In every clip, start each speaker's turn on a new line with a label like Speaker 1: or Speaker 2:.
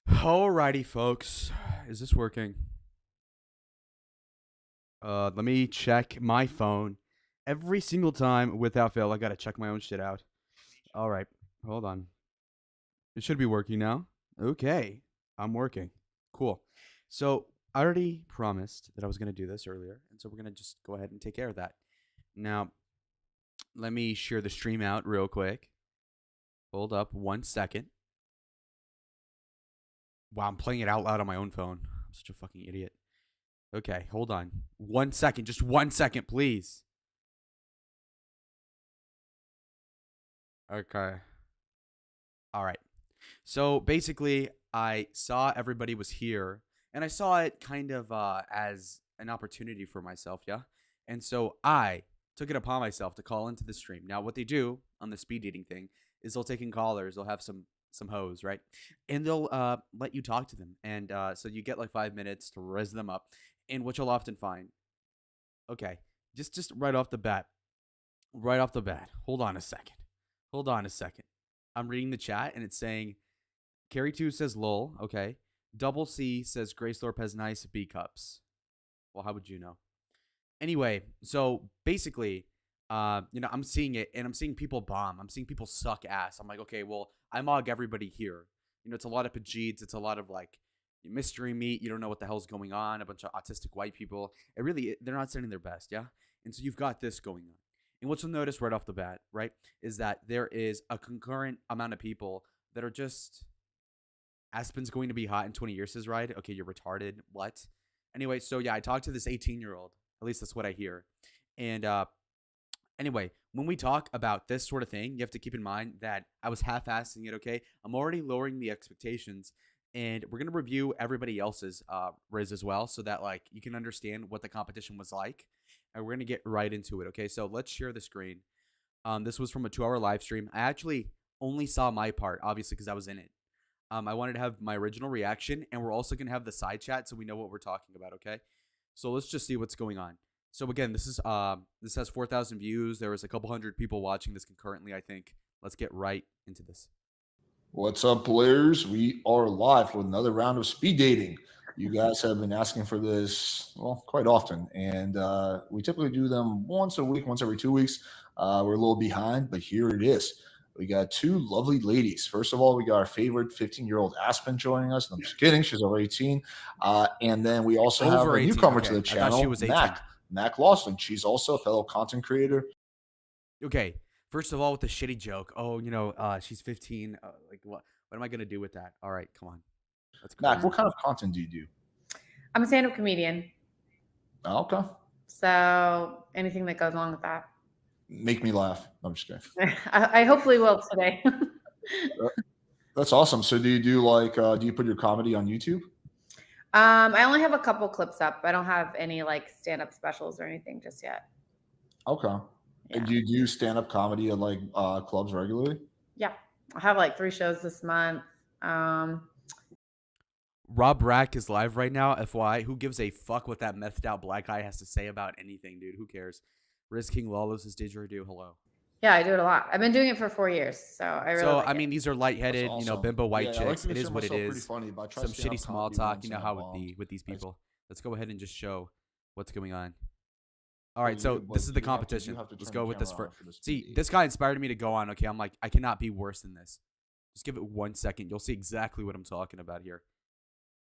Speaker 1: Alrighty, folks. Is this working? Let me check my phone. Every single time without fail, I gotta check my own shit out. All right, hold on. It should be working now. Okay, I'm working. Cool. So I already promised that I was gonna do this earlier, and so we're gonna just go ahead and take care of that. Now, let me share the stream out real quick. Hold up 1 second. Wow, I'm playing it out loud on my own phone. I'm such a fucking idiot. Okay, hold on. 1 second. Just 1 second, please. Okay. All right. So basically, I saw everybody was here, and I saw it kind of as an opportunity for myself, yeah? And so I took it upon myself to call into the stream. Now, what they do on the speed dating thing is they'll take in callers. They'll have some hoes, right? And they'll let you talk to them. And so you get like 5 minutes to rizz them up. And what you'll often find, okay, just right off the bat, hold on a second. Hold on a second. I'm reading the chat and it's saying Carrie2 says lol, okay. Double C says Grace Thorpe has nice B cups. Well, how would you know? Anyway, so basically, I'm seeing it and I'm seeing people bomb. I'm seeing people suck ass. I'm like, okay, well, I mog everybody here. It's a lot of pajeeds. It's a lot of like mystery meat. You don't know what the hell's going on. A bunch of autistic white people. They're not sending their best, yeah? And so you've got this going on. And what you'll notice right off the bat, right, is that there is a concurrent amount of people that are just, Aspen's going to be hot in 20 years, says Ride. Okay, you're retarded. What? Anyway, so yeah, I talked to this 18-year-old. At least that's what I hear. And anyway, when we talk about this sort of thing, you have to keep in mind that I was half-assing it, okay? I'm already lowering the expectations. And we're going to review everybody else's Rizz as well so that like you can understand what the competition was like. And we're going to get right into it, okay? So let's share the screen. This was from a 2-hour live stream. I actually only saw my part, obviously, because I was in it. I wanted to have my original reaction, and we're also going to have the side chat so we know what we're talking about, okay? So let's just see what's going on. So again, this has 4,000 views. There was a couple hundred people watching this concurrently, I think. Let's get right into this.
Speaker 2: What's up, players? We are live for another round of speed dating. You guys have been asking for this, well, quite often, and we typically do them once a week, once every 2 weeks. We're a little behind, but here it is. We got two lovely ladies. First of all, we got our favorite 15-year-old Aspen joining us. I'm just kidding. She's over 18. And then we also have
Speaker 1: Over
Speaker 2: a
Speaker 1: 18.
Speaker 2: newcomer
Speaker 1: Okay.
Speaker 2: to the
Speaker 1: I thought she
Speaker 2: channel,
Speaker 1: was 18.
Speaker 2: Mac Lawson. She's also a fellow content creator.
Speaker 1: Okay. First of all, with the shitty joke. Oh, she's 15. Like what? What am I gonna do with that? All right, come on. That's crazy.
Speaker 2: Mac, what kind of content do you do?
Speaker 3: I'm a stand-up comedian.
Speaker 2: Oh, okay.
Speaker 3: So anything that goes along with that.
Speaker 2: Make me laugh. I'm just kidding.
Speaker 3: I hopefully will today.
Speaker 2: That's awesome. So do you do do you put your comedy on YouTube?
Speaker 3: I only have a couple clips up. I don't have any like stand-up specials or anything just yet.
Speaker 2: Okay.
Speaker 3: Yeah.
Speaker 2: And do you do stand-up comedy at like clubs regularly?
Speaker 3: Yeah. I have like 3 shows this month.
Speaker 1: Rob Rack is live right now, FYI. Who gives a fuck what that methed out black guy has to say about anything, dude? Who cares? Rizz King LaloAZ didgeridoo. Hello.
Speaker 3: Yeah, I do it a lot. I've been doing it for 4 years, so I really.
Speaker 1: So
Speaker 3: like
Speaker 1: I mean, these are lightheaded,
Speaker 2: awesome.
Speaker 1: bimbo white
Speaker 2: Yeah, I like
Speaker 1: chicks.
Speaker 2: to
Speaker 1: It is
Speaker 2: consider
Speaker 1: what it
Speaker 2: myself
Speaker 1: is.
Speaker 2: pretty funny, but I try
Speaker 1: Some
Speaker 2: stand-up
Speaker 1: shitty small
Speaker 2: comedy
Speaker 1: talk.
Speaker 2: once
Speaker 1: You know
Speaker 2: and I
Speaker 1: how it
Speaker 2: bombed.
Speaker 1: be with these people. Let's go ahead and just show what's going on. All
Speaker 2: Well,
Speaker 1: right, so
Speaker 2: but
Speaker 1: this is the
Speaker 2: you
Speaker 1: competition.
Speaker 2: have to
Speaker 1: Let's
Speaker 2: turn
Speaker 1: go
Speaker 2: the
Speaker 1: with this
Speaker 2: camera
Speaker 1: first.
Speaker 2: on for the speed
Speaker 1: See,
Speaker 2: dating.
Speaker 1: this guy inspired me to go on. Okay, I'm like, I cannot be worse than this. Just give it 1 second. You'll see exactly what I'm talking about here.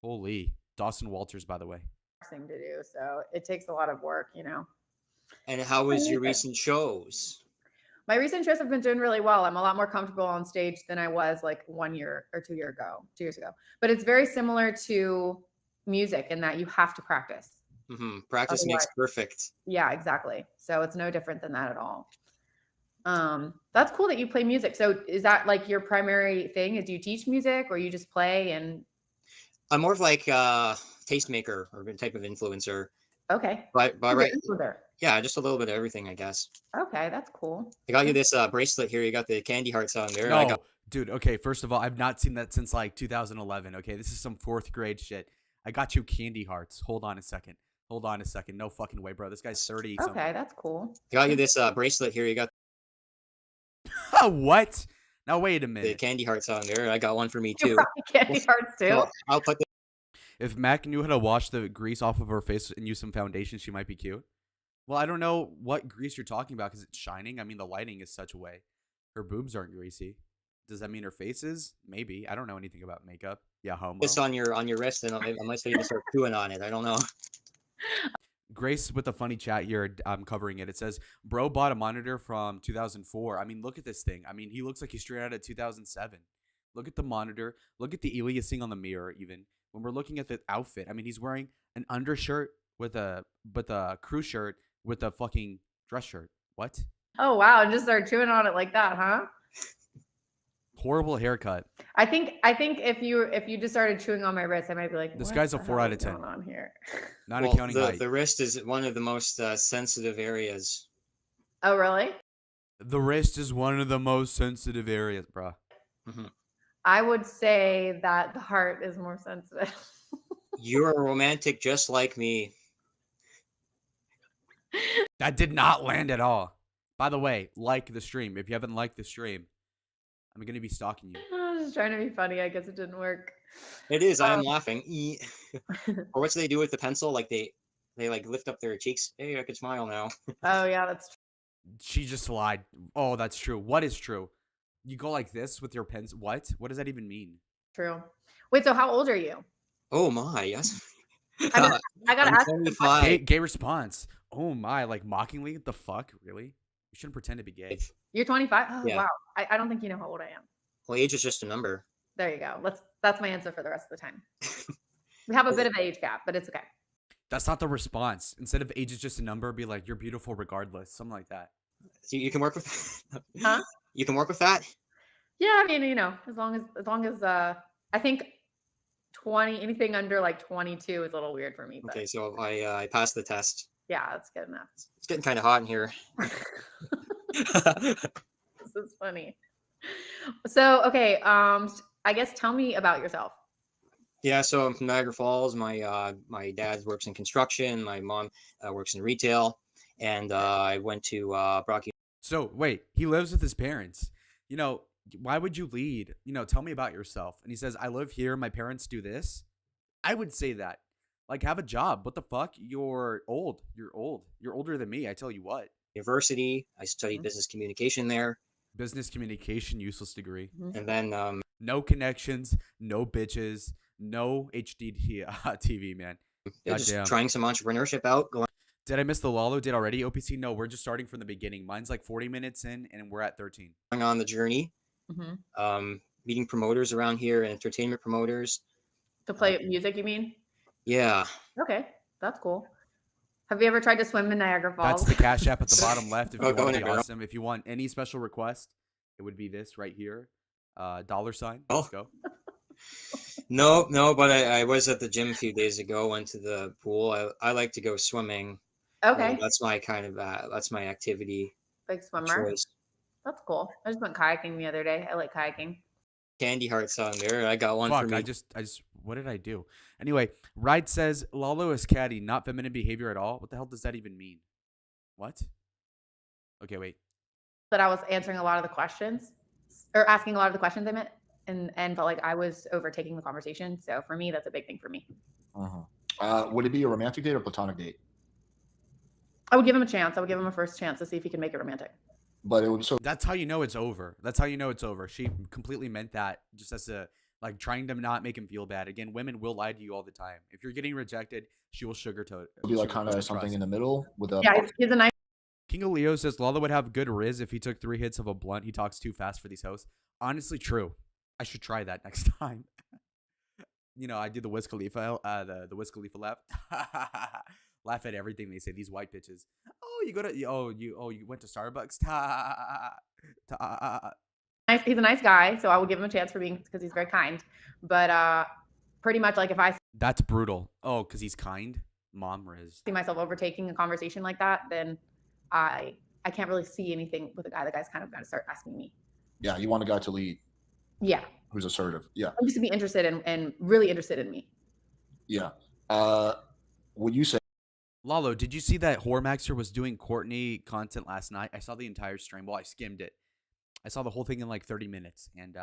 Speaker 1: Holy. Dawson Walters, by the way.
Speaker 3: thing to do, so it takes a lot of work,
Speaker 4: And how was your recent shows?
Speaker 3: My recent shows have been doing really well. I'm a lot more comfortable on stage than I was like 1 year or 2 years ago. But it's very similar to music in that you have to practice.
Speaker 4: Practice makes perfect.
Speaker 3: Yeah, exactly. So it's no different than that at all. That's cool that you play music. So is that like your primary thing? Do you teach music or you just play? And
Speaker 4: I'm more of like a tastemaker or a type of influencer.
Speaker 3: Okay.
Speaker 4: But right,
Speaker 3: influencer.
Speaker 4: yeah, just a little bit of everything, I guess.
Speaker 3: Okay, that's cool.
Speaker 4: I got you this bracelet here. You got the candy hearts on there.
Speaker 1: No, dude. Okay, first of all, I've not seen that since like 2011. Okay, this is some 4th grade shit. I got you candy hearts. Hold on a second. No fucking way, bro. This guy's 30.
Speaker 3: Okay, that's cool.
Speaker 4: I got you this bracelet here. You got
Speaker 1: What? Now wait a
Speaker 4: the
Speaker 1: minute.
Speaker 4: candy heart song there. I got one for me
Speaker 3: You
Speaker 4: too.
Speaker 3: probably candy hearts too.
Speaker 4: So I'll put the
Speaker 1: If Mac knew how to wash the grease off of her face and use some foundation, she might be cute. Well, I don't know what grease you're talking about because it's shining. I mean, the lighting is such a way. Her boobs aren't greasy. Does that mean her face is? Maybe. I don't know anything about makeup. Yeah, homo.
Speaker 4: this on your wrist, and I might say you start chewing on it. I don't know.
Speaker 1: Grace with a funny chat here. I'm covering it. It says, bro bought a monitor from 2004. I mean, look at this thing. I mean, he looks like he's straight out of 2007. Look at the monitor. Look at the aliasing on the mirror even. When we're looking at the outfit, I mean, he's wearing an undershirt with a crew shirt with a fucking dress shirt. What?
Speaker 3: Oh wow, and just start chewing on it like that, huh?
Speaker 1: Horrible haircut.
Speaker 3: I think if you just started chewing on my wrist, I might be like,
Speaker 1: This
Speaker 3: what
Speaker 1: guy's a
Speaker 3: the
Speaker 1: 4
Speaker 3: hell
Speaker 1: out
Speaker 3: is
Speaker 1: of 10.
Speaker 3: going on here?
Speaker 1: Not
Speaker 4: Well,
Speaker 1: accounting height.
Speaker 4: the wrist is one of the most sensitive areas.
Speaker 3: Oh really?
Speaker 1: The wrist is one of the most sensitive areas, bruh.
Speaker 4: Mm-hmm.
Speaker 3: I would say that the heart is more sensitive.
Speaker 4: You're a romantic just like me.
Speaker 1: That did not land at all. By the way, like the stream. If you haven't liked the stream, I'm going to be stalking you.
Speaker 3: I was just trying to be funny. I guess it didn't work.
Speaker 4: It is. I am laughing. Or what do they do with the pencil? Like they like lift up their cheeks. Hey, I can smile now.
Speaker 3: Oh yeah, that's
Speaker 1: She just lied. Oh, that's true. What is true? You go like this with your pens. What? What does that even mean?
Speaker 3: true. Wait, so how old are you?
Speaker 4: Oh my, yes.
Speaker 3: I mean, I gotta
Speaker 4: I'm
Speaker 3: ask you the question.
Speaker 4: 25.
Speaker 1: Gay response. Oh my, like mockingly? What the fuck? Really? You shouldn't pretend to be gay.
Speaker 3: You're 25. Oh
Speaker 4: Yeah.
Speaker 3: wow, I don't think you know how old I am.
Speaker 4: Well, age is just a number.
Speaker 3: There you go. That's my answer for the rest of the time. We have a bit of an age gap, but it's okay.
Speaker 1: That's not the response. Instead of age is just a number, be like, you're beautiful regardless. Something like that.
Speaker 4: So you can work with
Speaker 3: Huh?
Speaker 4: You can work with that?
Speaker 3: Yeah, I mean, as long as I think 20, anything under like 22 is a little weird for me. But
Speaker 4: Okay, so I passed the test.
Speaker 3: yeah, that's good enough.
Speaker 4: It's getting kind of hot in here.
Speaker 3: This is funny. So, okay, I guess tell me about yourself.
Speaker 4: Yeah, so I'm from Niagara Falls. My dad works in construction. My mom works in retail, and I went to Brocky.
Speaker 1: So wait, he lives with his parents. You know, why would you lead? You know, tell me about yourself. And he says, I live here. My parents do this. I would say that. Like, have a job. What the fuck? You're old. You're old. You're older than me. I tell you what.
Speaker 4: University. I studied business communication there,
Speaker 1: Business communication, useless degree.
Speaker 4: and then
Speaker 1: No connections, no bitches, no HD TV, man.
Speaker 4: just
Speaker 1: Goddamn.
Speaker 4: trying some entrepreneurship out. Going
Speaker 1: Did I miss the Lalo did already? OPC? No, we're just starting from the beginning. Mine's like 40 minutes in, and we're at 13.
Speaker 4: on the journey.
Speaker 3: Mm-hmm.
Speaker 4: Meeting promoters around here, entertainment promoters.
Speaker 3: To play music, you mean?
Speaker 4: Yeah.
Speaker 3: Okay, that's cool. Have you ever tried to swim in Niagara Falls?
Speaker 1: That's the Cash App at the bottom left. If you
Speaker 4: Oh,
Speaker 1: want to
Speaker 4: go
Speaker 1: be
Speaker 4: ahead, girl.
Speaker 1: awesome. If you want any special request, it would be this right here. $.
Speaker 4: Oh.
Speaker 1: Let's go.
Speaker 4: No, but I was at the gym a few days ago. Went to the pool. I like to go swimming.
Speaker 3: Okay,
Speaker 4: That's my kind of that's my activity
Speaker 3: big swimmer.
Speaker 4: choice.
Speaker 3: That's cool. I just went kayaking the other day. I like kayaking.
Speaker 4: Candy heart song there. I got one for
Speaker 1: Fuck,
Speaker 4: me.
Speaker 1: I just, what did I do? Anyway, Ride says, Lalo is catty, not feminine behavior at all. What the hell does that even mean? What? Okay, wait.
Speaker 3: But I was answering a lot of the questions, or asking a lot of the questions I meant, and felt like I was overtaking the conversation. So for me, that's a big thing for me.
Speaker 2: Would it be a romantic date or platonic date?
Speaker 3: I would give him a chance. I would give him a first chance to see if he can make it romantic.
Speaker 2: But it would so
Speaker 1: That's how you know it's over. That's how you know it's over. She completely meant that just as a, like, trying to not make him feel bad. Again, women will lie to you all the time. If you're getting rejected, she will sugarcoat it.
Speaker 2: it'd be like kind of something in the middle with a
Speaker 3: Yeah, he's a nice.
Speaker 1: King of Leo says Lalo would have good Rizz if he took 3 hits of a blunt. He talks too fast for these hosts. Honestly, true. I should try that next time. You know, I do the Wiz Khalifa, the Wiz Khalifa laugh. Laugh at everything they say. These white bitches. Oh, you go to you went to Starbucks.
Speaker 3: Nice. He's a nice guy, so I would give him a chance for being because he's very kind. But pretty much like if I
Speaker 1: That's brutal. Oh, because he's kind. Mom Rizz.
Speaker 3: see myself overtaking a conversation like that, then I can't really see anything with a guy. The guy's kind of got to start asking me.
Speaker 2: yeah. You want a guy to lead
Speaker 3: Yeah,
Speaker 2: who's assertive. Yeah,
Speaker 3: I'm just to be interested in and really interested in me.
Speaker 2: yeah. Would you say
Speaker 1: Lalo, did you see that Whoremaxer was doing Courtney content last night? I saw the entire stream. Well, I skimmed it. I saw the whole thing in like 30 minutes. And,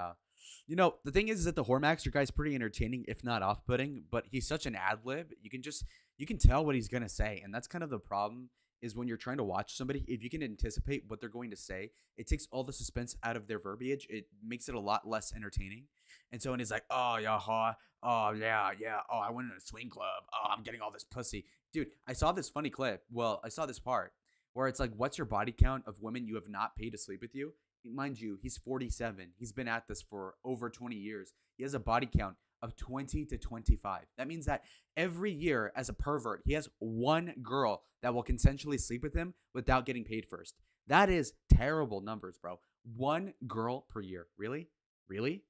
Speaker 1: you know, the thing is that the Hormaxer guy's pretty entertaining, if not off-putting, but he's such an ad-lib. You can tell what he's going to say. And that's kind of the problem is when you're trying to watch somebody, if you can anticipate what they're going to say, it takes all the suspense out of their verbiage. It makes it a lot less entertaining. And so when he's like, oh, yeah, oh, yeah, oh, I went in a swing club. Oh, I'm getting all this pussy. Dude, I saw this funny clip. Well, I saw this part where it's like, what's your body count of women you have not paid to sleep with you? Mind you, he's 47. He's been at this for over 20 years. He has a body count of 20 to 25. That means that every year as a pervert, he has one girl that will consensually sleep with him without getting paid first. That is terrible numbers, bro. One girl per year. Really? Really?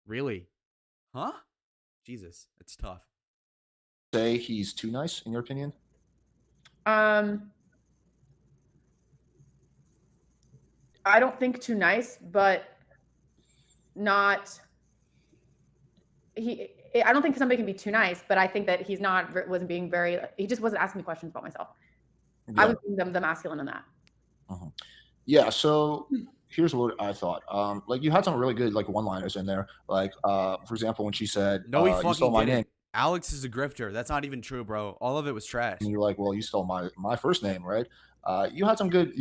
Speaker 1: Really? Huh? Jesus, it's tough.
Speaker 2: Say he's too nice, in your opinion?
Speaker 3: I don't think too nice, but not. I don't think somebody can be too nice, but I think that he wasn't being very. He just wasn't asking me questions about myself.
Speaker 2: Yeah.
Speaker 3: I would think the masculine in that.
Speaker 2: Yeah. So here's what I thought. Like you had some really good like one-liners in there. Like, for example, when she said,
Speaker 1: No, he
Speaker 2: "You stole
Speaker 1: fucking
Speaker 2: my
Speaker 1: didn't.
Speaker 2: name,"
Speaker 1: Alex is a grifter. That's not even true, bro. All of it was trash.
Speaker 2: and you're like, "Well, you stole my first name, right?" You had some good.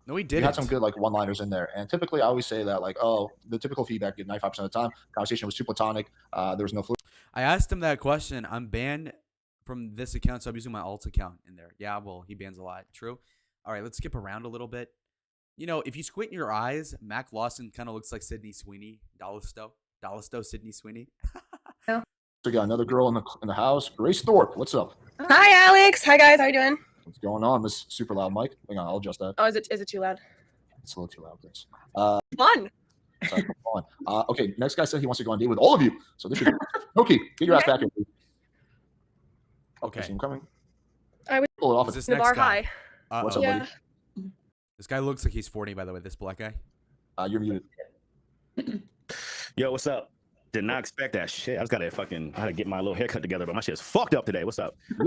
Speaker 1: No, he
Speaker 2: You
Speaker 1: didn't.
Speaker 2: had some good like one-liners in there. And typically, I always say that like, oh, the typical feedback 95% of the time, conversation was too platonic. There was no fluid.
Speaker 1: I asked him that question. I'm banned from this account, so I'm using my alt account in there. Yeah, well, he bans a lot. True. All right, let's skip around a little bit. You know, if you squint your eyes, Mac Lawson kind of looks like Sydney Sweeney. Dallistow, Sydney Sweeney.
Speaker 2: So we got another girl in the house. Grace Thorpe, what's up?
Speaker 5: Hi, Alex. Hi, guys. How you doing?
Speaker 2: What's going on? This super loud mic. Hang on, I'll adjust that.
Speaker 5: Oh, is it too loud?
Speaker 2: It's a little too loud. Thanks.
Speaker 5: Fun.
Speaker 2: Okay, next guy said he wants to go on a date with all of you. So this should be okay. Get your ass back here.
Speaker 1: Okay.
Speaker 2: See him coming.
Speaker 5: I would
Speaker 2: pull it off.
Speaker 1: Is this
Speaker 5: the
Speaker 1: next
Speaker 5: bar
Speaker 1: guy?
Speaker 5: high.
Speaker 2: What's up,
Speaker 5: Yeah.
Speaker 2: buddy?
Speaker 1: This guy looks like he's 40, by the way, this black guy.
Speaker 2: You're muted.
Speaker 6: Yo, what's up? Did not expect that shit. I just I had to get my little haircut together, but my shit is fucked up today. What's up?
Speaker 2: You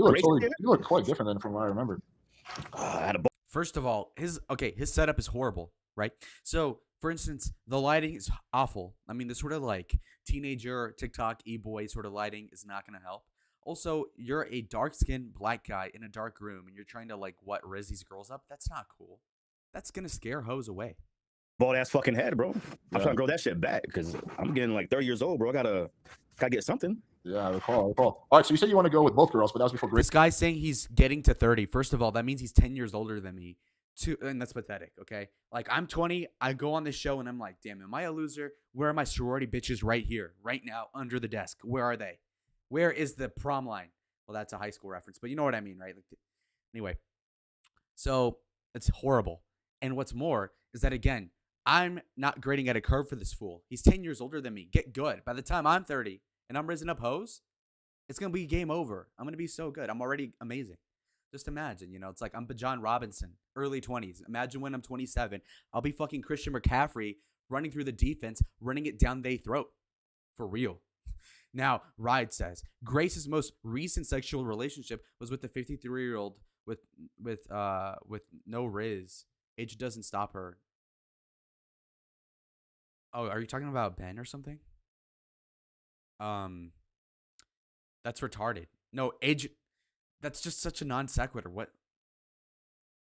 Speaker 2: look quite different than from what I remember.
Speaker 6: I had a
Speaker 1: First of all, his setup is horrible, right? So, for instance, the lighting is awful. I mean, the sort of like teenager TikTok e-boy sort of lighting is not going to help. Also, you're a dark-skinned black guy in a dark room, and you're trying to like Rizz these girls up. That's not cool. That's gonna scare hoes away.
Speaker 6: bald ass fucking head, bro. I'm
Speaker 2: Yeah.
Speaker 6: trying to grow that shit back because I'm getting like 30 years old, bro. I gotta get something.
Speaker 2: Yeah, I recall. All right, so you said you want to go with both girls, but that was before Grace.
Speaker 1: This guy's saying he's getting to 30. First of all, that means he's 10 years older than me. And that's pathetic, okay? Like, I'm 20. I go on this show, and I'm like, damn, am I a loser? Where are my sorority bitches right here, right now, under the desk? Where are they? Where is the prom line? Well, that's a high school reference, but you know what I mean, right? Like, anyway, so it's horrible. And what's more is that, again, I'm not grading at a curve for this fool. He's 10 years older than me. Get good. By the time I'm 30 and I'm risen up hoes, it's going to be game over. I'm going to be so good. I'm already amazing. Just imagine, you know, it's like I'm Bajan Robinson, early 20s. Imagine when I'm 27, I'll be fucking Christian McCaffrey running through the defense, running it down their throat. For real. Now, Ride says, Grace's most recent sexual relationship was with the 53-year-old with no Rizz. Age doesn't stop her. Oh, are you talking about Ben or something? That's retarded. No, age. That's just such a non sequitur. What?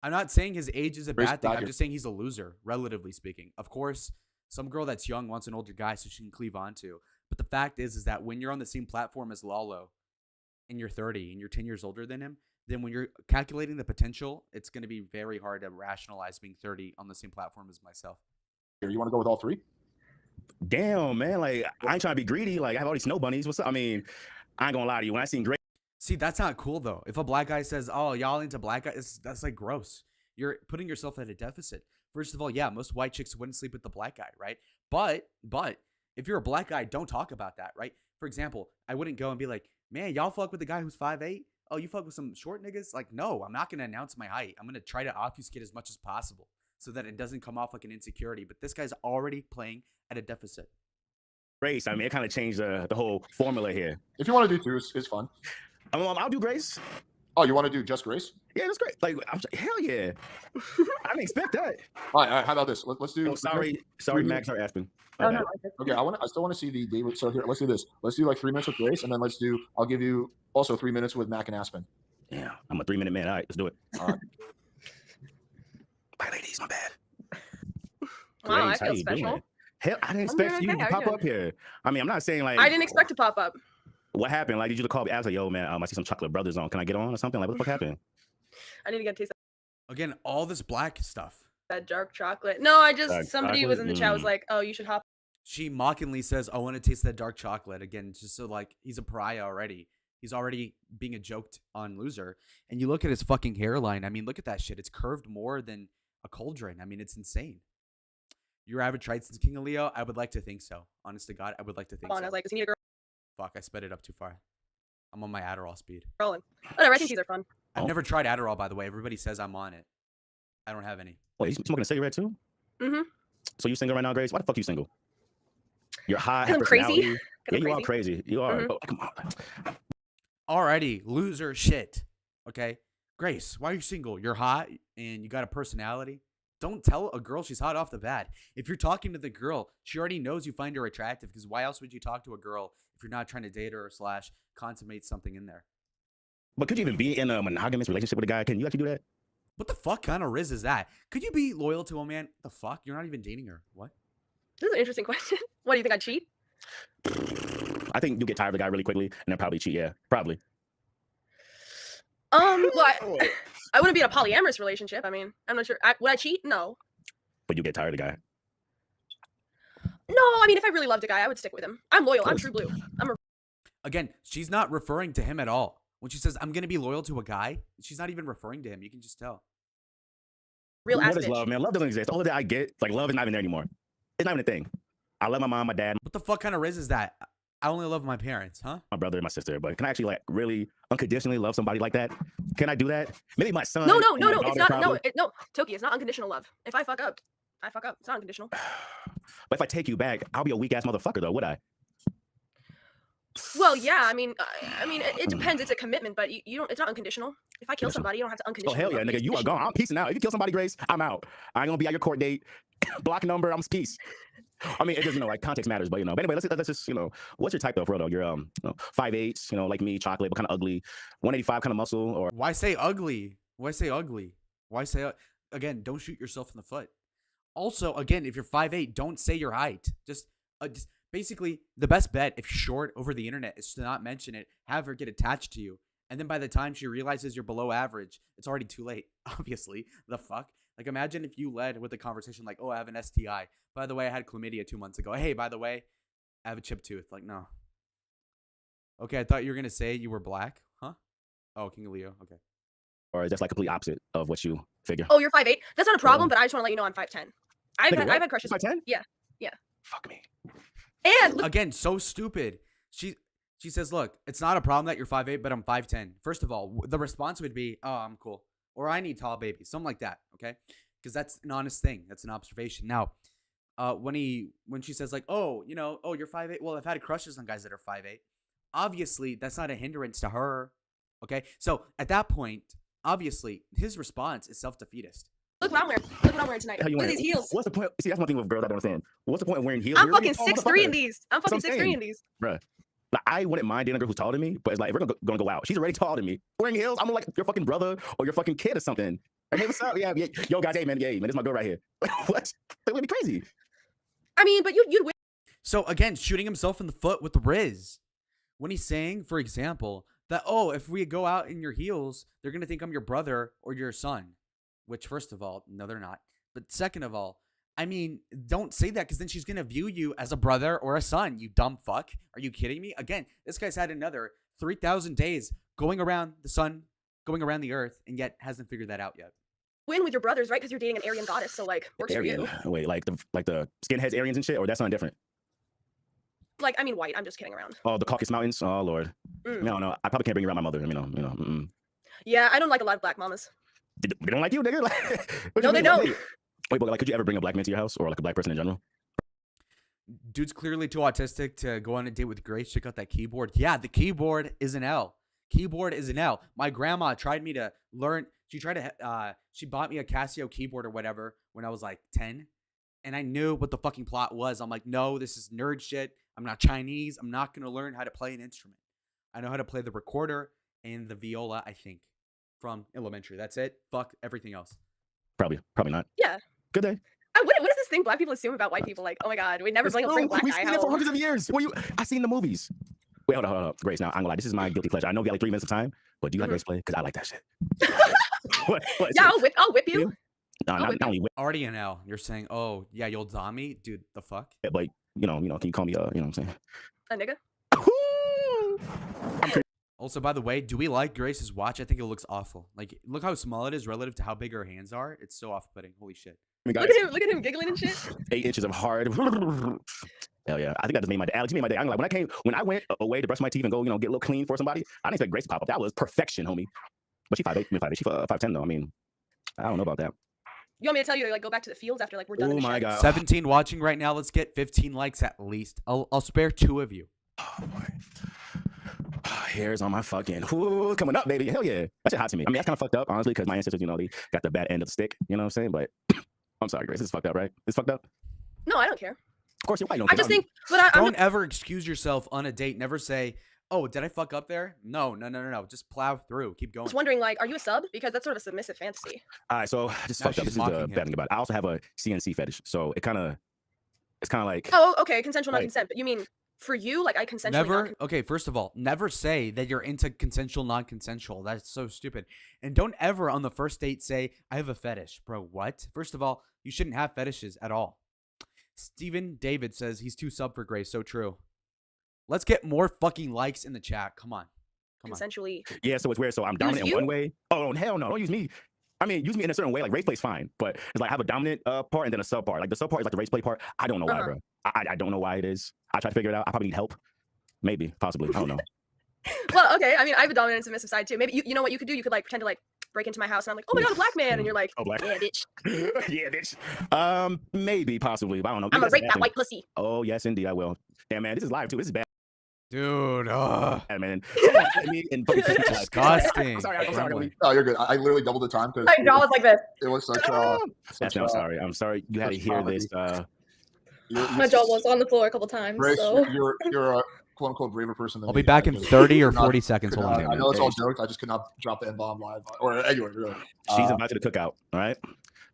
Speaker 1: I'm not saying his age is a bad thing. I'm just saying he's a loser, relatively speaking. Of course, some girl that's young wants an older guy so she can cleave onto. But the fact is that when you're on the same platform as Lalo, and you're 30 and you're 10 years older than him, then when you're calculating the potential, it's going to be very hard to rationalize being 30 on the same platform as myself.
Speaker 2: You want to go with all three?
Speaker 6: Damn, man. Like, I ain't trying to be greedy. Like, I have all these snow bunnies. What's up? I mean, I ain't gonna lie to you. When I seen Grace.
Speaker 1: See, that's not cool, though. If a black guy says, oh, y'all into black guys, that's like gross. You're putting yourself at a deficit. First of all, yeah, most white chicks wouldn't sleep with the black guy, right? But if you're a black guy, don't talk about that, right? For example, I wouldn't go and be like, man, y'all fuck with the guy who's 5'8"? Oh, you fuck with some short niggas? Like, no, I'm not going to announce my height. I'm going to try to obfuscate as much as possible so that it doesn't come off like an insecurity. But this guy's already playing at a deficit.
Speaker 6: Grace, I mean, it kind of changed the whole formula here.
Speaker 2: If you want to do two, it's fun.
Speaker 6: I'll do Grace.
Speaker 2: Oh, you want to do just Grace?
Speaker 6: Yeah, that's great. Like, hell yeah. I didn't expect that.
Speaker 2: All right. How about this? Let's do.
Speaker 6: Oh, sorry, Max or Aspen.
Speaker 3: Oh
Speaker 6: Okay.
Speaker 3: no.
Speaker 2: Okay, I still want to see the David. So here, let's do this. Let's do like 3 minutes with Grace, and then I'll give you also 3 minutes with Mac and Aspen.
Speaker 6: Yeah, I'm a 3-minute man. All right, let's do it.
Speaker 2: All right.
Speaker 6: Bye, ladies. My bad.
Speaker 5: Wow, I
Speaker 6: Grace, how
Speaker 5: feel
Speaker 6: you
Speaker 5: special.
Speaker 6: doing? Hell, I didn't
Speaker 5: I'm
Speaker 6: expect
Speaker 5: doing
Speaker 6: you
Speaker 5: okay.
Speaker 6: to
Speaker 5: How you
Speaker 6: pop
Speaker 5: doing?
Speaker 6: up here. I mean, I'm not saying like
Speaker 5: I didn't expect to pop up.
Speaker 6: what happened. Like, did you call me? I was like, yo, man, I see some Chocolate Brothers on. Can I get on or something? Like, what the fuck happened?
Speaker 5: I need to get a taste
Speaker 1: Again, all this black stuff.
Speaker 5: of that dark chocolate. No, I just
Speaker 6: Dark
Speaker 5: somebody was in the chat was
Speaker 6: chocolate?
Speaker 5: like, "Oh, you should hop."
Speaker 1: She mockingly says, I want to taste that dark chocolate. Again, just so like he's a pariah already. He's already being a joked on loser. And you look at his fucking hairline. I mean, look at that shit. It's curved more than a cauldron. I mean, it's insane. Your average tried since King of Leo? I would like to think so. Honest to God, I would like to think
Speaker 5: On.
Speaker 1: so.
Speaker 5: I was like, "Does he need a
Speaker 1: Fuck, I sped it up too far. I'm on my Adderall speed.
Speaker 5: girl?" And whatever. I think these are fun.
Speaker 1: I've
Speaker 6: Oh.
Speaker 1: never tried Adderall, by the way. Everybody says I'm on it. I don't have any.
Speaker 6: Wait, you smoking a cigarette too?
Speaker 5: Mm-hmm.
Speaker 6: So you single right now, Grace? Why the fuck you single? You're high.
Speaker 5: 'Cause
Speaker 6: have
Speaker 5: I'm crazy.
Speaker 6: personality.
Speaker 5: 'Cause
Speaker 6: Yeah,
Speaker 5: I'm
Speaker 6: you are crazy. You are.
Speaker 5: Mhm.
Speaker 6: Oh, come on.
Speaker 1: Alrighty, loser shit. Okay? Grace, why are you single? You're hot and you got a personality. Don't tell a girl she's hot off the bat. If you're talking to the girl, she already knows you find her attractive, because why else would you talk to a girl if you're not trying to date her or / consummate something in there?
Speaker 6: But could you even be in a monogamous relationship with a guy? Can you actually do that?
Speaker 1: What the fuck kind of Rizz is that? Could you be loyal to a man? The fuck? You're not even dating her. What?
Speaker 5: This is an interesting question. What do you think? I'd cheat?
Speaker 6: I think you get tired of the guy really quickly and then probably cheat. Yeah, probably.
Speaker 5: Well, I wouldn't be in a polyamorous relationship. I mean, I'm not sure. Would I cheat? No.
Speaker 6: But you get tired of the guy.
Speaker 5: No, I mean, if I really loved a guy, I would stick with him. I'm loyal. I'm true blue.
Speaker 1: Again, she's not referring to him at all. When she says, I'm going to be loyal to a guy, she's not even referring to him. You can just tell.
Speaker 5: Real ass
Speaker 6: What is
Speaker 5: bitch.
Speaker 6: love, man? Love doesn't exist. All that I get, like, love is not even there anymore. It's not even a thing. I love my mom, my dad,
Speaker 1: What the fuck kind of Rizz is that? I only love my parents, huh?
Speaker 6: my brother, and my sister. But can I actually, like, really unconditionally love somebody like that? Can I do that? Maybe my son.
Speaker 5: No,
Speaker 6: and my
Speaker 5: it's
Speaker 6: daughter
Speaker 5: not.
Speaker 6: probably.
Speaker 5: No, Toki, it's not unconditional love. If I fuck up, I fuck up. It's not unconditional.
Speaker 6: But if I take you back, I'll be a weak ass motherfucker, though, would I?
Speaker 5: Well, yeah. I mean, it depends. It's a commitment, but you don't. It's not unconditional. If I kill somebody, you don't have to
Speaker 6: Oh
Speaker 5: unconditionally.
Speaker 6: hell yeah,
Speaker 5: love me.
Speaker 6: nigga, you are gone. I'm peacing out. If you kill somebody, Grace, I'm out. I ain't gonna be at your court date. Block number. I'm peace. I mean, it doesn't, like, context matters, but but anyway, let's just, what's your type though, for real though? You're 5'8", like me, chocolate, but kind of ugly, 185 kind of muscle, or
Speaker 1: Why say ugly? Why say ugly? Why say, again, don't shoot yourself in the foot. Also, again, if you're 5'8", don't say your height. Just basically, the best bet if you're short over the internet is to not mention it, have her get attached to you. And then by the time she realizes you're below average, it's already too late, obviously. The fuck? Like, imagine if you led with a conversation like, oh, I have an STI. By the way, I had chlamydia 2 months ago. Hey, by the way, I have a chipped tooth. Like, no. Okay, I thought you were going to say you were black. Huh? Oh, King of Leo. Okay.
Speaker 6: or is that like complete opposite of what you figure?
Speaker 5: Oh, you're 5'8". That's not a problem, but I just want to let you know I'm 5'10". I've had crushes.
Speaker 6: 5'10"?
Speaker 5: Yeah.
Speaker 6: Fuck me.
Speaker 5: And look,
Speaker 1: Again, so stupid. She says, look, it's not a problem that you're 5'8", but I'm 5'10". First of all, the response would be, oh, I'm cool. Or I need tall babies. Something like that, okay? Because that's an honest thing. That's an observation. Now, when she says like, oh, you're 5'8". Well, I've had crushes on guys that are 5'8". Obviously, that's not a hindrance to her, okay? So at that point, obviously, his response is self-defeatist.
Speaker 5: look what I'm wearing. Look what I'm wearing tonight.
Speaker 6: How you
Speaker 5: Look at
Speaker 6: wearing-
Speaker 5: these heels.
Speaker 6: What's the point? See, that's one thing with girls I don't understand. What's the point of wearing heels?
Speaker 5: I'm
Speaker 6: You're already
Speaker 5: fucking
Speaker 6: a tall
Speaker 5: 6'3" in
Speaker 6: motherfucker.
Speaker 5: these. I'm
Speaker 6: That's what
Speaker 5: fucking
Speaker 6: I'm
Speaker 5: 6'3"
Speaker 6: saying.
Speaker 5: in these.
Speaker 6: Bruh. Like, I wouldn't mind dating a girl who's taller than me, but it's like, if we're gonna go out, she's already taller than me. Wearing heels, I'm like your fucking brother or your fucking kid or something. Like, hey, what's up? Yeah, yo, guys, hey, man, this is my girl right here. What? That would be crazy.
Speaker 5: I mean, but you'd win.
Speaker 1: So again, shooting himself in the foot with the Rizz. When he's saying, for example, that, oh, if we go out in your heels, they're going to think I'm your brother or your son. Which, first of all, no, they're not. But second of all, I mean, don't say that, because then she's going to view you as a brother or a son, you dumb fuck. Are you kidding me? Again, this guy's had another 3,000 days going around the sun, going around the earth, and yet hasn't figured that out yet.
Speaker 5: Win with your brothers, right? Because you're dating an Aryan goddess, so like works for
Speaker 6: Aryan.
Speaker 5: you.
Speaker 6: Wait, like the skinheads, Aryans and shit, or that's something different?
Speaker 5: Like, I mean, white. I'm just kidding around.
Speaker 6: Oh, the Caucasus Mountains. Oh Lord.
Speaker 5: Mm.
Speaker 6: No, I probably can't bring you around my mother. Mm-mm.
Speaker 5: Yeah, I don't like a lot of black mamas.
Speaker 6: They don't like you, nigga. Like, what
Speaker 5: No,
Speaker 6: you
Speaker 5: they
Speaker 6: mean?
Speaker 5: don't.
Speaker 6: Wait, but like, could you ever bring a black man to your house, or like a black person in general?
Speaker 1: Dude's clearly too autistic to go on a date with Grace. Check out that keyboard. Yeah, the keyboard is an L. Keyboard is an L. My grandma tried me to learn. She tried to. She bought me a Casio keyboard or whatever when I was like 10, and I knew what the fucking plot was. I'm like, no, this is nerd shit. I'm not Chinese. I'm not gonna learn how to play an instrument. I know how to play the recorder and the viola. I think from elementary. That's it. Fuck everything else.
Speaker 6: Probably not.
Speaker 5: Yeah.
Speaker 6: Good day.
Speaker 5: What is this thing black people assume about white people? Like, oh my god, we never bring a black
Speaker 6: We've
Speaker 5: guy
Speaker 6: seen it for
Speaker 5: home.
Speaker 6: hundreds of years. I seen the movies. Wait, hold on. Grace, now I'm gonna lie. This is my guilty pleasure. I know we got like 3 minutes of time, but do you like Grace play? Because I like that shit. what,
Speaker 5: Yeah, I'll whip you.
Speaker 6: No, not only whip,
Speaker 1: Already an L. You're saying, oh yeah, you'll dom me, dude. The fuck.
Speaker 6: but can you call me you know what I'm saying?
Speaker 5: A nigga.
Speaker 1: Also, by the way, do we like Grace's watch? I think it looks awful. Like, look how small it is relative to how big her hands are. It's so off-putting. Holy shit.
Speaker 5: Look at him giggling and shit.
Speaker 6: 8 inches of hard. Hell yeah. I think that just made my day. Alex, you made my day. I'm like, when I went away to brush my teeth and go, get a little clean for somebody, I didn't expect Grace to pop up. That was perfection, homie. But she 5'8", 5'8", she 5'10" though. I mean, I don't know about that.
Speaker 5: You want me to tell you to like go back to the fields after like we're done?
Speaker 6: Oh
Speaker 5: in the
Speaker 6: my
Speaker 5: shed?
Speaker 6: god.
Speaker 1: 17 watching right now. Let's get 15 likes at least. I'll spare 2 of you.
Speaker 6: Oh boy. Hairs on my fucking coming up, baby. Hell yeah. That shit hot to me. I mean, that's kind of fucked up, honestly, because my ancestors, they got the bad end of the stick. You know what I'm saying? But I'm sorry, Grace. This is fucked up, right? It's fucked up.
Speaker 5: No, I don't care.
Speaker 6: Of course, you're white.
Speaker 5: I just think, but I'm
Speaker 1: Don't ever excuse yourself on a date. Never say, oh, did I fuck up there? No. Just plow through. Keep going.
Speaker 5: just wondering, like, are you a sub? Because that's sort of a submissive fantasy.
Speaker 6: All right, so this is
Speaker 1: Now
Speaker 6: fucked up.
Speaker 1: she's
Speaker 6: This is the
Speaker 1: mocking
Speaker 6: bad
Speaker 1: him.
Speaker 6: thing about it. I also have a CNC fetish, so it's kind of like
Speaker 5: Oh, okay, consensual
Speaker 6: Right.
Speaker 5: non-consent. But you mean for you, like I consensually
Speaker 1: Never. Okay, first of all, never say that you're into consensual, non-consensual. That's so stupid. And don't ever on the first date say, I have a fetish. Bro, what? First of all, you shouldn't have fetishes at all. Steven David says he's too sub for Grace. So true. Let's get more fucking likes in the chat. Come on.
Speaker 5: consensually.
Speaker 6: yeah. So it's weird. So I'm dominant in
Speaker 5: you?
Speaker 6: one way. Oh hell no! Don't use me. I mean, use me in a certain way. Like race play's fine, but it's like I have a dominant part and then a sub part. Like the sub part is like the race play part. I don't know why, bro. I don't know why it is. I try to figure it out. I probably need help. Maybe, possibly. I don't know.
Speaker 5: Well, okay. I mean, I have a dominant and submissive side too. Maybe you know what you could do? You could like pretend to like break into my house and I'm like, oh my god, a black man, and you're like,
Speaker 6: Oh, black.
Speaker 5: yeah, bitch.
Speaker 6: Yeah, bitch. Maybe, possibly. But I don't know.
Speaker 5: I'm gonna
Speaker 6: That's
Speaker 5: rape
Speaker 6: bad
Speaker 5: that
Speaker 6: thing.
Speaker 5: white pussy.
Speaker 6: Oh yes, indeed, I will. Damn man, this is live too. This is bad,
Speaker 1: Dude.
Speaker 6: man. Someone hit me and fucking like,
Speaker 1: Disgusting.
Speaker 6: I'm sorry.
Speaker 1: Gremlin.
Speaker 2: Oh, you're good. I literally doubled the time because
Speaker 3: My jaw is like this.
Speaker 2: it was such
Speaker 6: That's I'm sorry. I'm sorry. You had to
Speaker 2: such
Speaker 6: hear
Speaker 2: comedy.
Speaker 6: this.
Speaker 7: My jaw was on the floor a couple times.
Speaker 2: Grace,
Speaker 7: So
Speaker 2: you're a quote unquote braver person than
Speaker 1: I'll
Speaker 2: me.
Speaker 1: be back
Speaker 2: I
Speaker 1: in
Speaker 2: just
Speaker 1: 30 or
Speaker 2: could not-
Speaker 1: 40 seconds.
Speaker 2: could
Speaker 1: Hold
Speaker 2: not-
Speaker 1: on.
Speaker 2: I know it's all
Speaker 6: Okay.
Speaker 2: jokes. I just could not drop the N-bomb live. Or anyway, really.
Speaker 6: she's invited to the cookout. All right.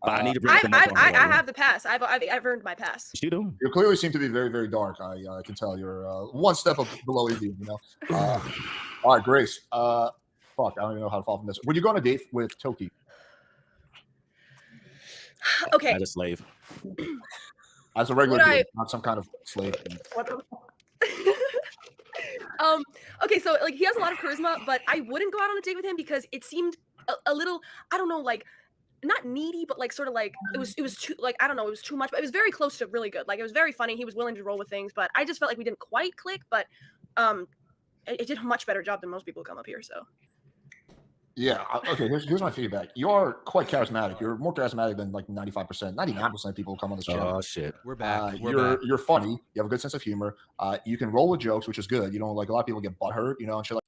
Speaker 6: But I need to bring
Speaker 5: I
Speaker 6: up the mic on her,
Speaker 5: I
Speaker 6: right?
Speaker 5: have the pass. I've earned my pass.
Speaker 6: You do.
Speaker 2: You clearly seem to be very, very dark. I can tell you're one step below Indian, all right, Grace. Fuck, I don't even know how to follow from this. Would you go on a date with Toki?
Speaker 5: Okay.
Speaker 6: As a slave.
Speaker 2: As a regular
Speaker 5: Would I-
Speaker 2: date, not some kind of slave.
Speaker 5: What the okay, so like he has a lot of charisma, but I wouldn't go out on a date with him because it seemed a little, I don't know, like not needy, but like sort of like it was too, like I don't know, it was too much, but it was very close to really good. Like it was very funny. He was willing to roll with things, but I just felt like we didn't quite click, but it did a much better job than most people who come up here. So
Speaker 2: Yeah. Okay. Here's my feedback. You are quite charismatic. You're more charismatic than like 95%, 99% of people who come on this channel.
Speaker 6: Oh shit.
Speaker 1: We're back. We're
Speaker 2: you're
Speaker 1: back.
Speaker 2: you're funny. You have a good sense of humor. You can roll with jokes, which is good. You know, like a lot of people get butthurt, and shit like.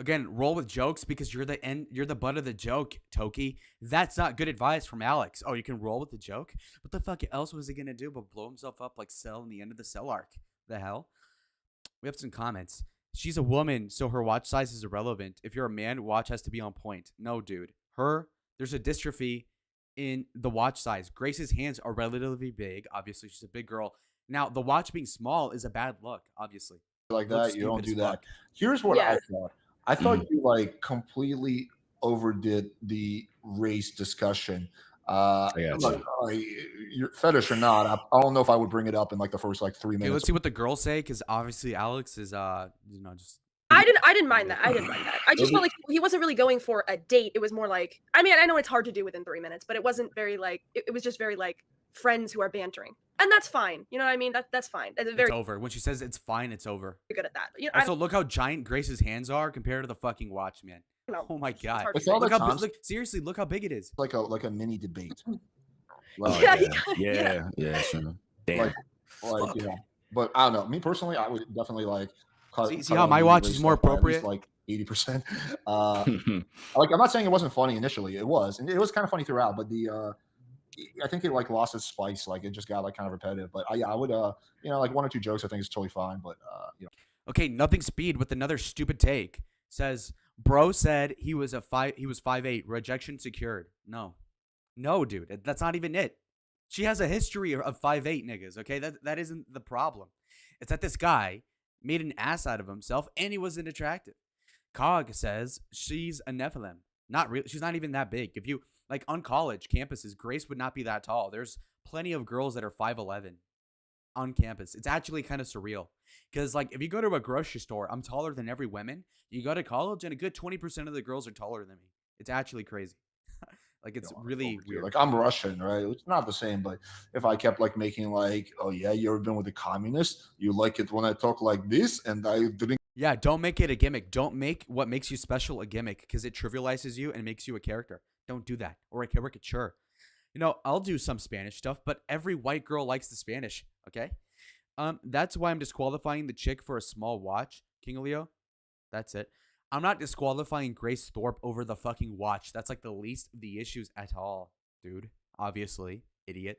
Speaker 1: Again, roll with jokes because you're the butt of the joke, Toki. That's not good advice from Alex. Oh, you can roll with the joke? What the fuck else was he gonna do but blow himself up like Cell in the end of the Cell arc? The hell? We have some comments. She's a woman, so her watch size is irrelevant. If you're a man, watch has to be on point. No, dude. There's a dystrophy in the watch size. Grace's hands are relatively big. Obviously, she's a big girl. Now, the watch being small is a bad look, obviously.
Speaker 2: Like
Speaker 1: Looks
Speaker 2: that, you don't
Speaker 1: stupid
Speaker 2: do
Speaker 1: as
Speaker 2: that.
Speaker 1: fuck.
Speaker 2: Here's what
Speaker 5: Yeah.
Speaker 2: I thought. I thought you like completely overdid the race discussion.
Speaker 6: Yeah,
Speaker 2: Look, your fetish or not, I don't know if I would bring it up in like the first like 3
Speaker 1: Okay,
Speaker 2: minutes.
Speaker 1: let's see what the girls say because obviously Alex is just
Speaker 5: I didn't mind that. I didn't mind that. I just felt like he wasn't really going for a date. It was more like, I mean, I know it's hard to do within 3 minutes, but it wasn't very like, it was just very like friends who are bantering, and that's fine. You know what I mean? That's fine. That's very
Speaker 1: it's over. When she says it's fine, it's over.
Speaker 5: good at that. You know,
Speaker 1: Also, look how giant Grace's hands are compared to the fucking watch, man.
Speaker 5: I don't know.
Speaker 1: Oh my god.
Speaker 5: hard to
Speaker 2: With
Speaker 5: say.
Speaker 2: all
Speaker 1: Look
Speaker 2: the
Speaker 1: how
Speaker 2: times,
Speaker 1: look, seriously, look how big it is.
Speaker 2: like a mini debate.
Speaker 6: Oh,
Speaker 5: Yeah,
Speaker 6: yeah, sure. Damn.
Speaker 2: Like But I don't know. Me personally, I would definitely like.
Speaker 1: See how my watch is more appropriate?
Speaker 2: Like 80%. Like, I'm not saying it wasn't funny initially. It was, and it was kind of funny throughout. But I think it like lost its spice. Like it just got like kind of repetitive. But I would, like 1 or 2 jokes I think is totally fine. But
Speaker 1: Okay, nothing speed with another stupid take. Says, bro said he was 5'8", rejection secured. No, dude, that's not even it. She has a history of 5'8", niggas. Okay, that isn't the problem. It's that this guy made an ass out of himself and he wasn't attractive. Cog says she's a Nephilim. Not really. She's not even that big. If you like on college campuses, Grace would not be that tall. There's plenty of girls that are 5'11" on campus. It's actually kind of surreal because like if you go to a grocery store, I'm taller than every woman. You go to college and a good 20% of the girls are taller than me. It's actually crazy. Like it's really weird.
Speaker 2: Like I'm Russian, right? It's not the same, but if I kept like making like, oh yeah, you ever been with a communist? You like it when I talk like this, and I didn't.
Speaker 1: Yeah, don't make it a gimmick. Don't make what makes you special a gimmick because it trivializes you and makes you a character. Don't do that or a caricature. I'll do some Spanish stuff, but every white girl likes the Spanish. Okay, that's why I'm disqualifying the chick for a small watch, King Leo. That's it. I'm not disqualifying Grace Thorpe over the fucking watch. That's like the least of the issues at all, dude. Obviously, idiot.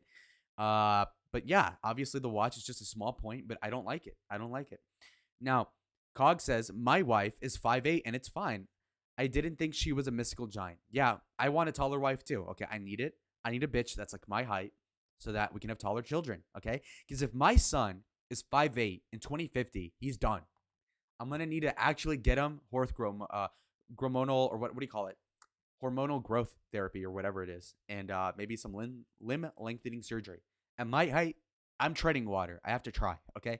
Speaker 1: But yeah, obviously the watch is just a small point, but I don't like it. Now, Cog says, my wife is 5'8" and it's fine. I didn't think she was a mystical giant. Yeah, I want a taller wife too. Okay, I need it. I need a bitch that's like my height so that we can have taller children. Okay, because if my son is 5'8" in 2050, he's done. I'm going to need to actually get him hormonal or what do you call it? Hormonal growth therapy or whatever it is. And maybe some limb lengthening surgery. At my height, I'm treading water. I have to try, okay?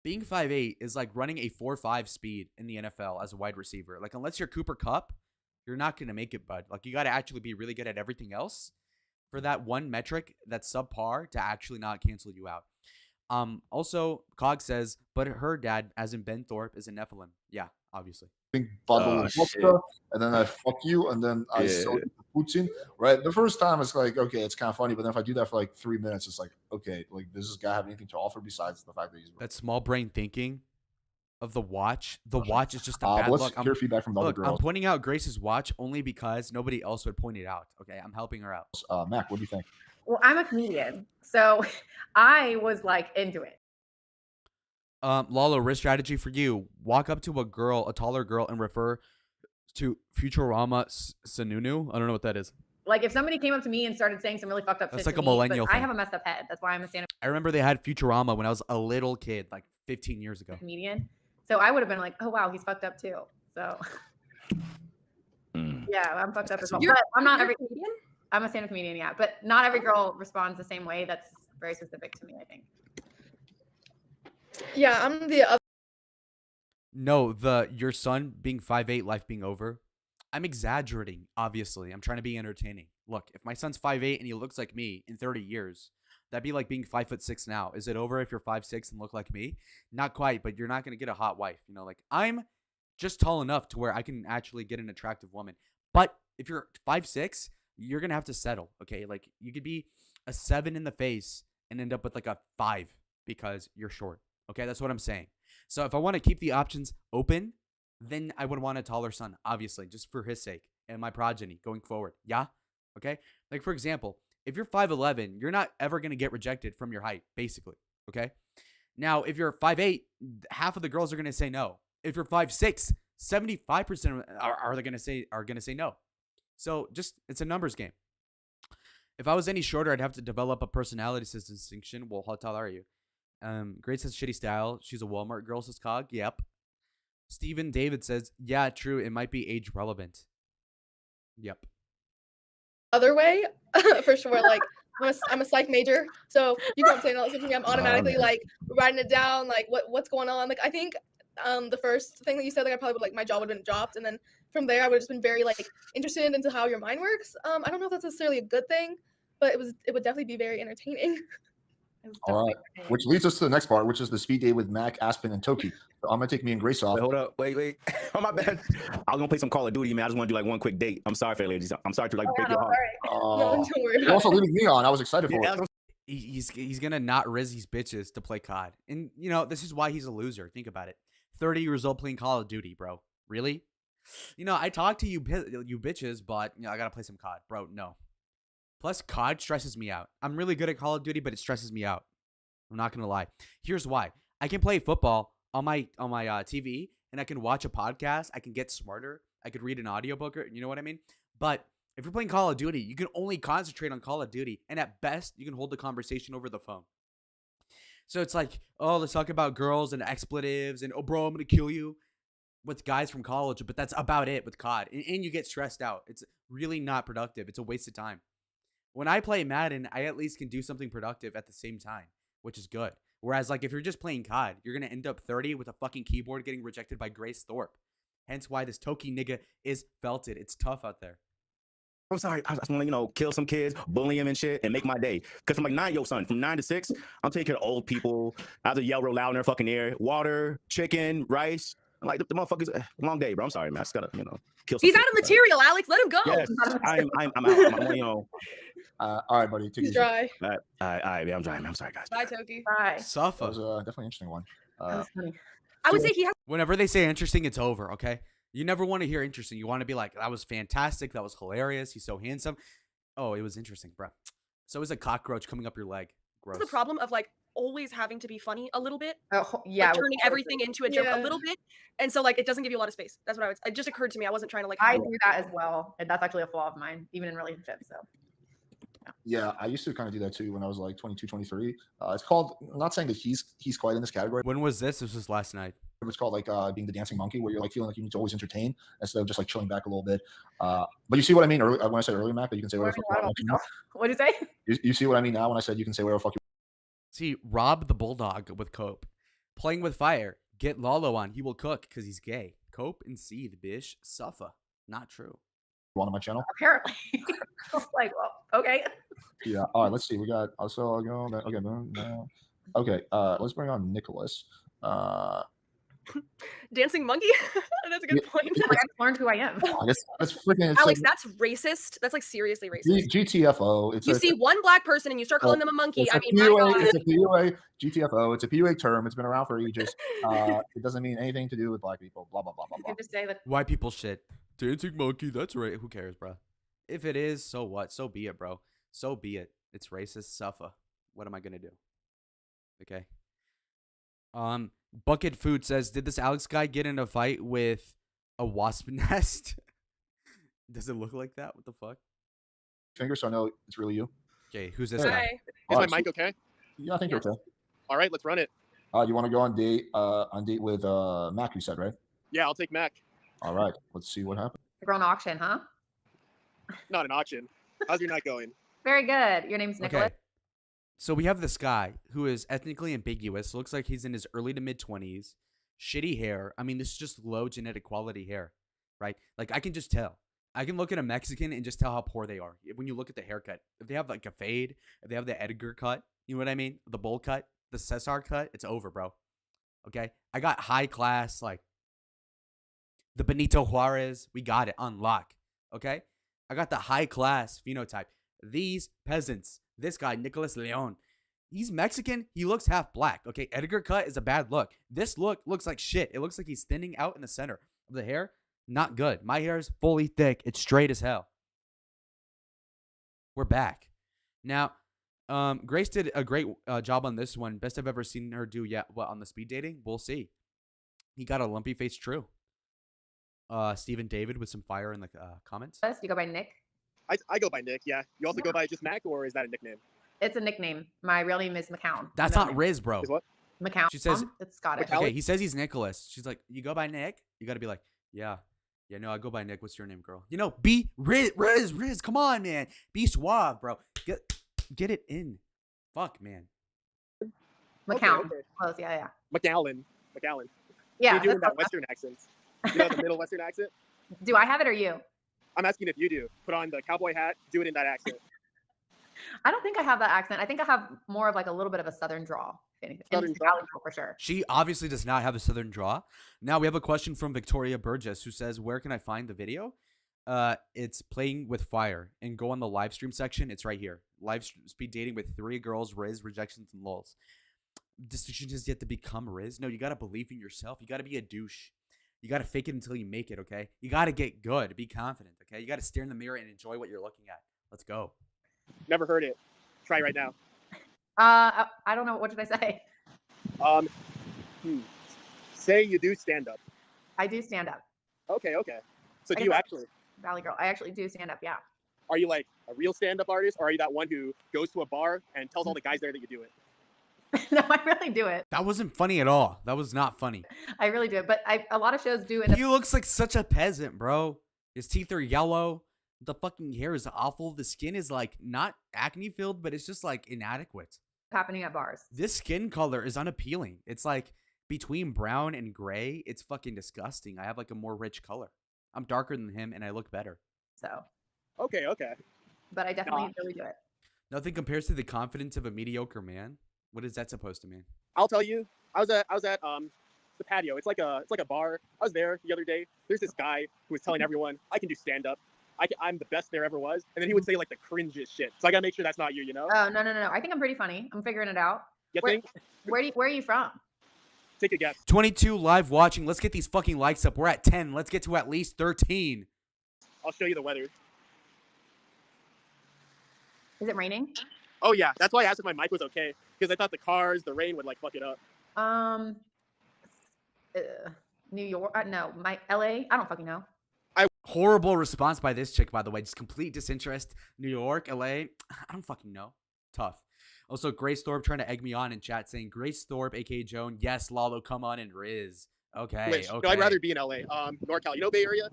Speaker 1: Being 5'8" is like running a 4.5 speed in the NFL as a wide receiver. Like unless you're Cooper Kupp, you're not going to make it, bud. Like you got to actually be really good at everything else for that one metric that's subpar to actually not cancel you out. Also, Cog says, but her dad, as in Ben Thorpe, is a Nephilim. Yeah, obviously.
Speaker 2: And then I fuck you, and then I sell you to Putin. Right? The first time it's like, okay, it's kind of funny, but then if I do that for like 3 minutes, it's like, okay, like does this guy have anything to offer besides the fact that he's
Speaker 1: that small brain thinking of the watch? The watch is just a bad look.
Speaker 2: Hear feedback from the other girls.
Speaker 1: I'm pointing out Grace's watch only because nobody else would point it out. Okay, I'm helping her out.
Speaker 2: Mac, what do you think?
Speaker 3: Well, I'm a comedian, so I was like into it.
Speaker 1: Lalo, Rizz strategy for you. Walk up to a taller girl, and refer to Futurama Sununu. I don't know what that is.
Speaker 3: Like if somebody came up to me and started saying some really fucked up shit.
Speaker 1: That's like
Speaker 3: to
Speaker 1: a millennial
Speaker 3: thing.
Speaker 1: thing.
Speaker 3: I have a messed up head. That's why I'm a stand-up.
Speaker 1: I remember they had Futurama when I was a little kid, like 15 years ago.
Speaker 3: Comedian. So I would have been like, oh wow, he's fucked up too. So yeah, I'm fucked up as well. But I'm not every comedian. I'm a stand-up comedian, yeah. But not every girl responds the same way. That's very specific to me, I think.
Speaker 7: Yeah, I'm the other.
Speaker 1: No, your son being 5'8", life being over. I'm exaggerating, obviously. I'm trying to be entertaining. Look, if my son's 5'8" and he looks like me in 30 years, that'd be like being 5'6" now. Is it over if you're 5'6" and look like me? Not quite, but you're not going to get a hot wife. Like I'm just tall enough to where I can actually get an attractive woman. But if you're 5'6", you're going to have to settle, okay? Like you could be a 7 in the face and end up with like a 5 because you're short. Okay, that's what I'm saying. So if I want to keep the options open, then I would want a taller son, obviously, just for his sake and my progeny going forward. Yeah? Okay? Like, for example, if you're 5'11", you're not ever going to get rejected from your height, basically. Okay? Now, if you're 5'8", half of the girls are going to say no. If you're 5'6", 75% are going to say no. So just, it's a numbers game. If I was any shorter, I'd have to develop a personality distinction. Well, how tall are you? Grace says shitty style. She's a Walmart girl, says Cog. Yep. Steven David says, yeah, true. It might be age relevant. Yep.
Speaker 7: Other way, for sure. Like I'm a psych major, so you know what I'm saying. All this to me, I'm automatically like writing it down, like what's going on. Like I think the first thing that you said, like I probably would like my jaw would have been dropped, and then from there I would have just been very like interested into how your mind works. I don't know if that's necessarily a good thing, but it would definitely be very entertaining.
Speaker 2: All right, which leads us to the next part, which is the speed date with Mac, Aspen, and Toki. So I'm gonna take me and Grace off.
Speaker 6: Wait, hold up, wait. Oh my bad. I was gonna play some Call of Duty, man. I just want to do like one quick date. I'm sorry, ladies. I'm sorry to like break your heart.
Speaker 7: No, don't worry about
Speaker 2: You're also leaving me on. I was excited for it.
Speaker 1: He's gonna not Rizz these bitches to play COD, and this is why he's a loser. Think about it. 30 years old playing Call of Duty, bro. Really? You know, I talk to you bitches, but you know, I gotta play some COD, bro. No. Plus, COD stresses me out. I'm really good at Call of Duty, but it stresses me out. I'm not gonna lie. Here's why. I can play football on my TV, and I can watch a podcast. I can get smarter. I could read an audiobook, or, you know what I mean? But if you're playing Call of Duty, you can only concentrate on Call of Duty, and at best, you can hold the conversation over the phone. So it's like, oh, let's talk about girls and expletives, and oh, bro, I'm gonna kill you, with guys from college, but that's about it with COD. And you get stressed out. It's really not productive. It's a waste of time. When I play Madden, I at least can do something productive at the same time, which is good. Whereas, like, if you're just playing COD, you're going to end up 30 with a fucking keyboard getting rejected by Grace Thorpe. Hence why this Toki nigga is felted. It's tough out there.
Speaker 6: I'm sorry. I just want to, you know, kill some kids, bully them and shit, and make my day. Because I'm like, son, from 9 to 6, I'm taking care of old people. I have to yell real loud in their fucking ear. Water, chicken, rice. I'm like, the motherfuckers, long day, bro. I'm sorry, man. I just gotta, you know, kill some
Speaker 5: He's
Speaker 6: kids,
Speaker 5: out of material, Alex. Let him go.
Speaker 6: Yes, I'm out. I'm, you know.
Speaker 2: All right, buddy. Take it
Speaker 7: He's
Speaker 2: easy.
Speaker 7: dry.
Speaker 6: All right, yeah, I'm dry, man. I'm sorry, guys.
Speaker 5: Bye, Toki.
Speaker 3: Bye.
Speaker 2: That
Speaker 1: Suffer.
Speaker 2: was definitely an interesting one.
Speaker 3: That was funny.
Speaker 5: I would say he has
Speaker 1: Whenever they say interesting, it's over, okay? You never want to hear interesting. You want to be like, that was fantastic. That was hilarious. He's so handsome. Oh, it was interesting, bro. So is a cockroach coming up your leg. Gross.
Speaker 5: the problem of like always having to be funny a little bit.
Speaker 3: Yeah.
Speaker 5: Like, turning everything into a joke
Speaker 7: Yeah.
Speaker 5: a little bit. And so like it doesn't give you a lot of space. That's what it just occurred to me. I wasn't trying to like
Speaker 3: I
Speaker 5: hide
Speaker 3: do that as well. And that's actually a flaw of mine, even in relationships. So
Speaker 2: Yeah, I used to kind of do that too when I was like 22, 23. It's called, I'm not saying that he's quite in this category,
Speaker 1: When was this? This was last night.
Speaker 2: but it's called like being the dancing monkey, where you're like feeling like you need to always entertain instead of just like chilling back a little bit. But you see what I mean when I said earlier, Mac, that you can say whatever the fuck you want.
Speaker 3: what did you say?
Speaker 2: You see what I mean now when I said you can say whatever the fuck you
Speaker 1: See, rob the bulldog with Cope. Playing with fire. Get Lalo on. He will cook because he's gay. Cope and seethe, bish. Suffer. Not true.
Speaker 2: want on my channel.
Speaker 3: Apparently. Like, well, okay.
Speaker 2: Yeah. All right. Let's see. We got also okay. No. Okay. Let's bring on Nicholas.
Speaker 5: dancing monkey. That's a good point.
Speaker 3: I learned who I am.
Speaker 2: I guess that's freaking.
Speaker 5: Alex, that's racist. That's like seriously racist.
Speaker 2: GTFO. It's
Speaker 5: You see one black person and you start calling them a monkey.
Speaker 2: It's
Speaker 5: I
Speaker 2: a
Speaker 5: mean, my
Speaker 2: PUA,
Speaker 5: God.
Speaker 2: it's a PUA GTFO. It's a PUA term. It's been around for ages. It doesn't mean anything to do with black people. Blah blah blah blah
Speaker 3: You
Speaker 2: blah.
Speaker 3: can just say that.
Speaker 1: White people shit. Dancing monkey. That's right. Who cares, bro? If it is, so what? So be it, bro. So be it. It's racist. Suffer. What am I gonna do? Okay. Bucket Food says, did this Alex guy get in a fight with a wasp nest? Does it look like that? What the fuck?
Speaker 2: Finger, so I know it's really you.
Speaker 1: Okay, who's this
Speaker 2: Hey.
Speaker 1: guy?
Speaker 5: Hi.
Speaker 8: Is
Speaker 2: Alright,
Speaker 8: my mic okay?
Speaker 2: Yeah, I think you're okay.
Speaker 8: All right, let's run it.
Speaker 2: You want to go on date with Mac? You said, right?
Speaker 8: Yeah, I'll take Mac.
Speaker 2: All right. Let's see what happens.
Speaker 3: You're on auction, huh?
Speaker 8: Not an auction. How's your night going?
Speaker 3: Very good. Your name's Nicholas.
Speaker 1: Okay. So we have this guy who is ethnically ambiguous. Looks like he's in his early to mid 20s. Shitty hair. I mean, this is just low genetic quality hair, right? Like, I can just tell. I can look at a Mexican and just tell how poor they are. When you look at the haircut, if they have like a fade, if they have the Edgar cut, you know what I mean? The bowl cut, the Cesar cut, it's over, bro. Okay? I got high class, like the Benito Juarez. We got it on lock. Okay? I got the high class phenotype. These peasants, this guy, Nicholas Leon, he's Mexican. He looks half black. Okay? Edgar cut is a bad look. This look looks like shit. It looks like he's thinning out in the center of the hair. Not good. My hair is fully thick. It's straight as hell. We're back. Now, Grace did a great job on this one. Best I've ever seen her do yet. What, on the speed dating? We'll see. He got a lumpy face true. Stephen David with some fire in the comments.
Speaker 3: You go by Nick.
Speaker 8: I go by Nick, yeah. You also go by just Mac, or is that a nickname?
Speaker 3: It's a nickname. My real name is McCown.
Speaker 1: That's not Rizz, bro.
Speaker 8: Is what?
Speaker 3: McCown.
Speaker 1: She says-
Speaker 3: It's Scottish.
Speaker 8: McCown?
Speaker 1: Okay, he says he's Nicholas. She's like, you go by Nick? You got to be like, yeah. Yeah, no, I go by Nick. What's your name, girl? You know, be Rizz. Come on, man. Be suave, bro. Get it in. Fuck, man.
Speaker 3: McCown.
Speaker 8: Okay.
Speaker 3: Close. Yeah.
Speaker 8: McAllen.
Speaker 3: Yeah.
Speaker 8: You're doing
Speaker 3: that's-
Speaker 8: that Western accent. You know, the middle Western accent?
Speaker 3: Do I have it or you?
Speaker 8: I'm asking if you do. Put on the cowboy hat, do it in that accent.
Speaker 3: I don't think I have that accent. I think I have more of like a little bit of a southern drawl. If anything.
Speaker 8: Southern
Speaker 3: And
Speaker 8: drawl?
Speaker 3: Valley drawl for sure.
Speaker 1: She obviously does not have a southern draw. Now we have a question from Victoria Burgess who says, where can I find the video? It's Playing with Fire, and go on the live stream section. It's right here. Speed dating with 3 girls, Rizz, rejections, and lulls. decision has yet to become Rizz. No, you gotta believe in yourself. You gotta be a douche. You gotta fake it until you make it, okay? You gotta get good. Be confident, okay? You gotta stare in the mirror and enjoy what you're looking at. Let's go.
Speaker 8: Never heard it. Try right now.
Speaker 3: I don't know. What did I say?
Speaker 8: Um, Say you do stand up.
Speaker 3: I do stand up.
Speaker 8: Okay. So
Speaker 3: I
Speaker 8: do you
Speaker 3: guess
Speaker 8: actually?
Speaker 3: Valley Girl. I actually do stand up. Yeah.
Speaker 8: Are you like a real stand-up artist, or are you that one who goes to a bar and tells all the guys there that you do it?
Speaker 3: No, I really do it.
Speaker 1: That wasn't funny at all. That was not funny.
Speaker 3: I really do it. But a lot of shows do end up
Speaker 1: He looks like such a peasant, bro. His teeth are yellow. The fucking hair is awful. The skin is like not acne filled, but it's just like inadequate.
Speaker 3: happening at bars.
Speaker 1: This skin color is unappealing. It's like between brown and gray. It's fucking disgusting. I have like a more rich color. I'm darker than him and I look better.
Speaker 3: So,
Speaker 8: Okay.
Speaker 3: but I definitely really do it.
Speaker 1: Nothing compares to the confidence of a mediocre man. What is that supposed to mean?
Speaker 8: I'll tell you. I was at the patio. It's like a bar. I was there the other day. There's this guy who was telling everyone I can do stand up. I'm the best there ever was. And then he would say like the cringiest shit. So I gotta make sure that's not you, you know?
Speaker 3: Oh, no. I think I'm pretty funny. I'm figuring it out.
Speaker 8: You
Speaker 3: Where,
Speaker 8: think?
Speaker 3: where are you from?
Speaker 8: Take a guess.
Speaker 1: 22 live watching. Let's get these fucking likes up. We're at 10. Let's get to at least 13.
Speaker 8: I'll show you the weather.
Speaker 3: Is it raining?
Speaker 8: Oh yeah, that's why I asked if my mic was okay, because I thought the cars, the rain would like fuck it up.
Speaker 3: New York? No, my LA? I don't fucking know.
Speaker 1: Horrible response by this chick, by the way. Just complete disinterest. New York, LA. I don't fucking know. Tough. Also, Grace Thorpe trying to egg me on in chat saying, Grace Thorpe, aka Joan. Yes, Lalo, come on, and Rizz. Okay.
Speaker 8: Which,
Speaker 1: okay.
Speaker 8: no, I'd rather be in LA. NorCal, you know Bay Area?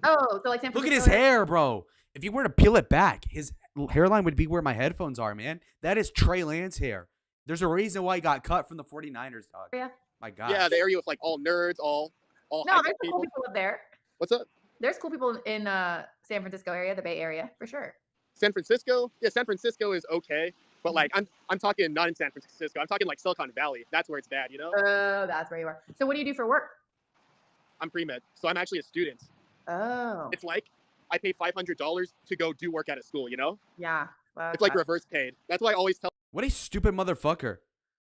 Speaker 3: Oh, so like San
Speaker 1: Look at
Speaker 3: Francisco?
Speaker 1: his hair, bro. If you were to peel it back, his hairline would be where my headphones are, man. That is Trey Lance hair. There's a reason why he got cut from the 49ers, dog.
Speaker 3: Yeah.
Speaker 1: My God.
Speaker 8: Yeah, the area with like all nerds, all
Speaker 3: No,
Speaker 8: high-tech
Speaker 3: there's
Speaker 8: people.
Speaker 3: cool people up there.
Speaker 8: What's up?
Speaker 3: There's cool people in San Francisco area, the Bay Area, for sure.
Speaker 8: San Francisco? Yeah, San Francisco is okay, but like I'm talking not in San Francisco. I'm talking like Silicon Valley. That's where it's bad, you know?
Speaker 3: Oh, that's where you are. So what do you do for work?
Speaker 8: I'm pre-med, so I'm actually a student.
Speaker 3: Oh,
Speaker 8: It's like I pay $500 to go do work at a school, you know?
Speaker 3: yeah. Well,
Speaker 8: It's like reverse paid. That's why I always tell
Speaker 1: What a stupid motherfucker.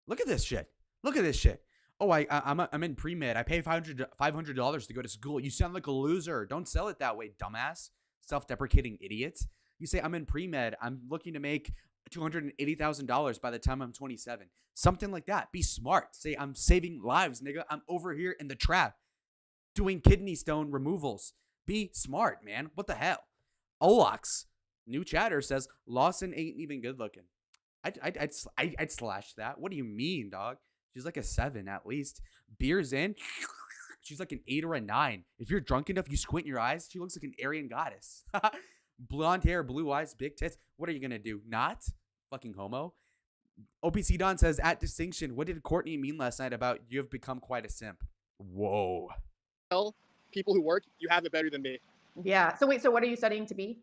Speaker 1: Look at this shit. Look at this shit. Oh, I'm in pre-med. I pay $500 to go to school. You sound like a loser. Don't sell it that way, dumbass. Self-deprecating idiot. You say I'm in pre-med. I'm looking to make $280,000 by the time I'm 27. Something like that. Be smart. Say I'm saving lives, nigga. I'm over here in the trap doing kidney stone removals. Be smart, man. What the hell? Olox, new chatter says Lawson ain't even good looking. I'd slash that. What do you mean, dog? She's like a 7 at least. Beers in. She's like an 8 or a 9. If you're drunk enough, you squint your eyes. She looks like an Aryan goddess. Blonde hair, blue eyes, big tits. What are you gonna do? Not? Fucking homo. OPC Don says, at distinction, what did Courtney mean last night about you have become quite a simp? Whoa.
Speaker 8: people who work, you have it better than me.
Speaker 3: Yeah. So wait, so what are you studying to be?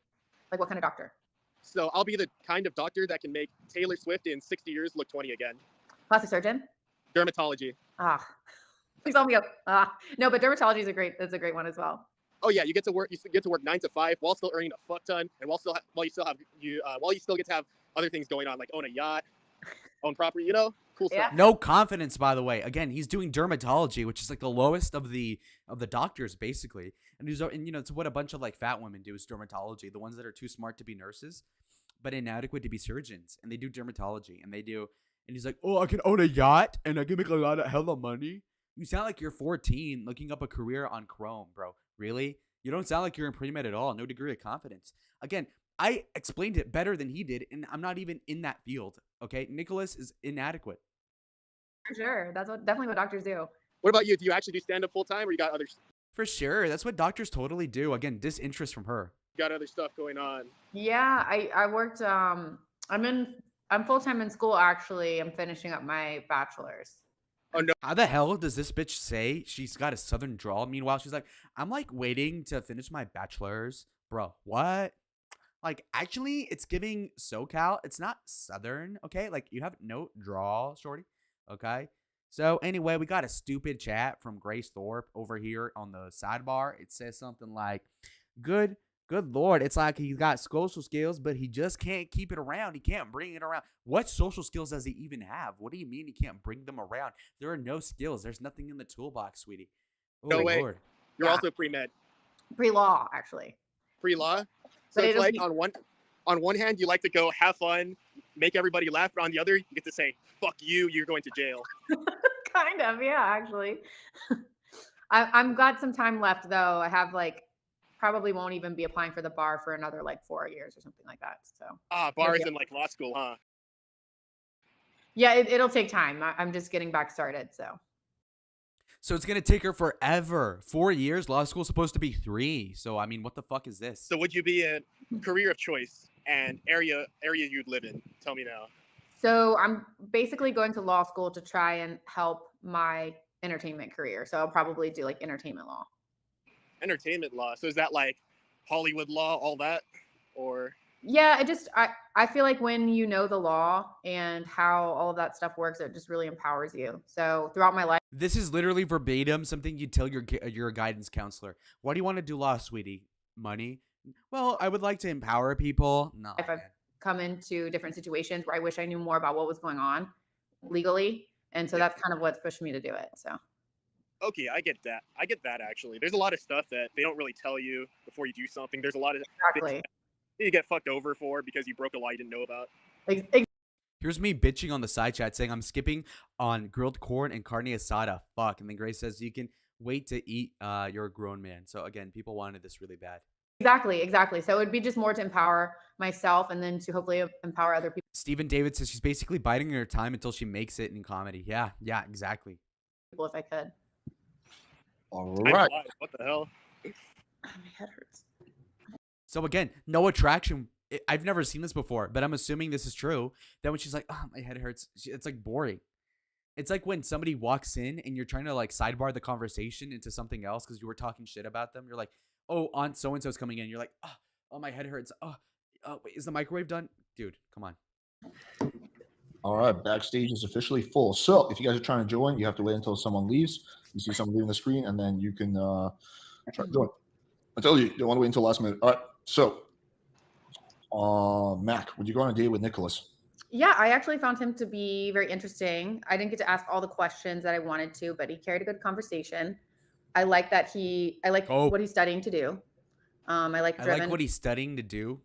Speaker 3: Like what kind of doctor?
Speaker 8: So I'll be the kind of doctor that can make Taylor Swift in 60 years look 20 again.
Speaker 3: Plastic surgeon?
Speaker 8: Dermatology.
Speaker 3: Ah. Please let me go. No, but dermatology is that's a great one as well.
Speaker 8: Oh yeah, you get to work 9 to 5 while still earning a fuck ton, and while you still get to have other things going on, like own a yacht, own property, you know, cool
Speaker 3: Yeah.
Speaker 8: stuff.
Speaker 1: No confidence, by the way. Again, he's doing dermatology, which is like the lowest of the doctors, basically. And it's what a bunch of like fat women do is dermatology. The ones that are too smart to be nurses, but inadequate to be surgeons, and they do dermatology, and he's like, oh, I can own a yacht and I can make a lot of hella money. You sound like you're 14 looking up a career on Chrome, bro. Really? You don't sound like you're in pre-med at all. No degree of confidence. Again, I explained it better than he did, and I'm not even in that field. Okay, Nicholas is inadequate.
Speaker 3: For sure. That's definitely what doctors do.
Speaker 8: What about you? Do you actually do stand up full time, or you got other
Speaker 1: For sure, that's what doctors totally do. Again, disinterest from her.
Speaker 8: stuff going on?
Speaker 3: Yeah, I worked I'm full-time in school actually. I'm finishing up my bachelor's.
Speaker 8: Oh no.
Speaker 1: How the hell does this bitch say she's got a southern drawl? Meanwhile, she's like, I'm like waiting to finish my bachelor's. Bro, what? Like, actually, it's giving SoCal. It's not southern, okay? Like, you have no drawl, shorty, okay? So, anyway, we got a stupid chat from Grace Thorpe over here on the sidebar. It says something like, good Good Lord. It's like he's got social skills, but he just can't keep it around. He can't bring it around. What social skills does he even have? What do you mean he can't bring them around? There are no skills. There's nothing in the toolbox, sweetie. Oh,
Speaker 8: No way.
Speaker 1: Lord.
Speaker 8: You're
Speaker 3: Yeah.
Speaker 8: also pre-med.
Speaker 3: Pre-law, actually.
Speaker 8: Pre-law. So
Speaker 3: But
Speaker 8: it's
Speaker 3: it'll
Speaker 8: like
Speaker 3: be-
Speaker 8: on one hand, you like to go have fun, make everybody laugh, but on the other, you get to say, fuck you, you're going to jail.
Speaker 3: Kind of, yeah, actually. I'm got some time left though. I have like probably won't even be applying for the bar for another like 4 years or something like that. So
Speaker 8: Bars
Speaker 3: Maybe.
Speaker 8: in like law school, huh?
Speaker 3: yeah, it'll take time. I'm just getting back started.
Speaker 1: So it's going to take her forever. 4 years? Law school's supposed to be 3. So, I mean, what the fuck is this?
Speaker 8: So would you be a career of choice and area you'd live in? Tell me now.
Speaker 3: So I'm basically going to law school to try and help my entertainment career. So I'll probably do like entertainment law.
Speaker 8: Entertainment law. So is that like Hollywood law, all that? Or
Speaker 3: Yeah, I feel like when you know the law and how all of that stuff works, it just really empowers you. So throughout my life,
Speaker 1: This is literally verbatim something you tell your guidance counselor. Why do you want to do law, sweetie? Money? Well, I would like to empower people. No,
Speaker 3: I've
Speaker 1: man.
Speaker 3: come into different situations where I wish I knew more about what was going on legally. And so that's kind of what's pushed me to do it. So
Speaker 8: okay, I get that. I get that actually. There's a lot of stuff that they don't really tell you before you do something. There's a lot of
Speaker 3: exactly.
Speaker 8: things that you get fucked over for because you broke a law you didn't know about.
Speaker 1: Here's me bitching on the side chat saying I'm skipping on grilled corn and carne asada. Fuck. And then Grace says you can wait to eat. You're a grown man. So again, people wanted this really bad.
Speaker 3: Exactly. So it would be just more to empower myself and then to hopefully empower other people
Speaker 1: Stephen David says she's basically biding her time until she makes it in comedy. Yeah, exactly.
Speaker 3: if I could.
Speaker 2: All
Speaker 8: I'm
Speaker 2: right.
Speaker 8: alive. What the hell?
Speaker 3: My head hurts.
Speaker 1: So again, no attraction. I've never seen this before, but I'm assuming this is true. That when she's like, "Oh, my head hurts," it's like boring. It's like when somebody walks in and you're trying to like sidebar the conversation into something else because you were talking shit about them. You're like, "Oh, Aunt so and so's coming in." You're like, "Oh, my head hurts. Oh, wait, is the microwave done, dude? Come on."
Speaker 2: All right, backstage is officially full. So if you guys are trying to join, you have to wait until someone leaves. You see someone leaving the screen, and then you can try to join. I tell you, you don't want to wait until last minute. All right, so Mac, would you go on a date with Nicholas?
Speaker 3: Yeah, I actually found him to be very interesting. I didn't get to ask all the questions that I wanted to, but he carried a good conversation. I like that I like what he's studying to do. I like
Speaker 1: what he's studying to do.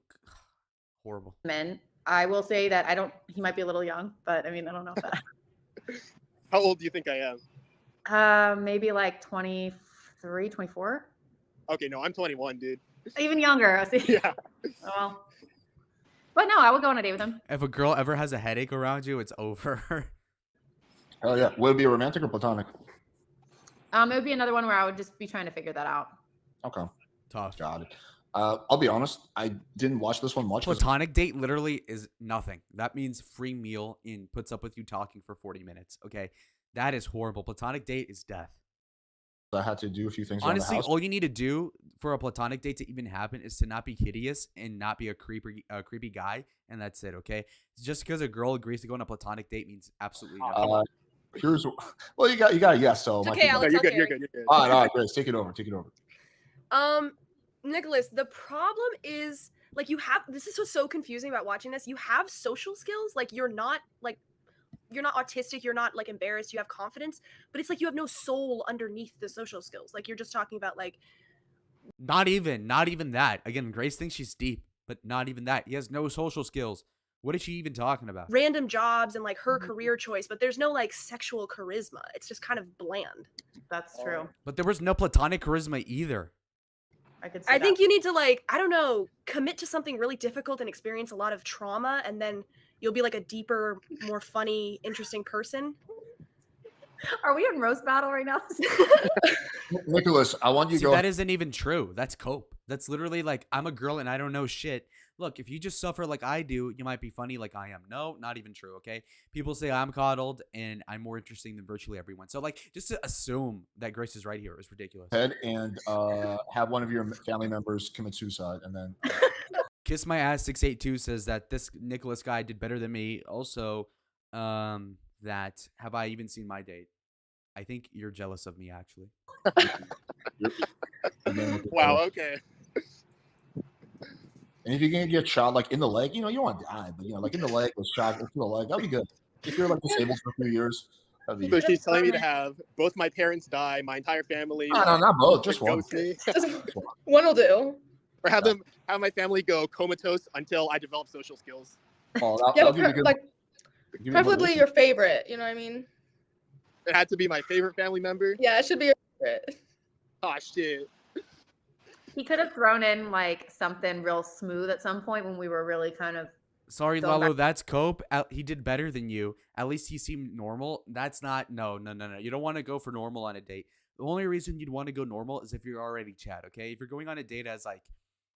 Speaker 1: Horrible.
Speaker 3: men. I will say that he might be a little young, but I mean, I don't know if that.
Speaker 8: How old do you think I am?
Speaker 3: Maybe like 23, 24.
Speaker 8: Okay, no, I'm 21, dude.
Speaker 3: Even younger.
Speaker 8: Yeah.
Speaker 3: Well, but no, I would go on a date with him.
Speaker 1: If a girl ever has a headache around you, it's over.
Speaker 2: Oh yeah, would it be a romantic or platonic?
Speaker 3: It would be another one where I would just be trying to figure that out.
Speaker 2: Okay,
Speaker 1: Tough.
Speaker 2: got it. I'll be honest, I didn't watch this one much.
Speaker 1: Platonic date literally is nothing. That means free meal and puts up with you talking for 40 minutes. Okay, that is horrible. Platonic date is death.
Speaker 2: I had to do a few things. Around
Speaker 1: Honestly,
Speaker 2: the house.
Speaker 1: all you need to do for a platonic date to even happen is to not be hideous and not be a creepy guy, and that's it. Okay, just because a girl agrees to go on a platonic date means absolutely nothing.
Speaker 2: Here's well, you got a yes. So
Speaker 5: Okay,
Speaker 8: No,
Speaker 5: Alex,
Speaker 8: you're
Speaker 5: I'll
Speaker 8: good. You're
Speaker 5: carry.
Speaker 8: good. You're good.
Speaker 2: all right, Grace, take it over.
Speaker 5: Nicholas, the problem is like this is what's so confusing about watching this. You have social skills, like you're not autistic, you're not like embarrassed, you have confidence, but it's like you have no soul underneath the social skills. Like you're just talking about like
Speaker 1: Not even that. Again, Grace thinks she's deep, but not even that. He has no social skills. What is she even talking about?
Speaker 5: random jobs and like her career choice, but there's no like sexual charisma. It's just kind of bland.
Speaker 3: That's true.
Speaker 1: But there was no platonic charisma either.
Speaker 3: I could say
Speaker 5: I think you need to like, I don't know, commit to something really difficult and experience a lot of trauma, and then you'll be like a deeper, more funny, interesting person.
Speaker 3: Are we in roast battle right now?
Speaker 2: Nicholas, I want you to go.
Speaker 1: That isn't even true. That's cope. That's literally like, I'm a girl and I don't know shit. Look, if you just suffer like I do, you might be funny like I am. No, not even true, okay? People say I'm coddled and I'm more interesting than virtually everyone. So, like, just to assume that Grace is right here is ridiculous.
Speaker 2: Head and have one of your family members commit suicide, and then
Speaker 1: Kiss My Ass 682 says that this Nicholas guy did better than me. Also, that have I even seen my date? I think you're jealous of me, actually.
Speaker 8: Wow. Okay.
Speaker 2: And if you can get shot like in the leg, you don't want to die, but like in the leg with shot through the leg, that'd be good. If you're like disabled for a few years, that'd be
Speaker 8: So she's telling me to have both my parents die, my entire family.
Speaker 2: No, not both, just one.
Speaker 8: Ghost me.
Speaker 7: Just one will do.
Speaker 8: Or have my family go comatose until I develop social skills.
Speaker 2: Oh,
Speaker 7: Yeah,
Speaker 2: that'll give you good.
Speaker 7: like
Speaker 2: give you
Speaker 7: preferably
Speaker 2: motivation.
Speaker 7: your favorite. You know what I mean?
Speaker 8: It had to be my favorite family member.
Speaker 7: Yeah, it should be your favorite.
Speaker 8: Oh shit.
Speaker 3: He could have thrown in like something real smooth at some point when we were really kind of.
Speaker 1: Sorry,
Speaker 3: Going
Speaker 1: Lalo,
Speaker 3: back-
Speaker 1: that's Cope. He did better than you. At least he seemed normal. That's not. No. You don't want to go for normal on a date. The only reason you'd want to go normal is if you're already Chad, okay? If you're going on a date as like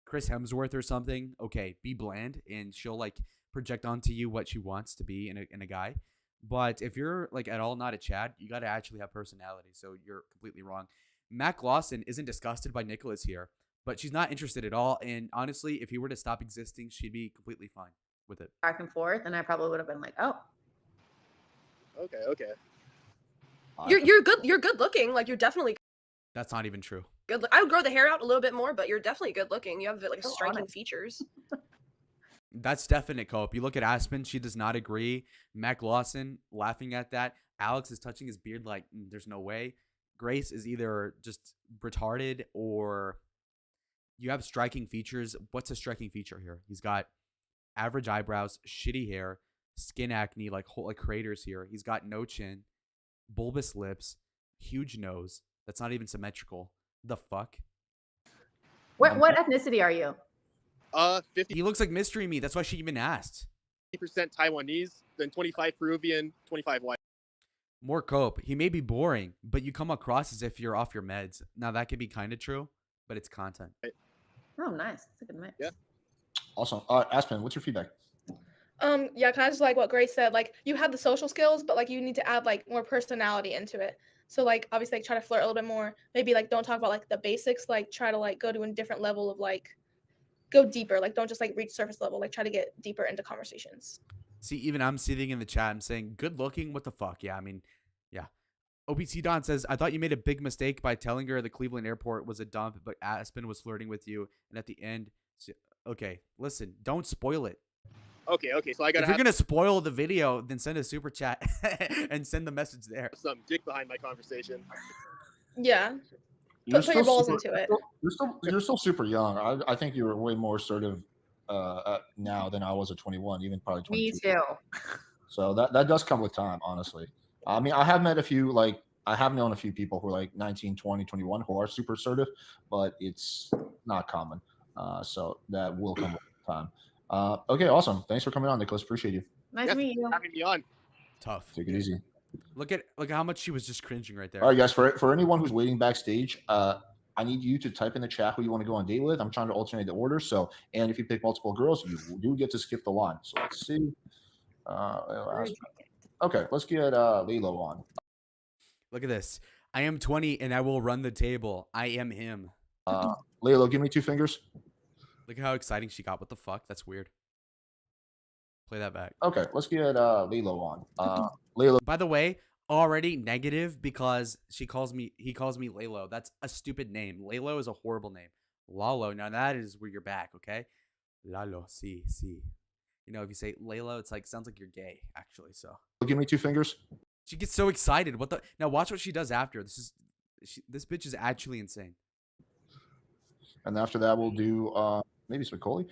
Speaker 1: Chris Hemsworth or something, okay, be bland and she'll like project onto you what she wants to be in a guy. But if you're like at all not a Chad, you got to actually have personality. So you're completely wrong. Mac Lawson isn't disgusted by Nicholas here, but she's not interested at all. And honestly, if he were to stop existing, she'd be completely fine with it.
Speaker 3: Back and forth, and I probably would have been like, "Oh,
Speaker 8: Okay.
Speaker 5: You're good. You're good looking. Like you're definitely
Speaker 1: That's not even true.
Speaker 5: good. I would grow the hair out a little bit more, but you're definitely good looking. You have like
Speaker 3: So
Speaker 5: striking
Speaker 3: honest.
Speaker 5: features.
Speaker 1: That's definite, Cope. You look at Aspen, she does not agree. Mac Lawson laughing at that. Alex is touching his beard like there's no way. Grace is either just retarded or you have striking features. What's a striking feature here? He's got average eyebrows, shitty hair, skin acne, like craters here. He's got no chin, bulbous lips, huge nose. That's not even symmetrical. The fuck?
Speaker 3: what ethnicity are you?"
Speaker 8: 50%
Speaker 1: He looks like Mystery Me. That's why she even asked.
Speaker 8: Taiwanese, then 25 Peruvian, 25 white.
Speaker 1: More Cope. He may be boring, but you come across as if you're off your meds. Now that could be kind of true, but it's content.
Speaker 3: Oh, nice. That's a good mix.
Speaker 8: Yeah.
Speaker 2: Awesome. Aspen, what's your feedback?
Speaker 7: Yeah, kind of just like what Grace said. Like you have the social skills, but like you need to add like more personality into it. So like obviously like try to flirt a little bit more. Maybe like don't talk about like the basics. Like try to like go to a different level of like go deeper. Like don't just like reach surface level. Like try to get deeper into conversations.
Speaker 1: See, even I'm sitting in the chat. I'm saying, good looking. What the fuck? Yeah, I mean, yeah. OPC Don says, I thought you made a big mistake by telling her the Cleveland airport was a dump, but Aspen was flirting with you. And at the end, okay, listen, don't spoil it.
Speaker 8: Okay. So I
Speaker 1: If
Speaker 8: gotta
Speaker 1: you're
Speaker 8: have
Speaker 1: going to spoil the video, then send a super chat and send the message there.
Speaker 8: some dick behind my conversation.
Speaker 7: Yeah.
Speaker 2: You're
Speaker 7: Put your
Speaker 2: still
Speaker 7: balls
Speaker 2: super-
Speaker 7: into it.
Speaker 2: You're still super young. I think you're way more assertive now than I was at 21, even probably 22.
Speaker 3: Me too.
Speaker 2: So that does come with time, honestly. I mean, I have met a few, like, I have known a few people who are like 19, 20, 21 who are super assertive, but it's not common. So that will come with time. Okay, awesome. Thanks for coming on, Nicholas. Appreciate you.
Speaker 3: Nice
Speaker 8: Yes,
Speaker 3: to meet you.
Speaker 8: having me on.
Speaker 1: Tough.
Speaker 2: Take it easy.
Speaker 1: Look at how much she was just cringing right there.
Speaker 2: All right, guys. For anyone who's waiting backstage, I need you to type in the chat who you want to go on a date with. I'm trying to alternate the order. So, and if you pick multiple girls, you do get to skip the line. So let's see. Okay, let's get Lalo on.
Speaker 1: Look at this. I am 20 and I will run the table. I am him.
Speaker 2: Lalo, give me 2 fingers.
Speaker 1: Look at how exciting she got. What the fuck? That's weird. Play that back.
Speaker 2: Okay, let's get Lalo on. Lalo,
Speaker 1: By the way, already negative because he calls me Lalo. That's a stupid name. Lalo is a horrible name. Lalo, now that is where you're back, okay? Lalo, see. You know, if you say Lalo, it's like sounds like you're gay, actually. So
Speaker 2: give me 2 fingers.
Speaker 1: she gets so excited. What the? Now watch what she does after. This bitch is actually insane.
Speaker 2: And after that, we'll do maybe Spicoli.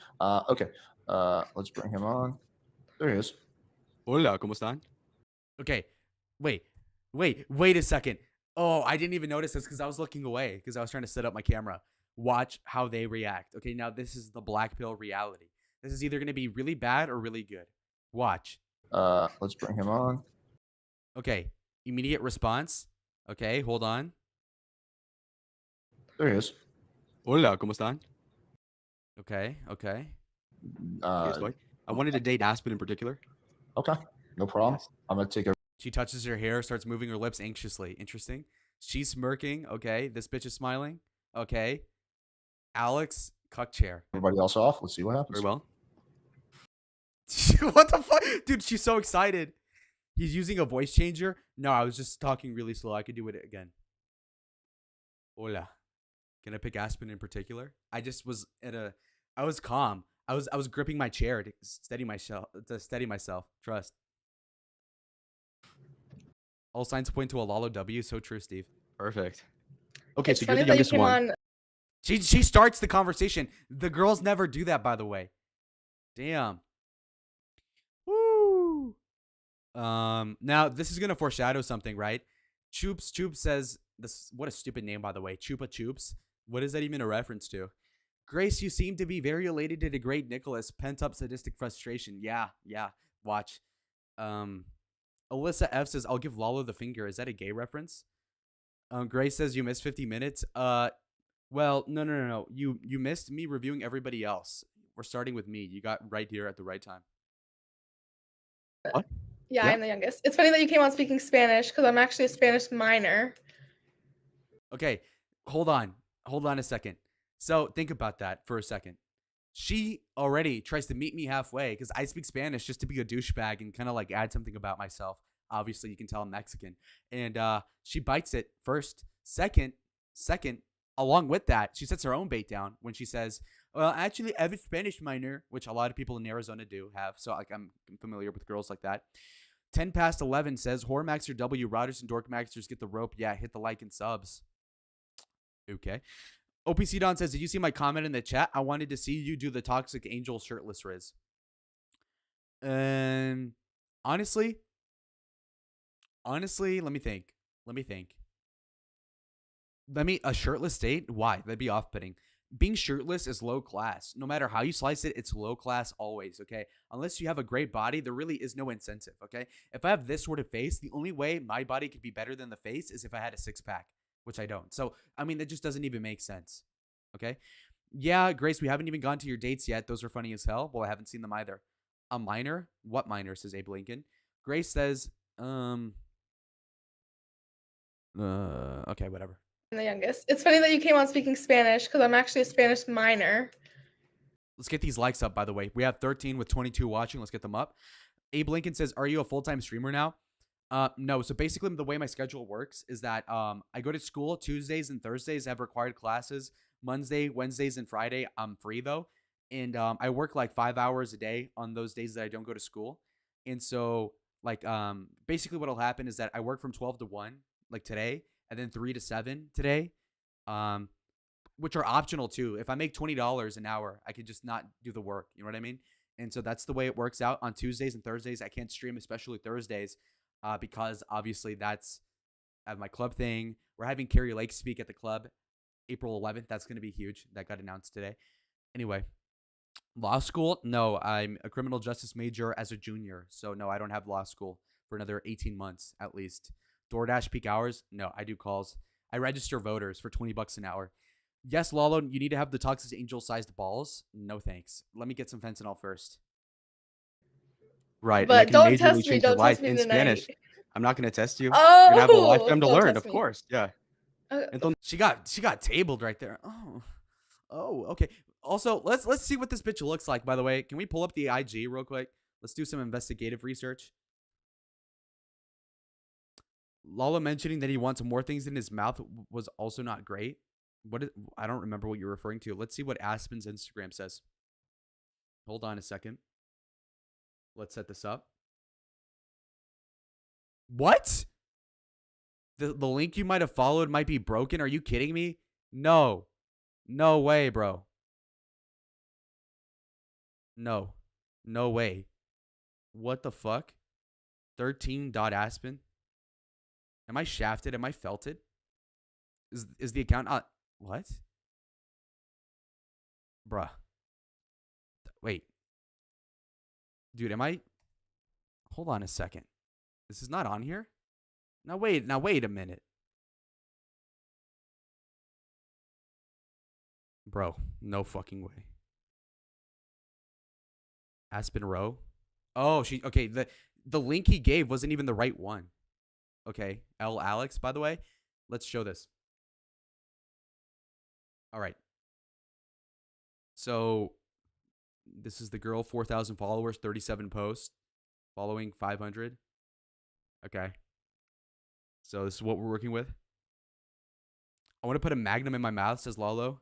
Speaker 2: Okay, let's bring him on. There he is.
Speaker 1: Hola, ¿cómo están? Okay, wait a second. Oh, I didn't even notice this because I was looking away because I was trying to set up my camera. Watch how they react. Okay, now this is the black pill reality. This is either going to be really bad or really good. Watch.
Speaker 2: Let's bring him on.
Speaker 1: Okay, immediate response. Okay, hold on.
Speaker 2: There he is.
Speaker 1: Hola, ¿cómo están? Okay. I wanted to date Aspen in particular.
Speaker 2: Okay, no problem.
Speaker 1: Yes.
Speaker 2: I'm gonna take a.
Speaker 1: She touches her hair, starts moving her lips anxiously. Interesting. She's smirking. Okay, this bitch is smiling. Okay. Alex, cuck chair.
Speaker 2: Everybody else off. Let's see what happens.
Speaker 1: Very well. What the fuck? Dude, she's so excited. He's using a voice changer. No, I was just talking really slow. I could do it again. Hola. Can I pick Aspen in particular? I was calm. I was gripping my chair to steady myself. Trust. All signs point to a Lalo W. So true, Steve.
Speaker 6: Perfect. Okay,
Speaker 7: It's
Speaker 6: so you're
Speaker 7: funny
Speaker 6: the
Speaker 7: that you
Speaker 6: youngest
Speaker 7: came
Speaker 6: one.
Speaker 7: on.
Speaker 1: She starts the conversation. The girls never do that, by the way. Damn. Woo. Now this is gonna foreshadow something, right? Choops says this. What a stupid name, by the way. Chupa Choops. What is that even a reference to? Grace, you seem to be very elated to the great Nicholas. Pent up sadistic frustration. Yeah. Watch. Alyssa F says, I'll give Lalo the finger. Is that a gay reference? Grace says you missed 50 minutes. Well, no. You missed me reviewing everybody else. We're starting with me. You got right here at the right time.
Speaker 6: What?
Speaker 7: Yeah,
Speaker 6: Yeah.
Speaker 7: I'm the youngest. It's funny that you came on speaking Spanish because I'm actually a Spanish minor.
Speaker 1: Okay, hold on a second. So think about that for a second. She already tries to meet me halfway because I speak Spanish just to be a douchebag and kind of like add something about myself. Obviously, you can tell I'm Mexican, and she bites it first. Second, along with that, she sets her own bait down when she says, "Well, actually, I have a Spanish minor," which a lot of people in Arizona do have. So like I'm familiar with girls like that. 10 past 11 says, Hormaxer W, Routers and Dorkmaxers get the rope. Yeah, hit the like and subs. Okay. OPC Don says, did you see my comment in the chat? I wanted to see you do the Toxic Angel shirtless Rizz. And honestly, let me think. A shirtless date? Why? That'd be off-putting. Being shirtless is low class. No matter how you slice it, it's low class always, okay? Unless you have a great body, there really is no incentive, okay? If I have this sort of face, the only way my body could be better than the face is if I had a six-pack, which I don't. So, I mean, that just doesn't even make sense, okay? Yeah, Grace, we haven't even gone to your dates yet. Those are funny as hell. Well, I haven't seen them either. A minor? What minor, says Abe Lincoln. Grace says, okay, whatever.
Speaker 7: I'm the youngest. It's funny that you came on speaking Spanish because I'm actually a Spanish minor.
Speaker 1: Let's get these likes up, by the way. We have 13 with 22 watching. Let's get them up. Abe Lincoln says, are you a full-time streamer now? No. So basically the way my schedule works is that I go to school Tuesdays and Thursdays. I have required classes. Monday, Wednesdays, and Friday, I'm free, though. And I work like 5 hours a day on those days that I don't go to school. And so, like, basically what'll happen is that I work from 12 to 1, like today, and then 3 to 7 today, which are optional too. If I make $20 an hour, I could just not do the work. You know what I mean? And so that's the way it works out. On Tuesdays and Thursdays, I can't stream, especially Thursdays, because obviously that's I have my club thing. We're having Carrie Lake speak at the club April 11th. That's going to be huge. That got announced today. Anyway, law school? No, I'm a criminal justice major as a junior. So no, I don't have law school for another 18 months at least. DoorDash peak hours? No, I do calls. I register voters for $20 an hour. Yes, Lalo, you need to have the Toxic Angel sized balls. No thanks. Let me get some fentanyl first.
Speaker 6: Right, and
Speaker 7: But
Speaker 6: I can
Speaker 7: don't
Speaker 6: majorly
Speaker 7: test me.
Speaker 6: change your
Speaker 7: Don't
Speaker 6: life
Speaker 7: test me
Speaker 6: in
Speaker 7: tonight.
Speaker 6: Spanish. I'm not gonna test you. You're gonna have a lifetime to
Speaker 7: Don't
Speaker 6: learn,
Speaker 7: test
Speaker 6: of
Speaker 7: me.
Speaker 6: course. Yeah.
Speaker 1: She got tabled right there. Oh, okay. Also, let's see what this bitch looks like, by the way. Can we pull up the IG real quick? Let's do some investigative research. Lala mentioning that he wants more things in his mouth was also not great. I don't remember what you're referring to. Let's see what Aspen's Instagram says. Hold on a second. Let's set this up. What? The link you might have followed might be broken. Are you kidding me? No. No way, bro. No. No way. What the fuck? 13.aspen. Am I shafted? Am I felted? Is the account what? Bruh. Wait. Dude, am I? Hold on a second. This is not on here? Now wait a minute. Bro, no fucking way. Aspen Row? Oh, okay, the link he gave wasn't even the right one. Okay, L Alex, by the way. Let's show this. All right. So this is the girl, 4,000 followers, 37 posts, following 500. Okay. So this is what we're working with. I want to put a magnum in my mouth, says Lalo.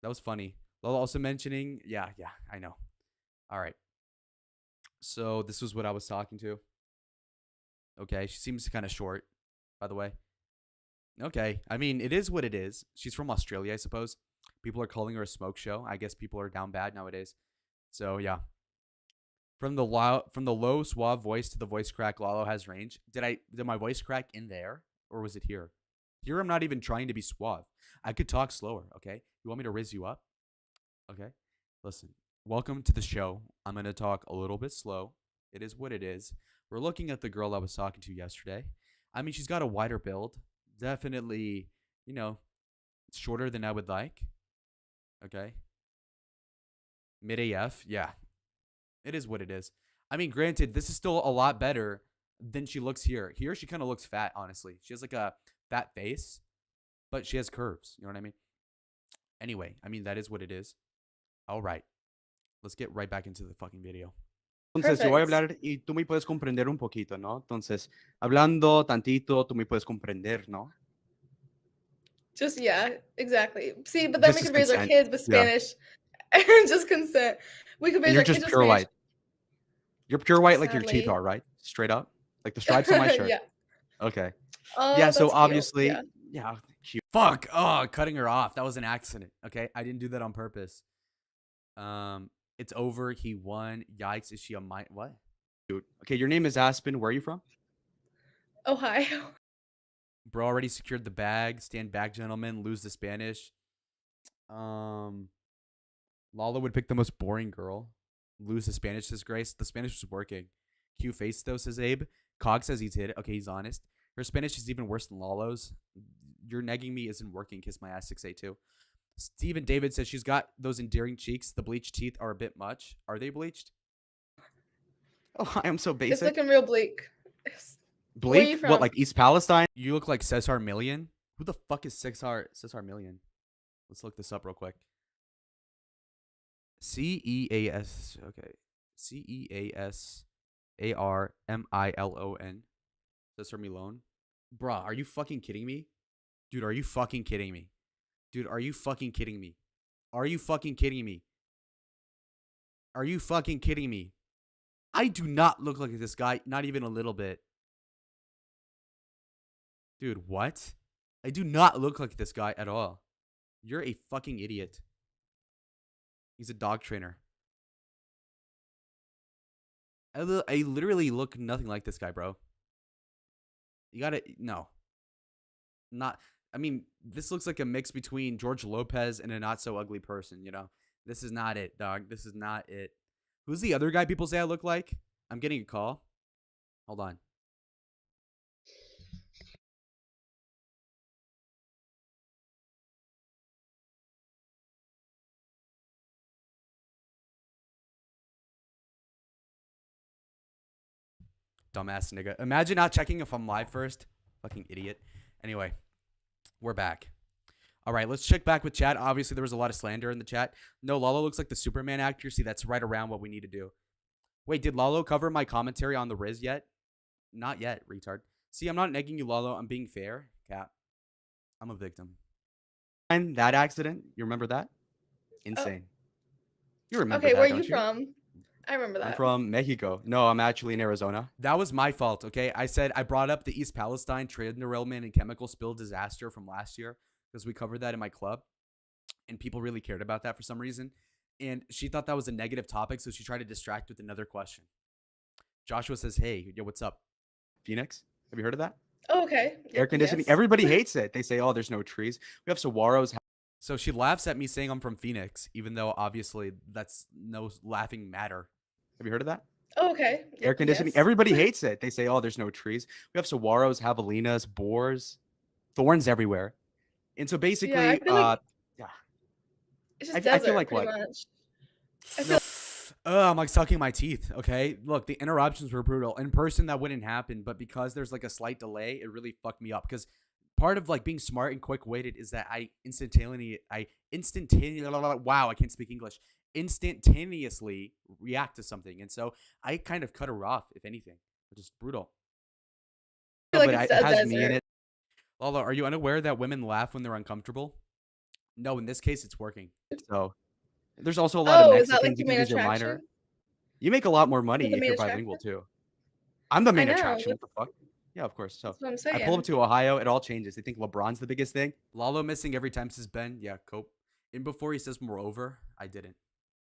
Speaker 1: That was funny. Lalo also mentioning, yeah, I know. All right. So this was what I was talking to. Okay, she seems kind of short, by the way. Okay, I mean, it is what it is. She's from Australia, I suppose. People are calling her a smoke show. I guess people are down bad nowadays. So yeah. From the low suave voice to the voice crack, Lalo has range. Did my voice crack in there, or was it here? Here I'm not even trying to be suave. I could talk slower, okay? You want me to rizz you up? Okay? Listen, welcome to the show. I'm going to talk a little bit slow. It is what it is. We're looking at the girl I was talking to yesterday. I mean, she's got a wider build. Definitely, shorter than I would like. Okay? Mid AF, yeah. It is what it is. I mean, granted, this is still a lot better than she looks here. Here, she kind of looks fat, honestly. She has like a fat face, but she has curves. You know what I mean? Anyway, I mean, that is what it is. All right. Let's get right back into the fucking video.
Speaker 9: Entonces, yo voy a
Speaker 3: Perfect.
Speaker 9: hablar y tú me puedes comprender un poquito, ¿no? Entonces, hablando tantito, tú me puedes comprender, ¿no?
Speaker 7: Just yeah, exactly. See, but then
Speaker 1: Just
Speaker 7: we
Speaker 1: as
Speaker 7: could raise our
Speaker 1: consent.
Speaker 7: kids with
Speaker 1: Yeah.
Speaker 7: Spanish and just consent. We could
Speaker 1: And
Speaker 7: raise
Speaker 1: you're
Speaker 7: our
Speaker 1: just
Speaker 7: kids with
Speaker 1: pure
Speaker 7: Spanish.
Speaker 1: white. You're pure white like your teeth
Speaker 7: Sadly.
Speaker 1: are, right? Straight up? Like the stripes on my shirt.
Speaker 7: Yeah.
Speaker 1: Okay.
Speaker 7: Oh,
Speaker 1: Yeah,
Speaker 7: that's
Speaker 1: so
Speaker 7: cute.
Speaker 1: obviously,
Speaker 7: Yeah.
Speaker 1: cute. Fuck. Oh, cutting her off. That was an accident. Okay. I didn't do that on purpose. It's over. He won. Yikes. Is she a what?
Speaker 9: Dude. Okay, your name is Aspen. Where are you from?
Speaker 7: Ohio.
Speaker 1: Bro already secured the bag. Stand back, gentlemen. Lose the Spanish. Lala would pick the most boring girl. Lose the Spanish disgrace. The Spanish was working. Q face though, says Abe. Cog says he did. Okay, he's honest. Her Spanish is even worse than Lalo's. Your negging me isn't working. Kiss my ass 682. Steven David says she's got those endearing cheeks. The bleached teeth are a bit much. Are they bleached?
Speaker 9: Oh, I am so
Speaker 7: It's
Speaker 9: basic.
Speaker 7: looking real bleak. Where are you
Speaker 1: Bleak?
Speaker 7: from?
Speaker 1: What, like East Palestine? You look like Cesar Million. Who the fuck is Cesar Million? Let's look this up real quick. CEAS. Okay. CEASARMILON. Cesar Milone. Bruh, are you fucking kidding me? Dude, are you fucking kidding me? Dude, are you fucking kidding me? Are you fucking kidding me? Are you fucking kidding me? I do not look like this guy, not even a little bit. Dude, what? I do not look like this guy at all. You're a fucking idiot. He's a dog trainer. I literally look nothing like this guy, bro. You gotta, no. Not, I mean, this looks like a mix between George Lopez and a not so ugly person, you know? This is not it, dog. This is not it. Who's the other guy people say I look like? I'm getting a call. Hold on. Dumbass nigga. Imagine not checking if I'm live first. Fucking idiot. Anyway, we're back. All right, let's check back with chat. Obviously, there was a lot of slander in the chat. No, Lalo looks like the Superman actor. See, that's right around what we need to do. Wait, did Lalo cover my commentary on the Rizz yet? Not yet, retard. See, I'm not negging you, Lalo. I'm being fair. Cap. I'm a victim. And that accident, you remember that? Insane. You remember
Speaker 7: Okay,
Speaker 1: that,
Speaker 7: where are
Speaker 1: don't
Speaker 7: you from? I remember that.
Speaker 1: I'm from Mexico. No, I'm actually in Arizona. That was my fault, okay? I brought up the East Palestine trade derailment and chemical spill disaster from last year because we covered that in my club. And people really cared about that for some reason. And she thought that was a negative topic, so she tried to distract with another question. Joshua says, hey, yo, what's up? Phoenix? Have you heard of that?
Speaker 7: Oh, okay.
Speaker 1: Air conditioning.
Speaker 7: Yes.
Speaker 1: Everybody hates it. They say, oh, there's no trees. We have saguaros. So she laughs at me saying I'm from Phoenix, even though obviously that's no laughing matter. Have you heard of that?
Speaker 7: Oh, okay.
Speaker 1: Air conditioning.
Speaker 7: Yes.
Speaker 1: Everybody hates it. They say, oh, there's no trees. We have saguaros, javelinas, boars, thorns everywhere. And so basically,
Speaker 7: Yeah, I feel like
Speaker 1: yeah.
Speaker 7: it's just
Speaker 1: I
Speaker 7: desert,
Speaker 1: feel like
Speaker 7: pretty
Speaker 1: what?
Speaker 7: much.
Speaker 1: I'm like sucking my teeth. Okay, look, the interruptions were brutal. In person, that wouldn't happen, but because there's like a slight delay, it really fucked me up. Because part of like being smart and quick-witted is that I instantaneously, wow, I can't speak English. Instantaneously react to something, and so I kind of cut her off, if anything, which is brutal.
Speaker 7: I feel
Speaker 1: But
Speaker 7: like
Speaker 1: it
Speaker 7: it's a
Speaker 1: has me in
Speaker 7: desert.
Speaker 1: it. Lala, are you unaware that women laugh when they're uncomfortable? No, in this case, it's working. So there's also a lot of
Speaker 7: Oh, is that like
Speaker 1: Mexicans. You
Speaker 7: the
Speaker 1: can
Speaker 7: main
Speaker 1: use your minor.
Speaker 7: attraction?
Speaker 9: You make a lot more
Speaker 7: With
Speaker 9: money
Speaker 7: the
Speaker 9: if
Speaker 7: main
Speaker 9: you're
Speaker 7: attraction.
Speaker 9: bilingual too. I'm the
Speaker 7: I
Speaker 9: main
Speaker 7: know.
Speaker 9: attraction. What the fuck? Yeah, of course. So
Speaker 7: That's what I'm
Speaker 9: I pull
Speaker 7: saying.
Speaker 9: up to Ohio, it all changes. They think LeBron's the biggest thing. Lalo missing every time says Ben. Yeah, cope. In before he says moreover, I didn't.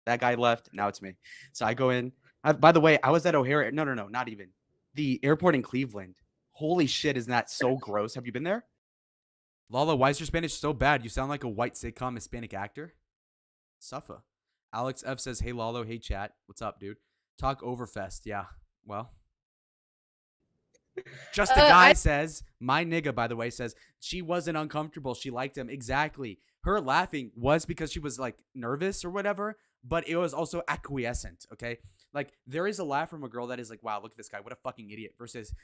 Speaker 9: That guy left. Now it's me. So I go in. By the way, I was at O'Hare. No, not even. The airport in Cleveland. Holy shit, isn't that so gross? Have you been there? Lalo, why is your Spanish so bad? You sound like a white sitcom Hispanic actor. Suffa. Alex F says, hey Lalo, hey chat. What's up, dude? Talk Overfest. Yeah. Well. Just a guy says, my nigga, by the way, says she wasn't uncomfortable. She liked him. Exactly. Her laughing was because she was like nervous or whatever, but it was also acquiescent. Okay. Like there is a laugh from a girl that is like, wow, look at this guy. What a fucking idiot versus,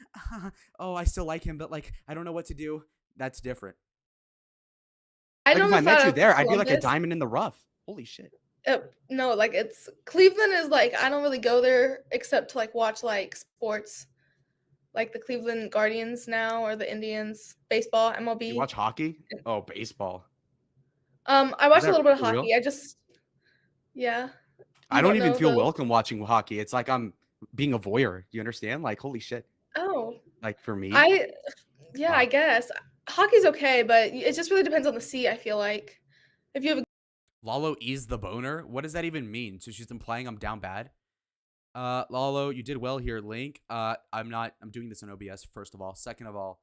Speaker 9: oh, I still like him, but like, I don't know what to do. That's different.
Speaker 7: I
Speaker 9: Like if
Speaker 7: never
Speaker 9: I met
Speaker 7: thought
Speaker 9: you
Speaker 7: of
Speaker 9: there, I'd be like a
Speaker 7: Columbus.
Speaker 9: diamond in the rough. Holy shit.
Speaker 7: No, like it's Cleveland is like I don't really go there except to like watch like sports, like the Cleveland Guardians now or the Indians, baseball, MLB.
Speaker 9: You watch hockey? Oh, baseball.
Speaker 7: I watch a
Speaker 9: that
Speaker 7: little bit of
Speaker 9: for real?
Speaker 7: hockey. Yeah.
Speaker 9: I
Speaker 7: You
Speaker 9: don't even
Speaker 7: know
Speaker 9: feel
Speaker 7: the
Speaker 9: welcome watching hockey. It's like I'm being a voyeur. You understand? Like, holy shit.
Speaker 7: Oh,
Speaker 9: Like for me,
Speaker 7: yeah,
Speaker 9: wow.
Speaker 7: I guess hockey's okay, but it just really depends on the seat. I feel like if you have a
Speaker 9: Lalo eased the boner. What does that even mean? So she's implying I'm down bad. Lalo, you did well here. Link. I'm doing this on OBS. First of all, second of all,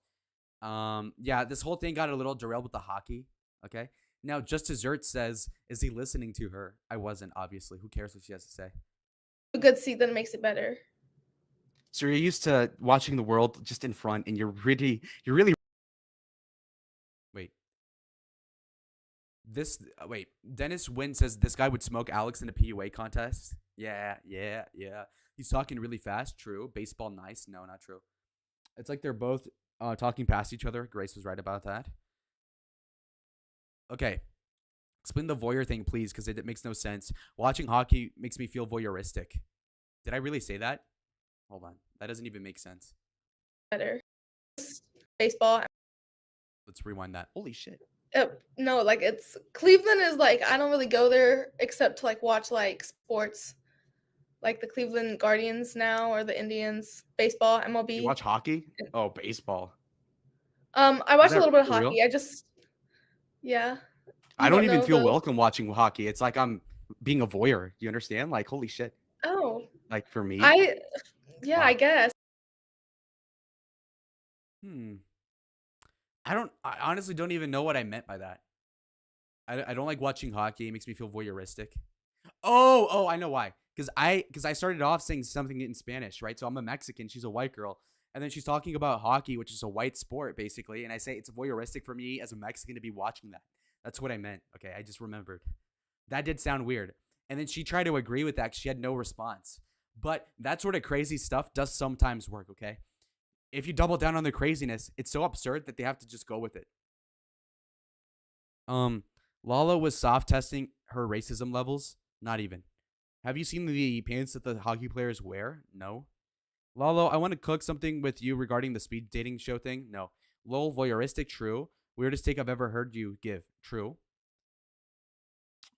Speaker 9: yeah, this whole thing got a little derailed with the hockey. Okay. Now, Just Dessert says, is he listening to her? I wasn't, obviously. Who cares what she has to say?
Speaker 7: good seat, then it makes it better.
Speaker 9: So you're used to watching the world just in front, and you're really wait. Wait. Dennis Wynn says this guy would smoke Alex in a PUA contest. Yeah. He's talking really fast. True. Baseball nice. No, not true. It's like they're both talking past each other. Grace was right about that. Okay. Explain the voyeur thing, please, because it makes no sense. Watching hockey makes me feel voyeuristic. Did I really say that? Hold on. That doesn't even make sense.
Speaker 7: Better. Baseball.
Speaker 9: Let's rewind that. Holy shit.
Speaker 7: No, like it's Cleveland is like I don't really go there except to like watch like sports, like the Cleveland Guardians now or the Indians, baseball, MLB.
Speaker 9: You watch hockey? Oh, baseball.
Speaker 7: I watch a
Speaker 9: that
Speaker 7: little bit of
Speaker 9: for real?
Speaker 7: hockey. Yeah.
Speaker 9: I
Speaker 7: You
Speaker 9: don't even
Speaker 7: know
Speaker 9: feel
Speaker 7: the
Speaker 9: welcome watching hockey. It's like I'm being a voyeur. You understand? Like, holy shit.
Speaker 7: Oh,
Speaker 9: Like for me.
Speaker 7: yeah,
Speaker 9: Wow.
Speaker 7: I guess.
Speaker 9: I honestly don't even know what I meant by that. I don't like watching hockey. It makes me feel voyeuristic. Oh, I know why. Because I started off saying something in Spanish, right? So I'm a Mexican. She's a white girl. And then she's talking about hockey, which is a white sport, basically. And I say it's voyeuristic for me as a Mexican to be watching that. That's what I meant. Okay, I just remembered. That did sound weird. And then she tried to agree with that because she had no response. But that sort of crazy stuff does sometimes work, okay? If you double down on the craziness, it's so absurd that they have to just go with it. Lala was soft testing her racism levels. Not even. Have you seen the pants that the hockey players wear? No. Lalo, I want to cook something with you regarding the speed dating show thing. No. Lol, voyeuristic. True. Weirdest take I've ever heard you give. True.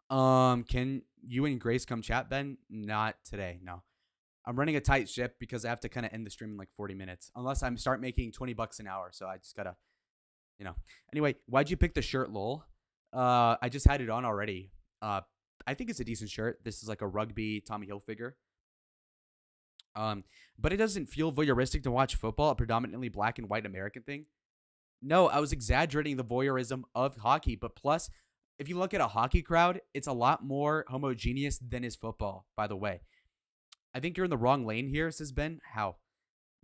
Speaker 9: Can you and Grace come chat, Ben? Not today. No. I'm running a tight ship because I have to kind of end the stream in like 40 minutes. Unless I start making $20 an hour. So I just gotta, Anyway, why'd you pick the shirt, lol? I just had it on already. I think it's a decent shirt. This is like a rugby Tommy Hilfiger. But it doesn't feel voyeuristic to watch football, a predominantly black and white American thing. No, I was exaggerating the voyeurism of hockey. But plus, if you look at a hockey crowd, it's a lot more homogeneous than is football, by the way. I think you're in the wrong lane here, says Ben. How?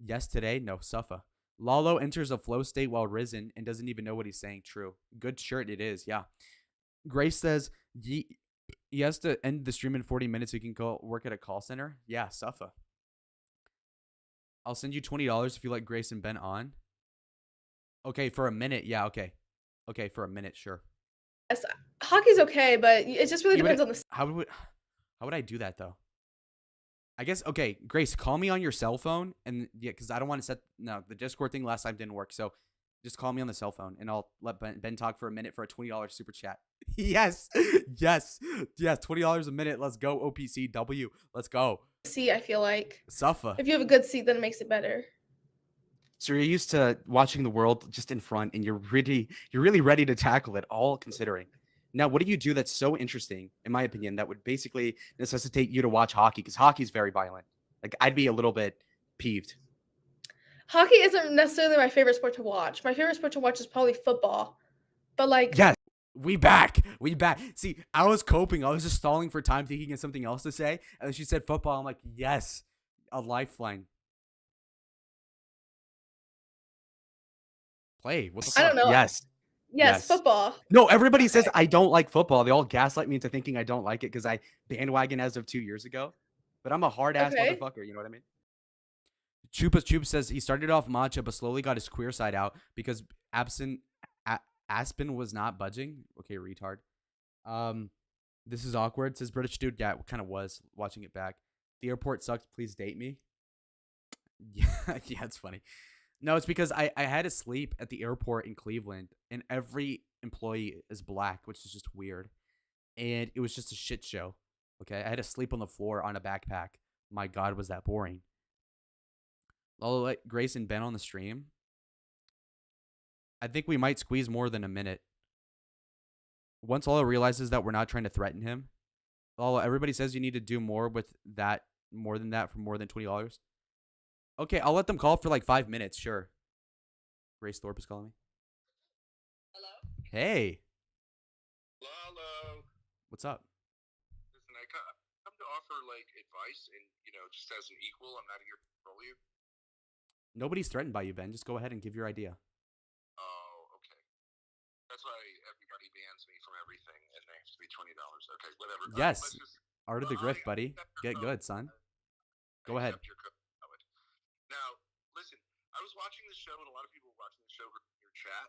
Speaker 9: Yes, today? No, suffa. Lalo enters a flow state while risen and doesn't even know what he's saying. True. Good shirt it is, yeah. Grace says, he has to end the stream in 40 minutes so he can go work at a call center. Yeah, suffa. I'll send you $20 if you let Grace and Ben on. Okay, for a minute. Yeah, okay. Okay, for a minute, sure.
Speaker 7: Yes, hockey's okay, but it just really depends on the.
Speaker 9: How would I do that though? I guess, okay, Grace, call me on your cell phone. And yeah, because I don't want to the Discord thing last time didn't work. So just call me on the cell phone and I'll let Ben talk for a minute for a $20 super chat. Yes. $20 a minute. Let's go, OPCW. Let's go.
Speaker 7: seat, I feel like.
Speaker 1: Suffer.
Speaker 7: If you have a good seat, then it makes it better.
Speaker 1: So you're used to watching the world just in front, and you're really ready to tackle it, all considering. Now, what do you do that's so interesting, in my opinion, that would basically necessitate you to watch hockey? Because hockey is very violent. Like, I'd be a little bit peeved.
Speaker 7: Hockey isn't necessarily my favorite sport to watch. My favorite sport to watch is probably football. But like,
Speaker 1: Yes, we back. See, I was coping. I was just stalling for time, thinking of something else to say, and then she said football. I'm like, yes, a lifeline. Play. What the
Speaker 7: I
Speaker 1: fuck?
Speaker 7: don't know.
Speaker 1: Yes.
Speaker 7: Yes, football.
Speaker 1: No, everybody says I don't like football. They all gaslight me into thinking I don't like it because I bandwagon as of 2 years ago. But I'm a hard ass
Speaker 7: Okay.
Speaker 1: motherfucker. You know what I mean? Chupa says he started off matcha but slowly got his queer side out because Aspen was not budging. Okay, retard. This is awkward. Says British dude. Yeah, it kind of was watching it back. The airport sucked. Please date me. Yeah, yeah, it's funny. No, it's because I had to sleep at the airport in Cleveland, and every employee is black, which is just weird. And it was just a shit show. Okay, I had to sleep on the floor on a backpack. My God, was that boring. I'll let Grace and Ben on the stream. I think we might squeeze more than a minute. Once Lala realizes that we're not trying to threaten him, Lala, everybody says you need to do more with that, more than that, for more than $20. Okay, I'll let them call for like 5 minutes, sure. Grace Thorpe is calling me.
Speaker 10: Hello?
Speaker 1: Hey,
Speaker 10: Hello.
Speaker 1: what's up?
Speaker 10: Listen, I come to offer like advice and, just as an equal, I'm not here to control you.
Speaker 1: Nobody's threatened by you, Ben. Just go ahead and give your idea.
Speaker 10: Oh, okay. That's why everybody bans me from everything and they have to be $20. Okay, whatever.
Speaker 1: Yes.
Speaker 10: Let's just,
Speaker 1: Art of the grift, buddy. Get good, son. Go ahead.
Speaker 10: accept your code. Now, listen, I was watching the show and a lot of people were watching the show in your chat.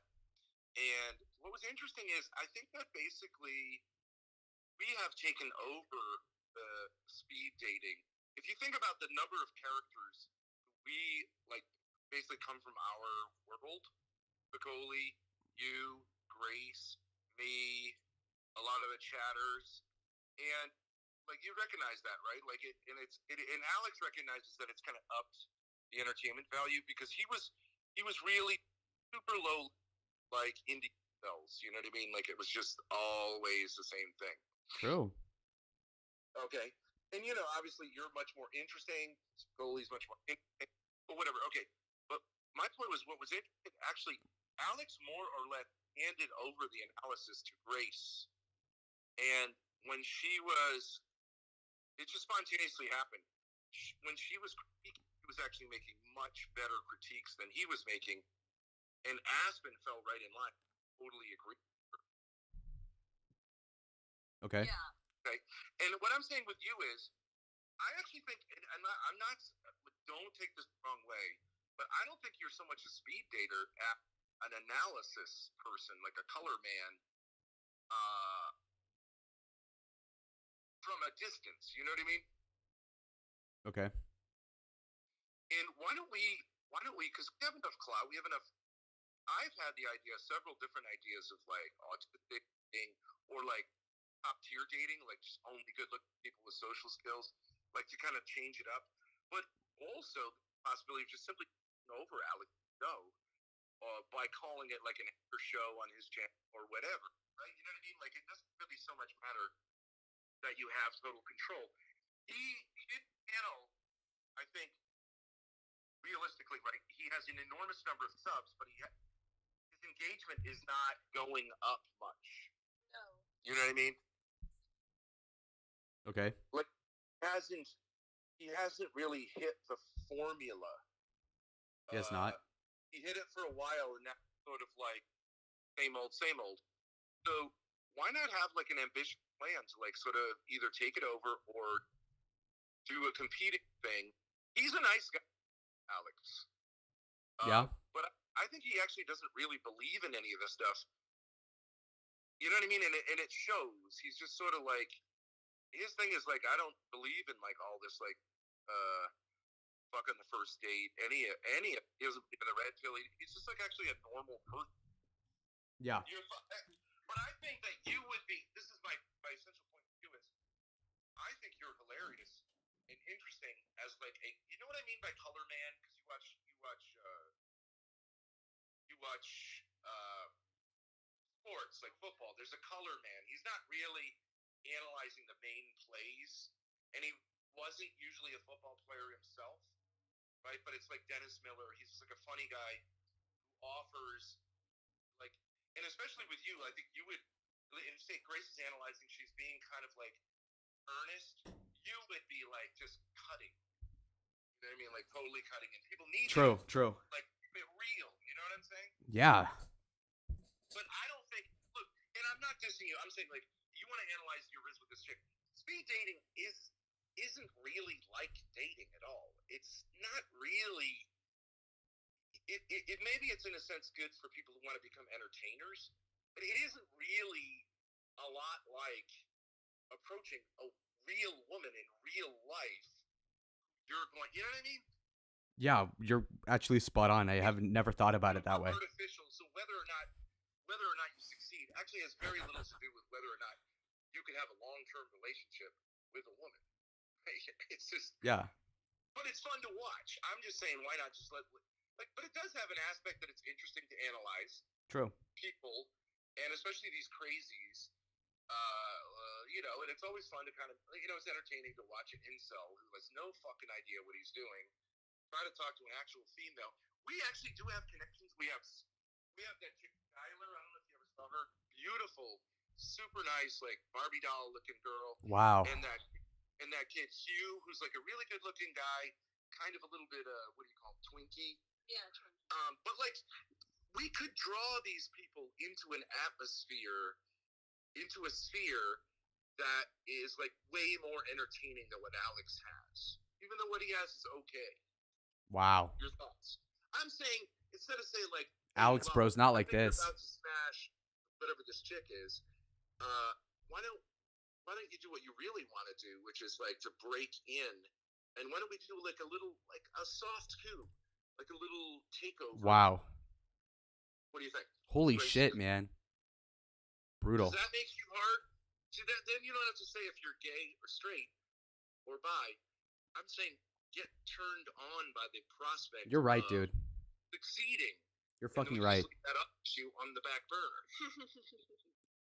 Speaker 10: And what was interesting is I think that basically we have taken over the speed dating. If you think about the number of characters we like basically come from our world, Bacoli, you, Grace, me, a lot of the chatters, and like you recognize that, right? Like and Alex recognizes that it's kind of upped the entertainment value because he was really super low, like indie cells. You know what I mean? Like it was just always the same thing.
Speaker 1: True.
Speaker 10: Okay. And obviously you're much more interesting. Goalie's much more interesting. But whatever. Okay. But my point was what was interesting. Actually, Alex more or less handed over the analysis to Grace. And when it just spontaneously happened. When she was critiquing, he was actually making much better critiques than he was making. And Aspen fell right in line. Totally agree.
Speaker 1: Okay.
Speaker 10: Yeah. Okay. And what I'm saying with you is, I actually think, and I'm not, don't take this the wrong way, but I don't think you're so much a speed dater at an analysis person, like a color man, from a distance. You know what I mean?
Speaker 1: Okay.
Speaker 10: And why don't we, because we have enough clout, I've had the idea, several different ideas of like autistic dating or like top tier dating, like just only good looking people with social skills, like to kind of change it up. But also the possibility of just simply over Alex by calling it like an after show on his channel or whatever, right? You know what I mean? Like it doesn't really so much matter that you have total control. He did channel, I think, realistically, right? He has an enormous number of subs, but his engagement is not going up much. No. You know what I mean?
Speaker 1: Okay.
Speaker 10: Like he hasn't really hit the formula.
Speaker 1: He has not.
Speaker 10: He hit it for a while, and that's sort of like same old, same old. So why not have like an ambitious plan to like sort of either take it over or do a competing thing? He's a nice guy, Alex.
Speaker 1: Yeah.
Speaker 10: But I think he actually doesn't really believe in any of this stuff. You know what I mean? And it shows. He's just sort of like, his thing is like, I don't believe in like all this like fuck on the first date. Any he doesn't believe in the red pill. He's just like actually a normal person.
Speaker 1: Yeah.
Speaker 10: But I think that you would be. This is my essential point to you is, I think you're hilarious, and interesting as like a, you know what I mean by color man? Because you watch sports like football. There's a color man. He's not really analyzing the main plays, and he wasn't usually a football player himself, right? But it's like Dennis Miller. He's like a funny guy who offers like, and especially with you, I think you would. And say Grace is analyzing. She's being kind of like earnest. You would be like just cutting. You know what I mean? Like totally cutting. And people need
Speaker 1: True.
Speaker 10: like keep it real. You know what I'm saying?
Speaker 1: Yeah.
Speaker 10: But I don't think. Look, and I'm not dissing you. I'm saying like you want to analyze your Rizz with this chick. Speed dating isn't really like dating at all. It's not really. It maybe it's in a sense good for people who want to become entertainers, but it isn't really a lot like approaching a real woman in real life. You're going, you know what I mean?
Speaker 1: Yeah, you're actually spot on. I have never thought about it that way.
Speaker 10: Artificial. So whether or not you succeed actually has very little to do with whether or not you can have a long-term relationship with a woman. It's just
Speaker 1: Yeah.
Speaker 10: But it's fun to watch. I'm just saying, why not just let like? But it does have an aspect that it's interesting to analyze
Speaker 1: True.
Speaker 10: people, and especially these crazies. You know, and it's always fun to kind of, you know, it's entertaining to watch an incel who has no fucking idea what he's doing try to talk to an actual female. We actually do have connections. We have that chick Skylar. I don't know if you ever saw her. Beautiful, super nice, like Barbie doll looking girl.
Speaker 1: Wow.
Speaker 10: And that kid Hugh, who's like a really good looking guy, kind of a little bit what do you call him, Twinkie?
Speaker 5: Yeah.
Speaker 10: But like we could draw these people into an atmosphere, into a sphere that is like way more entertaining than what Alex has. Even though what he has is okay.
Speaker 1: Wow.
Speaker 10: Your thoughts? I'm saying instead of saying like
Speaker 1: Alex bro's not like this.
Speaker 10: You're about to smash whatever this chick is. Why don't you do what you really want to do, which is like to break in, and why don't we do like a little like a soft coup, like a little takeover?
Speaker 1: Wow.
Speaker 10: What do you think?
Speaker 1: Holy shit, man. Brutal.
Speaker 10: Does that make you hard? See, then you don't have to say if you're gay or straight or bi. I'm saying get turned on by the prospect.
Speaker 1: You're right, dude.
Speaker 10: Succeeding.
Speaker 1: You're fucking right.
Speaker 10: That up to on the back burner.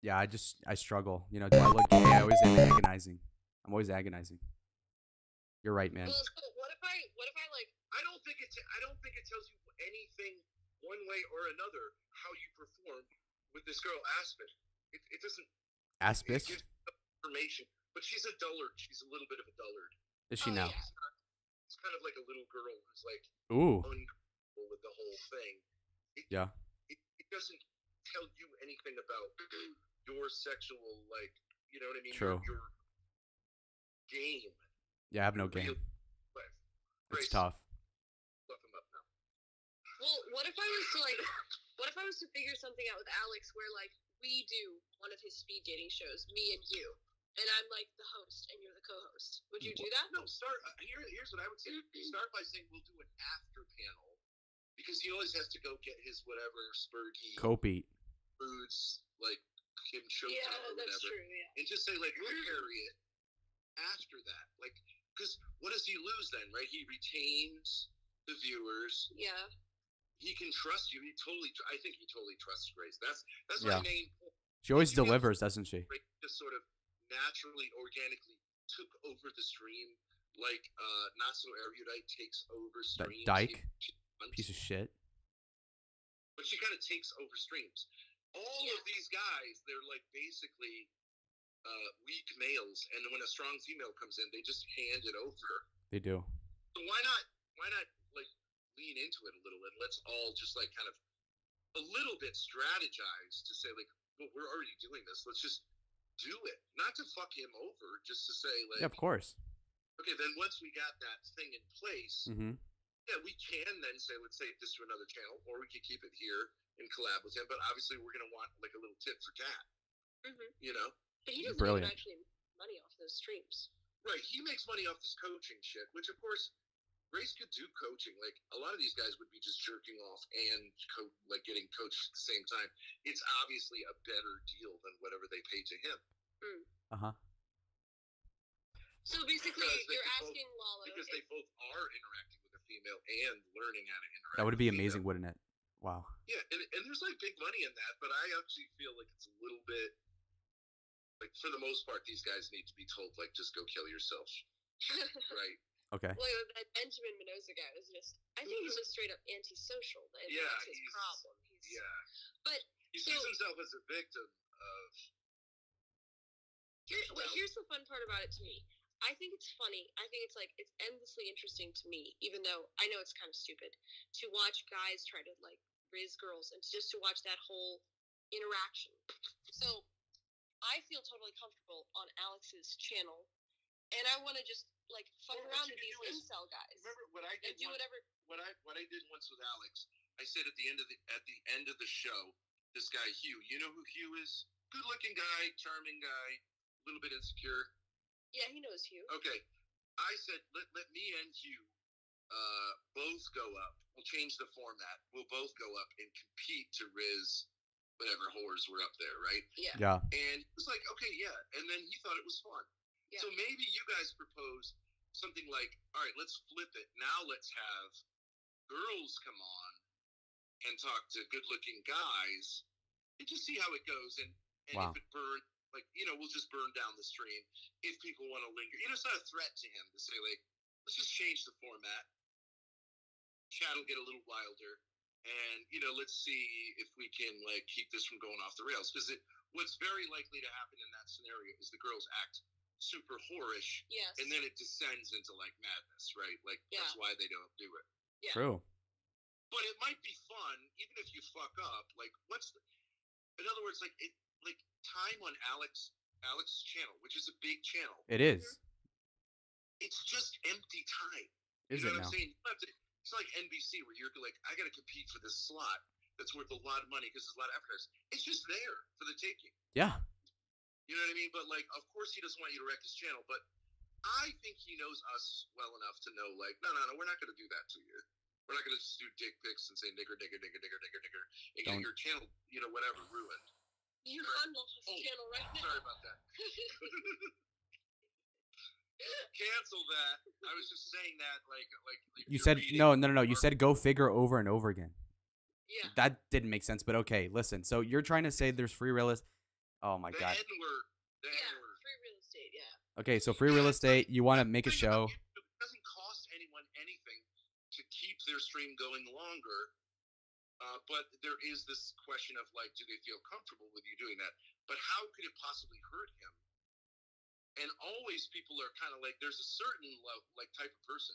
Speaker 1: Yeah, I struggle. You know, do I look gay? I always am agonizing. I'm always agonizing. You're right, man.
Speaker 5: Well, so what if I like?
Speaker 10: I don't think it tells you anything one way or another how you perform with this girl Aspen. It doesn't.
Speaker 1: Aspis?
Speaker 10: It gives information, but she's a dullard. She's a little bit of a dullard.
Speaker 1: Is she now?
Speaker 10: Yeah. It's kind of like a little girl who's like
Speaker 1: Ooh.
Speaker 10: uncomfortable with the whole thing. It doesn't tell you anything about your sexual, like, you know what I mean?
Speaker 1: True.
Speaker 10: Your game.
Speaker 1: Yeah, I have no game. It's tough.
Speaker 10: Fluff him up now.
Speaker 5: Well, what if I was to figure something out with Alex where like we do one of his speed dating shows, me and you, and I'm like the host and you're the co-host. Would you do that?
Speaker 10: No, start. Here's what I would say. Start by saying we'll do an after panel because he always has to go get his whatever spurgy
Speaker 1: Cope-eat
Speaker 10: foods like Kim Cho or
Speaker 5: Yeah, that's
Speaker 10: whatever,
Speaker 5: true. Yeah.
Speaker 10: and just say like we'll carry it after that, like because what does he lose then, right? He retains the viewers.
Speaker 5: Yeah.
Speaker 10: He can trust you. I think he totally trusts Grace. That's
Speaker 1: Yeah.
Speaker 10: my main point.
Speaker 1: She always delivers, doesn't she?
Speaker 10: Grace just sort of naturally, organically took over the stream, like Not So Erudite takes over
Speaker 1: That
Speaker 10: streams.
Speaker 1: dyke? Piece of shit.
Speaker 10: But she kind of takes over streams. All of these guys, they're like basically weak males, and when a strong female comes in, they just hand it over.
Speaker 1: They do.
Speaker 10: So why not like lean into it a little, and let's all just like kind of a little bit strategize to say like, well, we're already doing this. Let's just do it, not to fuck him over, just to say like,
Speaker 1: Yeah, of course.
Speaker 10: Okay, then once we got that thing in place, yeah, we can then say, let's say this to another channel, or we could keep it here and collab with him. But obviously, we're gonna want like a little tip for tat. You know.
Speaker 5: But he doesn't even actually make money off those streams.
Speaker 10: Right, he makes money off this coaching shit, which of course Grace could do coaching. Like a lot of these guys would be just jerking off and like getting coached at the same time. It's obviously a better deal than whatever they pay to him.
Speaker 11: So basically,
Speaker 10: Because they
Speaker 11: you're
Speaker 10: both-
Speaker 11: asking Lalo.
Speaker 10: Because they both are interacting with a female and learning how to interact.
Speaker 1: That would
Speaker 10: with
Speaker 1: be
Speaker 10: female.
Speaker 1: amazing, wouldn't it? Wow.
Speaker 10: Yeah, and there's like big money in that, but I actually feel like it's a little bit like for the most part, these guys need to be told like just go kill yourself, right?
Speaker 1: Okay.
Speaker 11: Well, that Benjamin Mendoza guy was I think he's just straight up antisocial. And
Speaker 10: Yeah,
Speaker 11: that's his
Speaker 10: he's-
Speaker 11: problem.
Speaker 10: Yeah,
Speaker 11: But
Speaker 10: he sees himself as a victim of.
Speaker 11: here's the fun part about it to me. I think it's funny. I think it's like it's endlessly interesting to me, even though I know it's kind of stupid to watch guys try to like Rizz girls and just to watch that whole interaction. So I feel totally comfortable on Alex's channel, and I want to just like fuck
Speaker 10: Well,
Speaker 11: around
Speaker 10: what
Speaker 11: with
Speaker 10: you
Speaker 11: these
Speaker 10: can do is-
Speaker 11: incel guys
Speaker 10: Remember what I
Speaker 11: and
Speaker 10: did?
Speaker 11: do whatever.
Speaker 10: What I did once with Alex, I said at the end of the show, this guy Hugh. You know who Hugh is? Good-looking guy, charming guy, a little bit insecure.
Speaker 11: Yeah, he knows you.
Speaker 10: Okay, I said let me and Hugh both go up. We'll change the format. We'll both go up and compete to Rizz, whatever whores were up there, right?
Speaker 11: Yeah.
Speaker 1: Yeah.
Speaker 10: And he was like, okay, yeah. And then he thought it was fun.
Speaker 11: Yeah.
Speaker 10: So maybe you guys propose something like, all right, let's flip it. Now let's have girls come on and talk to good-looking guys and just see how it goes. And
Speaker 1: Wow.
Speaker 10: if it burns, like, we'll just burn down the stream if people want to linger. It's not a threat to him to say, like, let's just change the format. Chat will get a little wilder. And, let's see if we can, like, keep this from going off the rails. Because what's very likely to happen in that scenario is the girls act super whorish.
Speaker 11: Yes.
Speaker 10: And then it descends into, like, madness, right? Like, that's why they don't do it.
Speaker 11: Yeah.
Speaker 1: True.
Speaker 10: But it might be fun, even if you fuck up. Like, in other words, like, time on Alex's channel, which is a big channel.
Speaker 1: It is.
Speaker 10: It's just empty time.
Speaker 1: Is
Speaker 10: you
Speaker 1: it
Speaker 10: know what
Speaker 1: now?
Speaker 10: I'm saying? It's like NBC where you're like, I got to compete for this slot that's worth a lot of money because there's a lot of advertisers. It's just there for the taking.
Speaker 1: Yeah.
Speaker 10: You know what I mean? But like, of course, he doesn't want you to wreck his channel. But I think he knows us well enough to know, like, no, we're not going to do that to you. We're not going to just do dick pics and say nigger, nigger, nigger, nigger, nigger, nigger, and get your channel, whatever, ruined.
Speaker 11: You're on Lalo's channel right now.
Speaker 10: Sorry about that. Cancel that. I was just saying that, like
Speaker 1: You
Speaker 10: you're
Speaker 1: said
Speaker 10: reading-
Speaker 1: no. You said go figure over and over again.
Speaker 11: Yeah.
Speaker 1: That didn't make sense, but okay. Listen. So you're trying to say there's free real estate. Oh my
Speaker 10: the
Speaker 1: god.
Speaker 10: N-word. The
Speaker 11: Yeah.
Speaker 10: N-word.
Speaker 11: Free real estate. Yeah.
Speaker 1: Okay, so free real estate. You want to make a
Speaker 10: Think about
Speaker 1: show.
Speaker 10: YouTube. It doesn't cost anyone anything to keep their stream going longer. But there is this question of like, do they feel comfortable with you doing that? But how could it possibly hurt him? And always people are kind of like, there's a certain type of person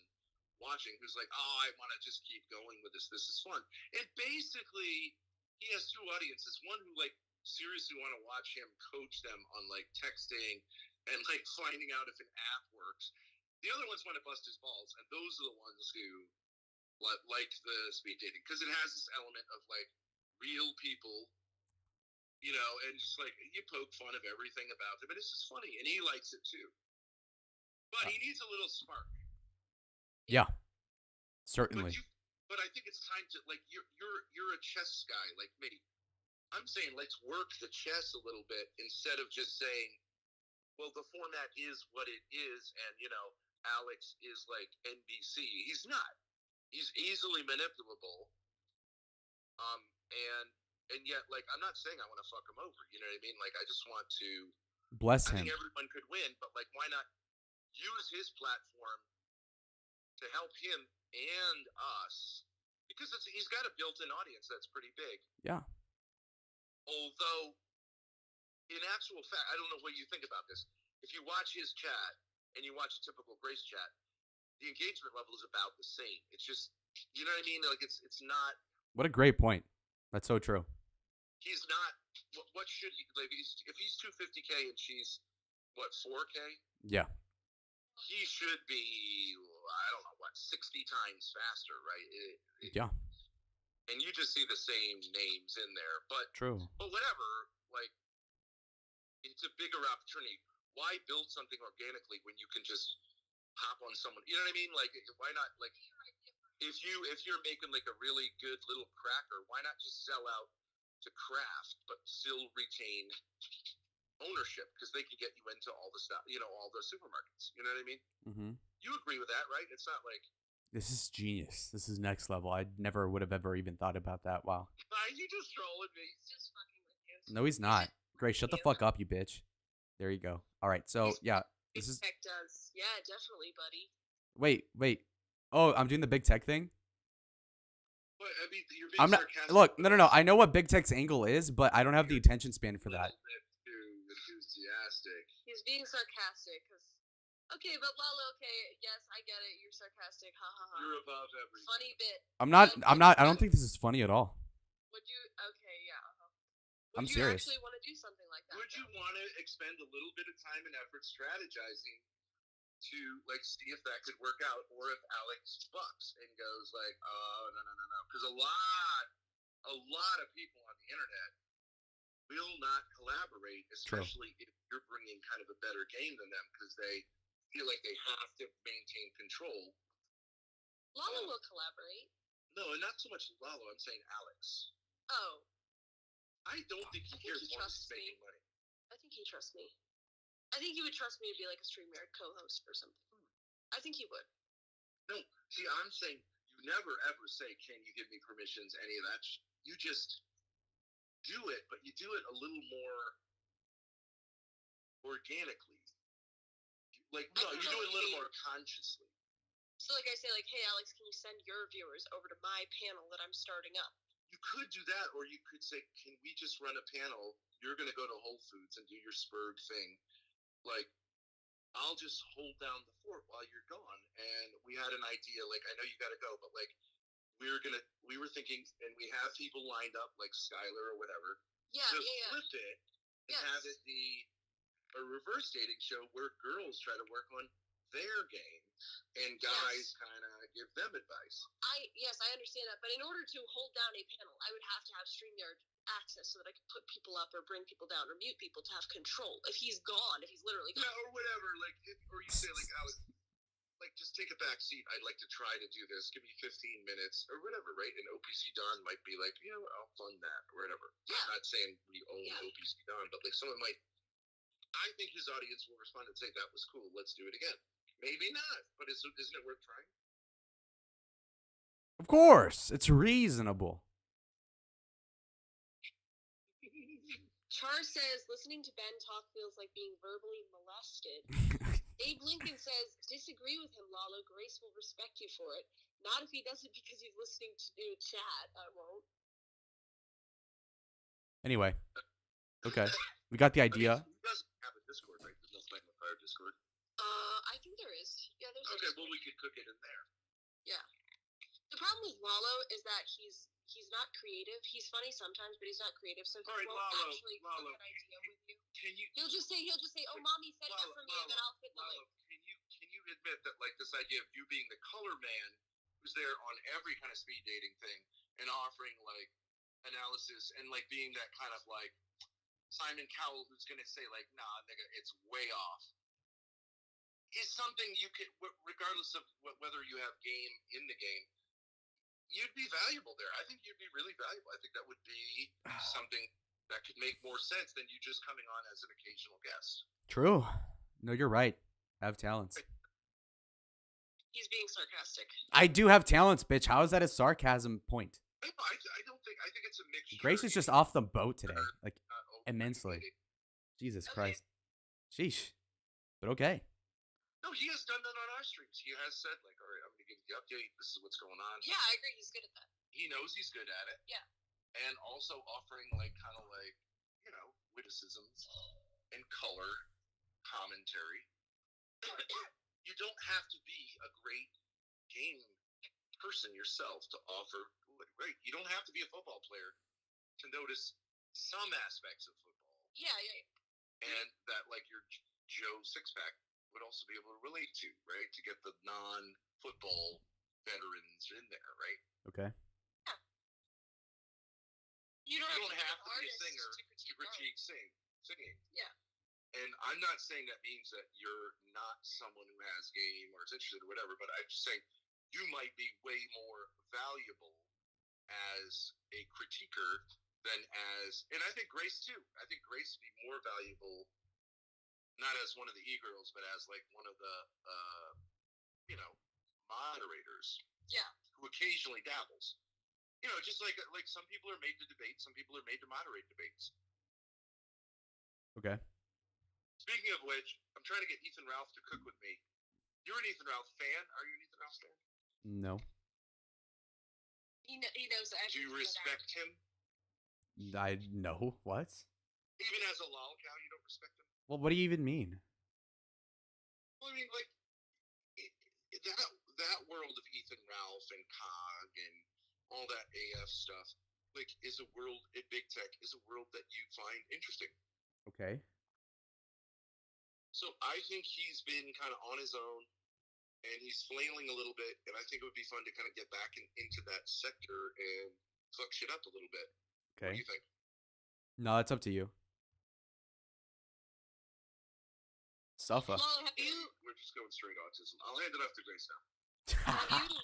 Speaker 10: watching who's like, oh, I want to just keep going with this. This is fun. And basically, he has two audiences. One who like seriously want to watch him coach them on like texting and like finding out if an app works. The other ones want to bust his balls, and those are the ones who like the speed dating because it has this element of like real people, and just like you poke fun of everything about them, and it's just funny, and he likes it too. But he needs a little spark.
Speaker 1: Yeah. Certainly.
Speaker 10: But I think it's time to like you're a chess guy like me. I'm saying let's work the chess a little bit instead of just saying, well, the format is what it is, and Alex is like NBC. He's not. He's easily manipulable. And yet, like, I'm not saying I want to fuck him over. You know what I mean? Like, I just want to.
Speaker 1: Bless
Speaker 10: I
Speaker 1: him.
Speaker 10: think everyone could win, but like, why not use his platform to help him and us? Because he's got a built-in audience that's pretty big.
Speaker 1: Yeah.
Speaker 10: Although, in actual fact, I don't know what you think about this. If you watch his chat and you watch a typical Grace chat, the engagement level is about the same. It's just, you know what I mean? Like it's not.
Speaker 1: What a great point. That's so true.
Speaker 10: He's not. What should he like? If he's 250K and she's what 4K?
Speaker 1: Yeah.
Speaker 10: He should be. I don't know what 60 times faster, right?
Speaker 1: Yeah.
Speaker 10: And you just see the same names in there, but
Speaker 1: True.
Speaker 10: But whatever. Like, it's a bigger opportunity. Why build something organically when you can just hop on someone? You know what I mean? Like, why not? Like, if you're making like a really good little cracker, why not just sell out to craft but still retain ownership because they can get you into all the stuff, all the supermarkets. You know what I mean?
Speaker 1: Mm-hmm.
Speaker 10: You agree with that, right? It's not like
Speaker 1: This is genius. This is next level. I never would have ever even thought about that. Wow.
Speaker 10: you just trolling me.
Speaker 11: He's just fucking with you.
Speaker 1: No, he's not. Grace, shut the fuck up, you bitch. There you go. All right. So yeah, this is.
Speaker 11: Big tech does. Yeah, definitely, buddy.
Speaker 1: Wait. Oh, I'm doing the big tech thing.
Speaker 10: But I mean, you're being
Speaker 1: I'm not.
Speaker 10: sarcastic.
Speaker 1: Look, no. I know what big tech's angle is, but I don't have the attention span for that.
Speaker 10: A little bit too enthusiastic.
Speaker 11: He's being sarcastic because. Okay, but Lalo, okay, yes, I get it. You're sarcastic. Ha ha ha.
Speaker 10: You're above everything.
Speaker 11: Funny bit.
Speaker 1: I'm not. I don't think this is funny at all.
Speaker 11: Would you? Okay, yeah.
Speaker 1: I'm
Speaker 11: Would you
Speaker 1: serious.
Speaker 11: actually want to do something like that?
Speaker 10: Would you want to expend a little bit of time and effort strategizing to see if that could work out, or if Alex bucks and goes like, oh no, because a lot of people on the internet will not collaborate, especially if you're bringing kind of a better game than them, because they feel like they have to maintain control.
Speaker 11: Lalo will collaborate.
Speaker 10: No, and not so much Lalo. I'm saying Alex.
Speaker 11: Oh.
Speaker 10: I don't think he cares once he's making money.
Speaker 11: I think he trusts me. I think he would trust me to be like a StreamYard co-host or something. I think he would.
Speaker 10: No, see, I'm saying you never ever say, "Can you give me permissions?" Any of that. You just do it, but you do it a little more organically. You do it a little more consciously.
Speaker 11: So, I say, hey, Alex, can you send your viewers over to my panel that I'm starting up?
Speaker 10: You could do that, or you could say, "Can we just run a panel? You're going to go to Whole Foods and do your Spurg thing. I'll just hold down the fort while you're gone." And we had an idea, I know you got to go, but we were thinking, and we have people lined up, like Skylar or whatever.
Speaker 11: Yeah,
Speaker 10: to flip it and have it be a reverse dating show where girls try to work on their game and guys kind of give them advice.
Speaker 11: Yes, I understand that. But in order to hold down a panel, I would have to have StreamYard access so that I could put people up or bring people down or mute people to have control. If he's gone, if he's literally gone.
Speaker 10: Yeah, or whatever. Or you say, Alex, just take a back seat. I'd like to try to do this. Give me 15 minutes or whatever, right? And OPC Don might be like, I'll fund that or whatever. Yeah. I'm not saying we own OPC Don, but someone might. I think his audience will respond and say, "That was cool. Let's do it again." Maybe not, but isn't it worth trying?
Speaker 1: Of course, it's reasonable.
Speaker 11: Char says, listening to Ben talk feels like being verbally molested. Abe Lincoln says, disagree with him, Lalo. Grace will respect you for it. Not if he does it because he's listening to chat. I won't.
Speaker 1: Anyway. Okay. We got the idea.
Speaker 10: He doesn't have a Discord, right? There's no Flame of Fire Discord.
Speaker 11: I think there is. Yeah, there's.
Speaker 10: Okay, well, we could cook it in there.
Speaker 11: Yeah. The problem with Lalo is that he's not creative. He's funny sometimes, but he's not creative, so he won't actually cook an idea with you. He'll just say, "Oh, mommy set it up for me," and then I'll fit the link.
Speaker 10: Can you admit that this idea of you being the color man who's there on every kind of speed dating thing and offering analysis and being that kind of Simon Cowell who's gonna say "Nah, nigga, it's way off," is something you could, regardless of whether you have game in the game, you'd be valuable there. I think you'd be really valuable. I think that would be something that could make more sense than you just coming on as an occasional guest.
Speaker 1: True. No, you're right. I have talents.
Speaker 11: He's being sarcastic.
Speaker 1: I do have talents, bitch. How is that a sarcasm point?
Speaker 10: I don't think. I think it's a mixture.
Speaker 1: Grace is just off the boat today, immensely. Jesus Christ. Sheesh. But okay.
Speaker 10: No, he has done that on our streams. He has said, all right, I'm going to give you the update. This is what's going on.
Speaker 11: Yeah, I agree. He's good at that.
Speaker 10: He knows he's good at it.
Speaker 11: Yeah.
Speaker 10: And also offering, witticisms and color commentary. You don't have to be a great game person yourself to offer. Right? You don't have to be a football player to notice some aspects of football.
Speaker 11: Yeah.
Speaker 10: And that, your Joe Sixpack would also be able to relate to, right? To get the non-football veterans in there, right?
Speaker 1: Okay.
Speaker 11: Yeah. You don't have to be a
Speaker 10: singer to critique singing.
Speaker 11: Yeah.
Speaker 10: And I'm not saying that means that you're not someone who has game or is interested or whatever, but I'm just saying you might be way more valuable as a critiquer than as, and I think Grace too. I think Grace would be more valuable, not as one of the e-girls, but as like one of the, moderators.
Speaker 11: Yeah.
Speaker 10: Who occasionally dabbles. Just like some people are made to debate, some people are made to moderate debates.
Speaker 1: Okay.
Speaker 10: Speaking of which, I'm trying to get Ethan Ralph to cook with me. You're an Ethan Ralph fan? Are you an Ethan Ralph fan?
Speaker 1: No.
Speaker 11: He knows that.
Speaker 10: Do you respect him?
Speaker 1: I no. What?
Speaker 10: Even as a lol cow, you don't respect him?
Speaker 1: Well, what do you even mean?
Speaker 10: Well, I mean, like, that world of Ethan Ralph and Cog and all that AF stuff, like, is a world, in big tech, is a world that you find interesting.
Speaker 1: Okay.
Speaker 10: So I think he's been kind of on his own, and he's flailing a little bit, and I think it would be fun to kind of get back into that sector and fuck shit up a little bit.
Speaker 1: Okay.
Speaker 10: What do you think?
Speaker 1: No, it's up to you. Suffer.
Speaker 11: Lalo, have you
Speaker 10: We're just going straight autism. I'll hand it off to Grace now.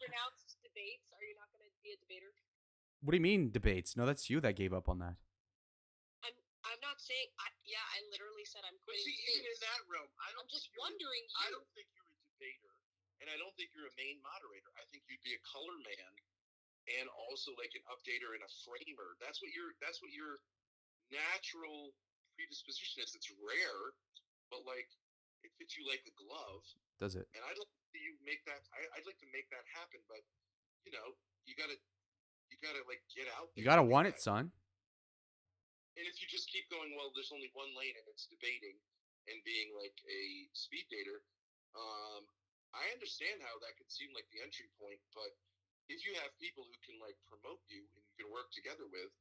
Speaker 11: renounced debates? Are you not going to be a debater?
Speaker 1: What do you mean debates? No, that's you that gave up on that.
Speaker 11: I'm not saying. I literally said I'm
Speaker 10: But
Speaker 11: quitting.
Speaker 10: see, even in that realm,
Speaker 11: I'm just wondering.
Speaker 10: I don't think you're a debater, and I don't think you're a main moderator. I think you'd be a color man, and also like an updater and a framer. That's what your natural predisposition is. It's rare, but like it fits you like a glove.
Speaker 1: Does it?
Speaker 10: And I'd like to see you make that. I'd like to make that happen, but you gotta like get out there.
Speaker 1: You gotta
Speaker 10: and
Speaker 1: want
Speaker 10: make
Speaker 1: it,
Speaker 10: that.
Speaker 1: son.
Speaker 10: And if you just keep going, well, there's only one lane and it's debating and being like a speed dater, I understand how that could seem like the entry point, but if you have people who can like promote you and you can work together with,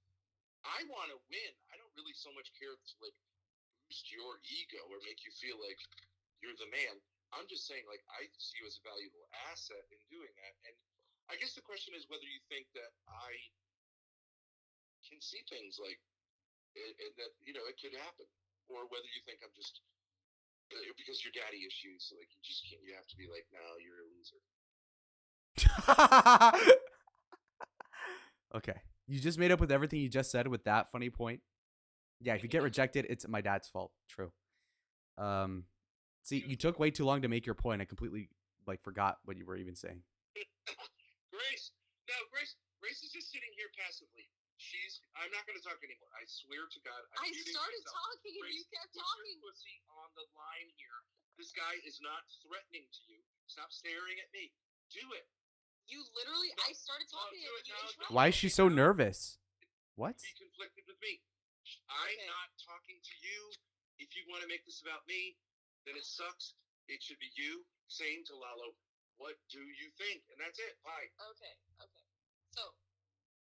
Speaker 10: I want to win. I don't really so much care to like boost your ego or make you feel like you're the man. I'm just saying, like, I see you as a valuable asset in doing that. And I guess the question is whether you think that I can see things like, and that it could happen, or whether you think I'm just because your daddy issues, so like you just can't. You have to be like, no, you're a loser.
Speaker 1: Okay. You just made up with everything you just said with that funny point. Yeah, if you get rejected, it's my dad's fault. True. See, you took way too long to make your point. I completely forgot what you were even saying.
Speaker 10: Grace is just sitting here passively. I'm not going to talk anymore. I swear to God.
Speaker 11: I started talking and you kept talking.
Speaker 10: Pussy on the line here. This guy is not threatening to you. Stop staring at me. Do it.
Speaker 11: You literally. I started talking and you interrupted.
Speaker 1: Why is she so nervous? What?
Speaker 10: Be conflicted with me. I'm not talking to you. If you want to make this about me, then it sucks. It should be you saying to Lalo, what do you think? And that's it. Bye.
Speaker 11: Okay. So,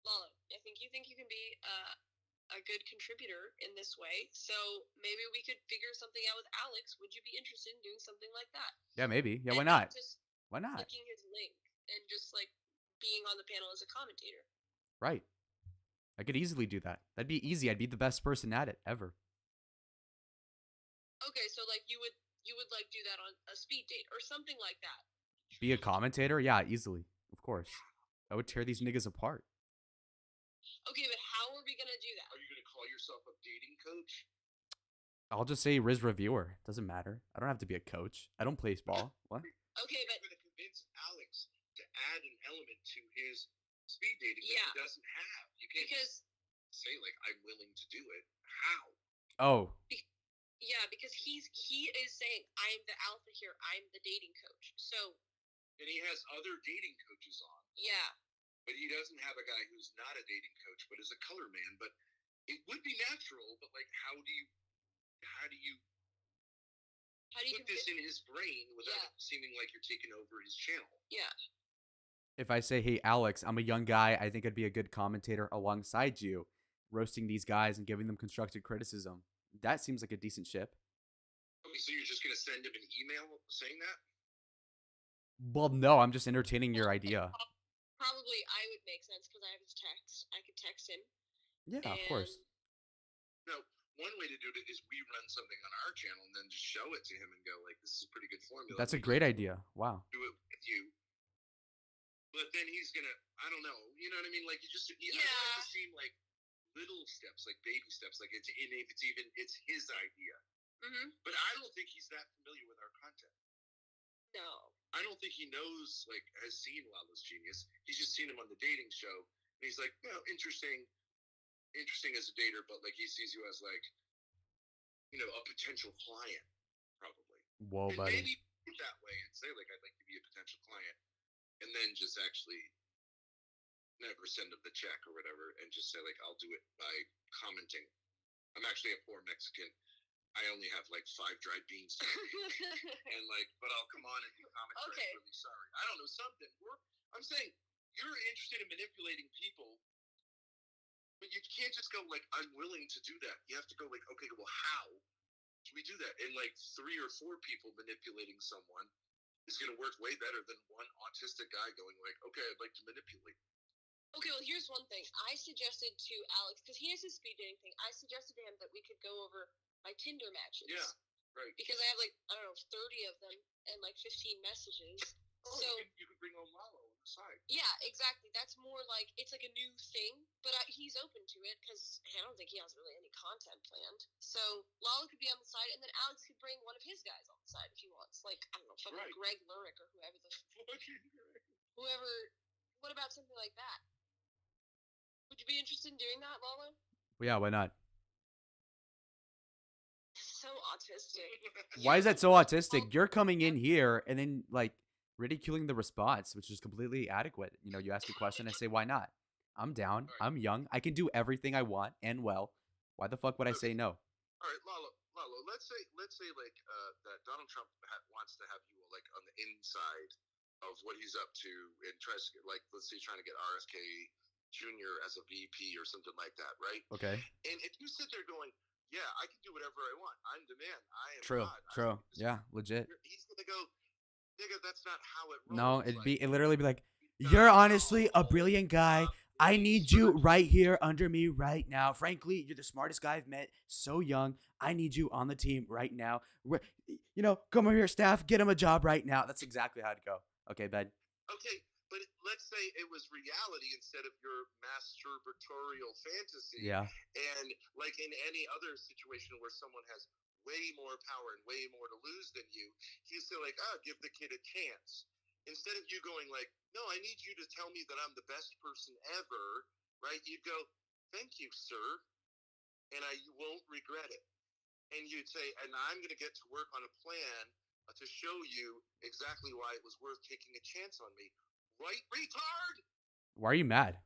Speaker 11: Lalo, I think you can be a good contributor in this way. So maybe we could figure something out with Alex. Would you be interested in doing something like that?
Speaker 1: Yeah, maybe. Yeah, why
Speaker 11: And
Speaker 1: not?
Speaker 11: Just
Speaker 1: Why not?
Speaker 11: clicking his link and just like being on the panel as a commentator.
Speaker 1: Right. I could easily do that. That'd be easy. I'd be the best person at it ever.
Speaker 11: Okay, so like you would like do that on a speed date or something like that.
Speaker 1: Be a commentator? Yeah, easily. Of course. I would tear these niggas apart.
Speaker 11: Okay, but how are we gonna do that?
Speaker 10: Are you going to call yourself a dating coach?
Speaker 1: I'll just say Rizz reviewer. Doesn't matter. I don't have to be a coach. I don't place ball. What?
Speaker 11: Okay, but
Speaker 10: You're going to convince Alex to add an element to his speed dating that he doesn't have. You can't just say like, I'm willing to do it. How?
Speaker 1: Oh.
Speaker 11: Yeah, because he is saying I'm the alpha here. I'm the dating coach. So.
Speaker 10: And he has other dating coaches on.
Speaker 11: Yeah.
Speaker 10: But he doesn't have a guy who's not a dating coach, but is a color man. But it would be natural. But like, how do you put this in his brain without it seeming like you're taking over his channel?
Speaker 11: Yeah.
Speaker 1: If I say, hey, Alex, I'm a young guy. I think I'd be a good commentator alongside you, roasting these guys and giving them constructive criticism. That seems like a decent ship.
Speaker 10: Okay, so you're just going to send him an email saying that?
Speaker 1: Well, no, I'm just entertaining your idea.
Speaker 11: Probably I would make sense because I have his text. I could text him.
Speaker 1: Yeah, of course.
Speaker 10: No, one way to do it is we run something on our channel and then just show it to him and go like, this is a pretty good formula.
Speaker 1: That's a great idea. Wow.
Speaker 10: Do it with you. But then he's going to, I don't know. You know what I mean? Like, I don't want it to seem like little steps, like baby steps, like it's his idea. But I don't think he's that familiar with our content.
Speaker 11: No.
Speaker 10: I don't think he knows, like, has seen Lalo's Genius. He's just seen him on the dating show, and he's like, interesting as a dater, but like he sees you as like, a potential client, probably.
Speaker 1: Whoa,
Speaker 10: and
Speaker 1: buddy.
Speaker 10: maybe that way and say like, I'd like to be a potential client, and then just actually never send him the check or whatever, and just say like, I'll do it by commenting. I'm actually a poor Mexican. I only have like 5 dried beans to and like, but I'll come on and do commentary.
Speaker 11: Okay.
Speaker 10: I'm really sorry. I don't know something. I'm saying you're interested in manipulating people, but you can't just go like, I'm willing to do that. You have to go like, okay, well, how do we do that? And like 3 or 4 people manipulating someone is going to work way better than one autistic guy going like, okay, I'd like to manipulate.
Speaker 11: Okay, well, here's one thing. I suggested to Alex, because he has his speed dating thing, I suggested to him that we could go over my Tinder matches.
Speaker 10: Yeah, right.
Speaker 11: Because I have like, I don't know, 30 of them and like 15 messages.
Speaker 10: Oh,
Speaker 11: so
Speaker 10: you can bring on Lalo on the side.
Speaker 11: Yeah, exactly. That's more like, it's like a new thing, but he's open to it because I don't think he has really any content planned. So Lalo could be on the side, and then Alex could bring one of his guys on the side if he wants. Like, I don't know, fucking
Speaker 10: Right.
Speaker 11: Greg Lurick or whoever whoever. What about something like that? Would you be interested in doing that, Lalo?
Speaker 1: Yeah, why not?
Speaker 11: So autistic.
Speaker 1: Why is that so autistic? You're coming in here and then like ridiculing the response, which is completely adequate. You ask a question, I say, why not? I'm down. I'm young. I can do everything I want and well. Why the fuck would I say no?
Speaker 10: All right, Lalo. Let's say like that Donald Trump wants to have you like on the inside of what he's up to and tries to get, like, let's say trying to get RFK Jr. as a VP or something like that, right?
Speaker 1: Okay.
Speaker 10: And if you sit there going, yeah, I can do whatever I want. I'm the man. I am
Speaker 1: True.
Speaker 10: God.
Speaker 1: True. Yeah, legit.
Speaker 10: He's gonna go, nigga, that's not how it rolls.
Speaker 1: No, it'd literally be like, you're honestly a brilliant guy. I need you right here under me right now. Frankly, you're the smartest guy I've met. So young. I need you on the team right now. Come over here, staff. Get him a job right now. That's exactly how it'd go. Okay, Ben.
Speaker 10: Okay, but let's say it was reality instead of your masturbatorial fantasy.
Speaker 1: Yeah.
Speaker 10: And like in any other situation where someone has way more power and way more to lose than you, he's still like, give the kid a chance. Instead of you going like, no, I need you to tell me that I'm the best person ever, right? You'd go, thank you, sir, and you won't regret it. And you'd say, and I'm going to get to work on a plan to show you exactly why it was worth taking a chance on me. Right, retard?
Speaker 1: Why are you mad?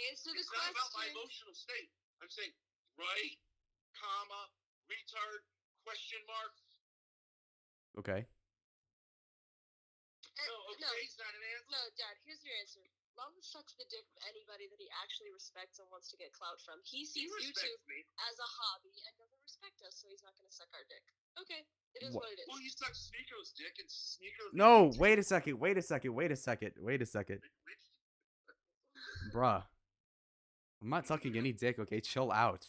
Speaker 11: Answer the
Speaker 10: It's
Speaker 11: question.
Speaker 10: not about my emotional state. I'm saying, right, comma, retard, question mark.
Speaker 1: Okay.
Speaker 10: No, okay's not an answer.
Speaker 11: No, Dad, here's your answer. Lalo sucks the dick of anybody that he actually respects and wants to get clout from. He sees YouTube as a hobby and doesn't respect us, so he's not going to suck our dick. Okay, it is what it is.
Speaker 10: Well, you suck Sneako's dick, and Sneako's...
Speaker 1: No, wait a second. Bruh. I'm not sucking any dick, okay? Chill out.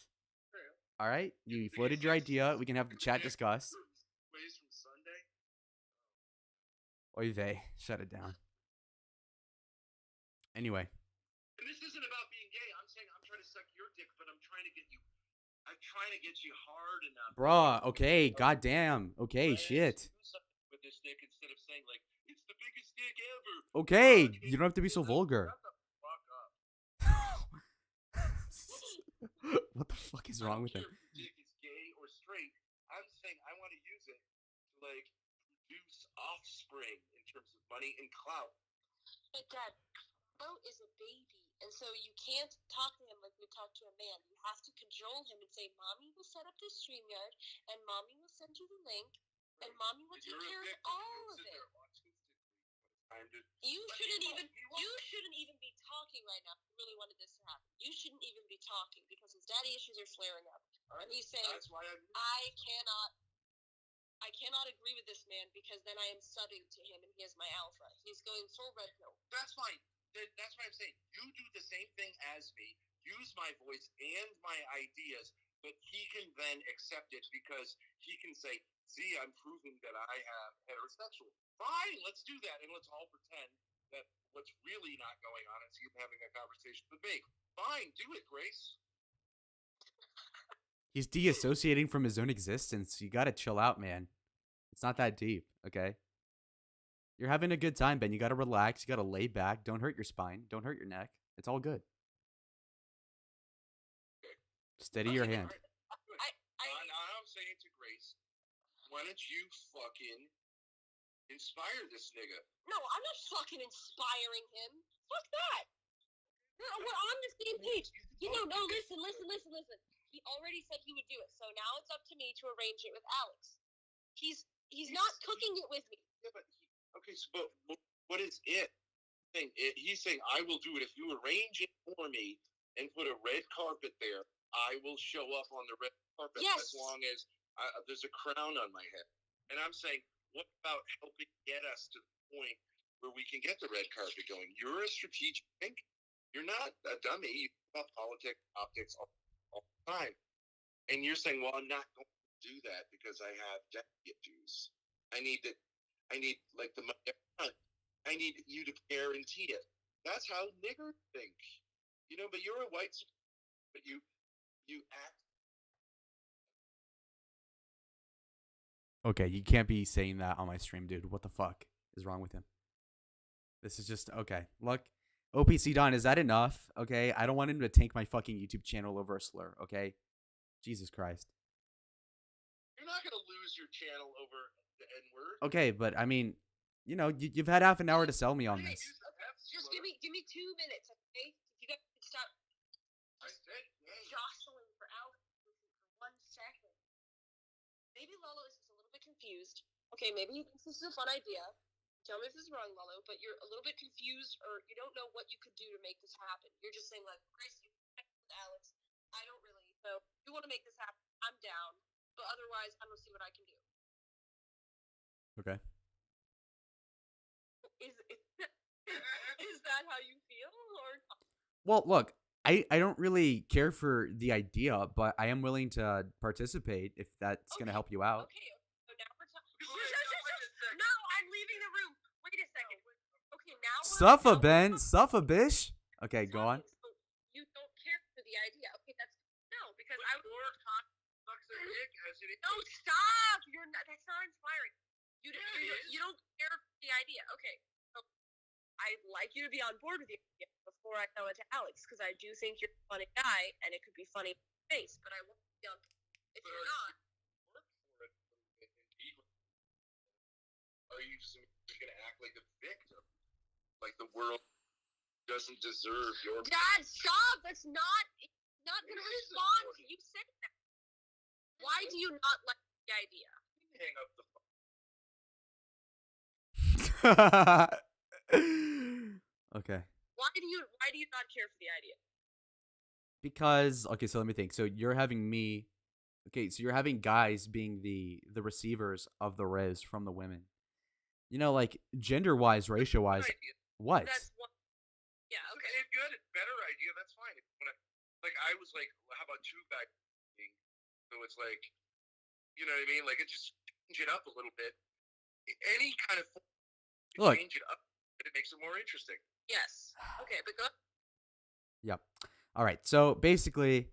Speaker 1: All right? You floated your idea. We can have the chat discuss.
Speaker 10: Ways from Sunday?
Speaker 1: Oy vey. Shut it down. Anyway.
Speaker 10: And this isn't about being gay. I'm saying I'm trying to suck your dick, but I'm trying to get you hard enough.
Speaker 1: Bruh, okay, goddamn. Okay, shit.
Speaker 10: With this dick instead of saying like, it's the biggest dick ever.
Speaker 1: Okay, you don't have to be so vulgar.
Speaker 10: Shut the fuck up.
Speaker 1: What the fuck is wrong with him?
Speaker 10: I don't care if your dick is gay or straight. I'm saying I want to use it to like produce offspring in terms of money and clout.
Speaker 11: But Dad, Bo is a baby, and so you can't talk to him like we talk to a man. You have to cajole him and say, Mommy will set up this StreamYard, and Mommy will send you the link, and Mommy will take care of all of it. You shouldn't even be talking right now if you really wanted this to happen. You shouldn't even be talking because his daddy issues are flaring up. And he's saying, I cannot agree with this man because then I am subbing to him and he is my alpha. He's going full red pill.
Speaker 10: That's fine. That's why I'm saying you do the same thing as me. Use my voice and my ideas, but he can then accept it because he can say, see, I'm proving that I am heterosexual. Fine, let's do that, and let's all pretend that what's really not going on is you having a conversation with me. Fine, do it, Grace.
Speaker 9: He's deassociating from his own existence. You gotta chill out, man. It's not that deep, okay? You're having a good time, Ben. You gotta relax. You gotta lay back. Don't hurt your spine. Don't hurt your neck. It's all good. Steady your hand.
Speaker 10: I'm saying to Grace, why don't you fucking inspire this nigga?
Speaker 11: No, I'm not fucking inspiring him. Fuck that. No, we're on the same page. No, listen. He already said he would do it, so now it's up to me to arrange it with Alex. He's not cooking it with me.
Speaker 10: Yeah, but what is it? He's saying I will do it if you arrange it for me and put a red carpet there. I will show up on the red carpet as long as there's a crown on my head. And I'm saying, what about helping get us to the point where we can get the red carpet going? You're a strategic thinker. You're not a dummy. You think about politics, optics all the time. And you're saying, well, I'm not going to do that because I have debt issues. I need like the money up front. I need you to guarantee it. That's how niggers think. But you're a white, but you act.
Speaker 9: Okay, you can't be saying that on my stream, dude. What the fuck is wrong with him? This is just okay. Look, OPC Don, is that enough? Okay, I don't want him to tank my fucking YouTube channel over a slur. Okay, Jesus Christ.
Speaker 10: You're not gonna lose your channel over the N-word.
Speaker 9: Okay, but I mean, you've had half an hour to sell me on this.
Speaker 11: Just give me 2 minutes, okay? You got to stop.
Speaker 10: I said
Speaker 11: jostling for Alex for 1 second. Maybe Lalo is just a little bit confused. Okay, maybe he thinks this is a fun idea. Tell me if this is wrong, Lalo, but you're a little bit confused or you don't know what you could do to make this happen. You're just saying, like, Grace, you connect with Alex. I don't really. So if you want to make this happen, I'm down. But otherwise, I'm going to see what I can do.
Speaker 9: Okay.
Speaker 11: Is that how you feel? Or
Speaker 9: Well, look, I don't really care for the idea, but I am willing to participate if that's going to help you out.
Speaker 11: Okay, so now we're talking. No, I'm leaving the room. Wait a second. Okay, now
Speaker 9: Suffa, Ben. Suffa, bish. Okay, go on.
Speaker 11: So you don't care for the idea. Okay, because I would more
Speaker 10: sucks their dick as it is.
Speaker 11: No, stop! That's not inspiring. You don't care for the idea. Okay, so I'd like you to be on board with the idea before I tell it to Alex, because I do think you're a funny guy, and it could be funny in your face, but I won't be on board. If you're not,
Speaker 10: work for it and be with it. Are you just going to act like a victim? Like the world doesn't deserve your...
Speaker 11: Dad, stop! That's not going to respond to you saying that. Why do you not like the idea?
Speaker 10: Hang up the phone.
Speaker 9: Okay.
Speaker 11: Why do you not care for the idea?
Speaker 9: Because okay, so let me think. So you're having guys being the receivers of the Rizz from the women. Like gender-wise, ratio-wise. What?
Speaker 11: That's one. Yeah, okay.
Speaker 10: If you had a better idea, that's fine. I was like, how about two guys? So it's like, you know what I mean? Like, it just change it up a little bit. Any kind of
Speaker 9: Look.
Speaker 10: Change it up, but it makes it more interesting.
Speaker 11: Yes. Okay, but go.
Speaker 9: Yep. All right. So basically,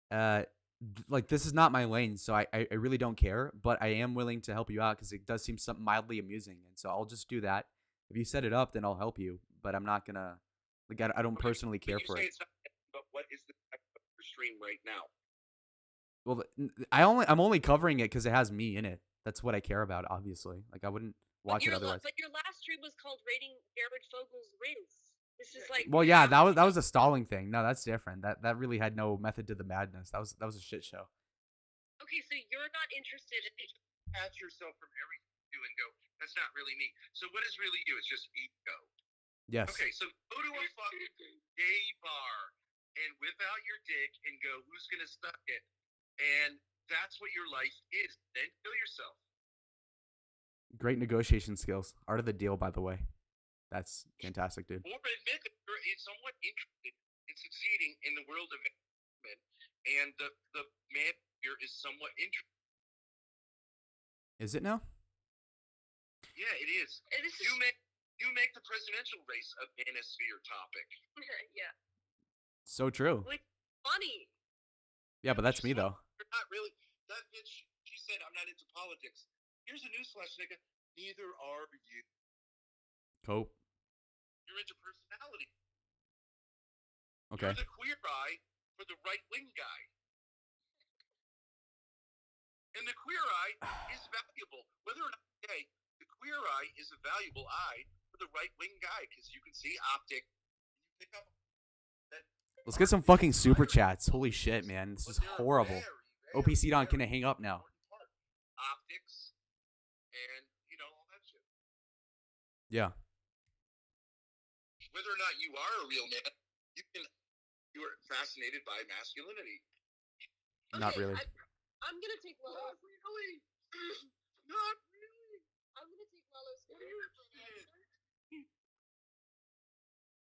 Speaker 9: this is not my lane, so I really don't care, but I am willing to help you out because it does seem something mildly amusing, and so I'll just do that. If you set it up, then I'll help you, but I'm not gonna I don't personally care for it.
Speaker 10: It's not, but what is the type of your stream right now?
Speaker 9: Well, I'm only covering it because it has me in it. That's what I care about, obviously. Like I wouldn't watch it otherwise.
Speaker 11: But your last stream was called Rating Jared Fogel's Rizz. This is like.
Speaker 9: Well, yeah, that was a stalling thing. No, that's different. That really had no method to the madness. That was a shit show.
Speaker 11: Okay, so you're not interested in.
Speaker 10: Detach yourself from everything you do and go, that's not really me. So what is really you? It's just ego.
Speaker 9: Yes.
Speaker 10: Okay, so go to a fucking gay bar and whip out your dick and go, who's gonna suck it? And that's what your life is. Then kill yourself.
Speaker 9: Great negotiation skills. Art of the deal, by the way. That's fantastic, dude.
Speaker 10: Or admit that you're somewhat interested in succeeding in the world of entertainment, and the man here is somewhat interested.
Speaker 9: Is it now?
Speaker 10: Yeah, it is.
Speaker 11: This is...
Speaker 10: You make the presidential race a manosphere topic.
Speaker 5: Yeah.
Speaker 1: So true.
Speaker 5: Like, funny.
Speaker 1: Yeah, but that's me though.
Speaker 10: You're not really. That bitch, she said, I'm not into politics. Here's a newsflash, nigga. Neither are you.
Speaker 1: Cope.
Speaker 10: You're into personality.
Speaker 1: Okay.
Speaker 10: You're the queer eye for the right-wing guy. And the queer eye is valuable. Whether or not gay, the queer eye is a valuable eye for the right-wing guy because you can see optic. You pick up that.
Speaker 1: Let's get some fucking super chats. Holy shit, man. This is horrible. OPC Don, can I hang up now?
Speaker 10: Optics and, all that shit.
Speaker 1: Yeah.
Speaker 10: Whether or not you are a real man, you are fascinated by masculinity.
Speaker 1: Not really.
Speaker 5: I'm gonna take Lalo.
Speaker 10: Not really. Not really.
Speaker 5: I'm gonna take Lalo's